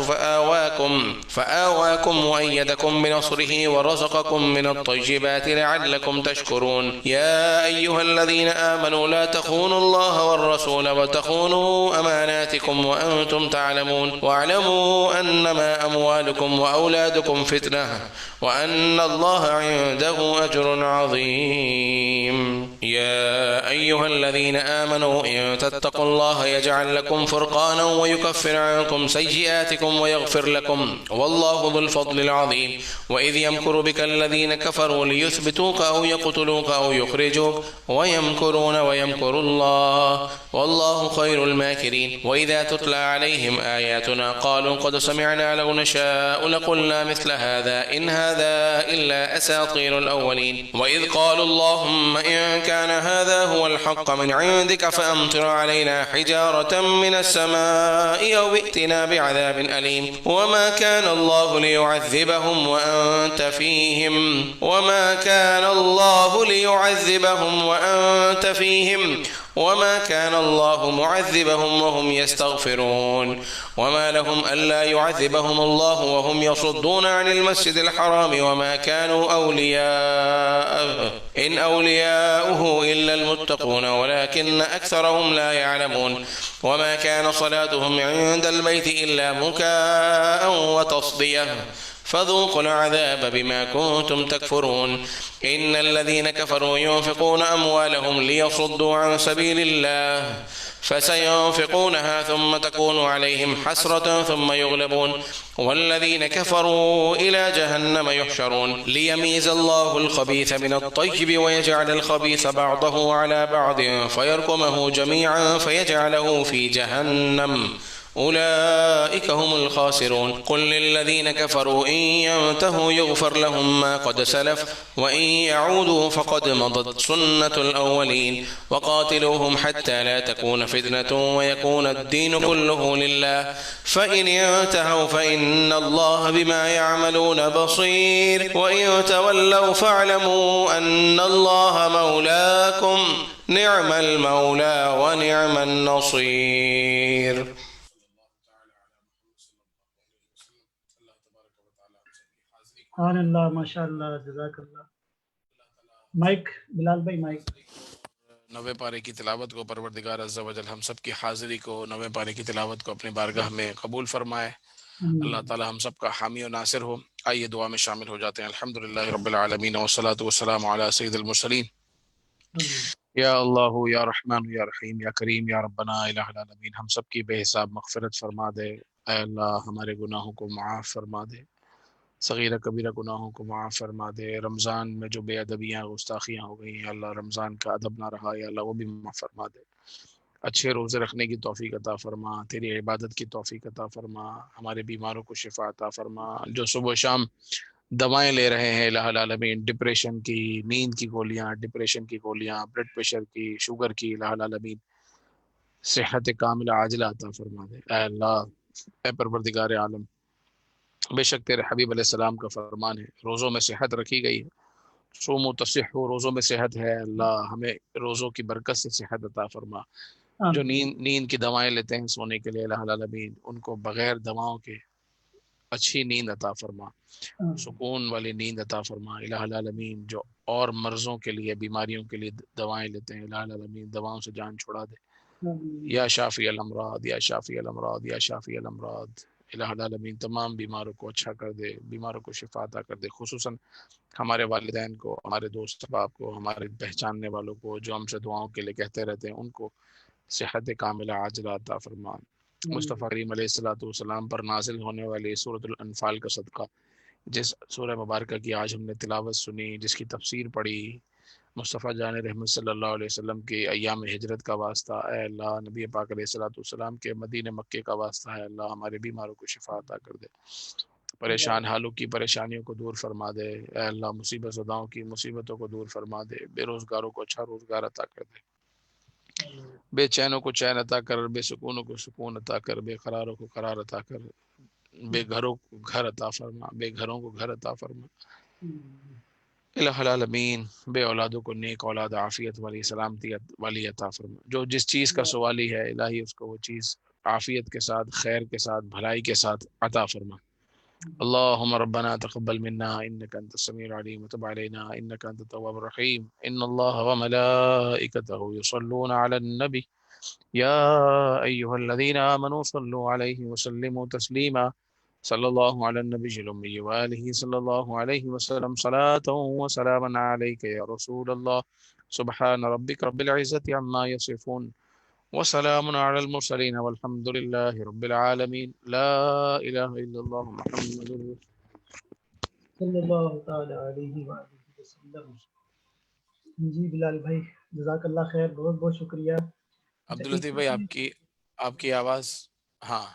فآواكم وأيدكم بنصره ورزقكم من الطيبات لعلكم تشكرون يا أيها الذين آمنوا لا تخونوا الله والرسول وتخونوا أماناتكم وأنتم تعلمون واعلموا أنما أموالكم وأولادكم فتنة وأن الله عنده أجر عظيم يا أيها الذين آمنوا إن تتقوا الله يجعل لكم فرقانا ويكفر عنكم سيئاتكم ويغفر لكم والله ذو الفضل العظيم وإذ يمكر بك الذين كفروا ليثبتوك أو يقتلوك أو يخرجوك ويمكرون ويمكر الله والله خير الماكرين وإذا تتلى عليهم آياتنا قالوا قد سمعنا لو نشاء لقلنا مثل هذا إن هذا إلا أساطير الأولين وإذ قالوا اللهم إن كان هذا هو الحق من عندك فأمطر علينا حجارة من السماء أو ائتنا بعذاب أليم وما كان الله ليعذبهم وأنت فيهم وما كان الله معذبهم وهم يستغفرون وما لهم ألا يعذبهم الله وهم يصدون عن المسجد الحرام وما كانوا أولياءه إن أولياؤه إلا المتقون ولكن أكثرهم لا يعلمون وما كان صلاتهم عند البيت إلا مكاء وتصدية فذوقوا العذاب بما كنتم تكفرون إن الذين كفروا ينفقون أموالهم ليصدوا عن سبيل الله فسينفقونها ثم تكون عليهم حسرة ثم يغلبون والذين كفروا إلى جهنم يحشرون ليميز الله الخبيث من الطيب ويجعل الخبيث بعضه على بعض فيركمه جميعا فيجعله في جهنم أولئك هم الخاسرون قل للذين كفروا إن ينتهوا يغفر لهم ما قد سلف وإن يعودوا فقد مضت سنة الأولين وقاتلوهم حتى لا تكون فتنة ويكون الدين كله لله فإن ينتهوا فإن الله بما يعملون بصير وإن تولوا فاعلموا أن الله مولاكم نعم المولى ونعم النصير. سبحان اللہ، ماشاء اللہ، جزاک اللہ. مائک بلال بھائی، مائک. 90 پارے کی تلاوت کو پروردگار عز و جل ہم سب کی حاضری کو 90 پارے کی تلاوت کو اپنی بارگاہ میں قبول فرمائے. اللہ تعالی ہم سب کا حامی و ناصر ہو. آئیے دعا میں شامل ہو جاتے ہیں. الحمدللہ رب العالمین والصلاة والسلام علی سید المرسلین. یا اللہ یا رحمان یا رحیم یا کریم یا ربنا الہ العالمین، ہم سب کی بے حساب مغفرت فرما دے. اے اللہ ہمارے گناہوں کو معاف فرما دے، صغیرہ کبیرہ گناہوں کو معاف فرما دے. رمضان میں جو بے ادبیاں گستاخیاں ہو گئی ہیں اللہ رمضان کا ادب نہ رہا، یا اللہ وہ بھی معاف فرما دے. اچھے روزے رکھنے کی توفیق عطا فرما، تیری عبادت کی توفیق عطا فرما، ہمارے بیماروں کو شفا عطا فرما. جو صبح و شام دوائیں لے رہے ہیں الہ العالمین، ڈپریشن کی، نیند کی گولیاں، ڈپریشن کی گولیاں، بلڈ پریشر کی، شوگر کی، الہ العالمین صحت کاملہ عاجلہ عطا فرما دے. اے اللہ، اے پروردگار عالم، بے شک تیرے حبیب علیہ السلام کا فرمان ہے روزوں میں صحت رکھی گئی ہے. صوموا تصحوا، روزوں میں صحت ہے. اللہ ہمیں روزوں کی برکت سے صحت عطا فرما. جو نیند کی دوائیں لیتے ہیں سونے کے لیے الہ العالمین، ان کو بغیر دواؤں کے اچھی نیند عطا فرما، سکون والی نیند عطا فرما الہ العالمین. جو اور مرضوں کے لیے، بیماریوں کے لیے دوائیں لیتے ہیں الہ العالمین، دواؤں سے جان چھڑا دے. یا شافی الامراض یا شافی الامراض یا شافی الامراض، الہ العالمین تمام بیماروں کو اچھا کر دے، بیماروں کو شفا عطا کر دے. خصوصاً ہمارے والدین کو، ہمارے دوست احباب کو، ہمارے پہچاننے والوں کو جو ہم سے دعاؤں کے لیے کہتے رہتے ہیں، ان کو صحت کاملہ عاجلہ عطا فرما. مصطفیٰ کریم علیہ السلام پر نازل ہونے والی سورۃ الانفال کا صدقہ، جس سورہ مبارکہ کی آج ہم نے تلاوت سنی، جس کی تفسیر پڑھی، مصطفیٰ جان رحمت صلی اللہ علیہ وسلم کے ایام ہجرت کا واسطہ، اے اللہ نبی پاک علیہ السلام کے مدینہ مکے کا واسطہ، ہے اللہ ہمارے بیماروں کو شفا عطا کر دے. پریشان حالوں کی پریشانیوں کو دور فرما دے. اے اللہ مصیبت زداؤں کی مصیبتوں کو دور فرما دے. بے روزگاروں کو اچھا روزگار عطا کر دے. بے چینوں کو چین عطا کر، بے سکونوں کو سکون عطا کر، بے قراروں کو قرار عطا کر، بے گھروں کو گھر عطا فرما، بے گھروں کو گھر عطا فرما الہ العالمین. بے اولادوں کو نیک اولاد، عافیت والی، سلامتی والی عطا فرما. جو جس چیز کا سوالی ہے الہی اس کو وہ چیز عافیت کے ساتھ، خیر کے ساتھ، بھلائی کے ساتھ عطا فرما. اللهم ربنا تقبل منا انك انت السميع العليم وتب علينا انك انت التواب الرحيم. ان الله وملائكته يصلون على النبي يا ايها الذين امنوا صلوا عليه وسلموا تسليما. صلى الله على النبي الأمي وآله صلى الله عليه وسلم صلاة وسلاما عليك يا رسول الله. سبحان ربك رب العزة عما يصفون وسلام على المرسلين والحمد لله رب العالمين. لا إله إلا الله محمد صلی اللہ تعالی علیہ وآلہ وسلم. جی بلال بھائی، جزاک اللہ خیر، بہت بہت شکریہ. عبداللطیف بھائی، آپ کی آواز. ہاں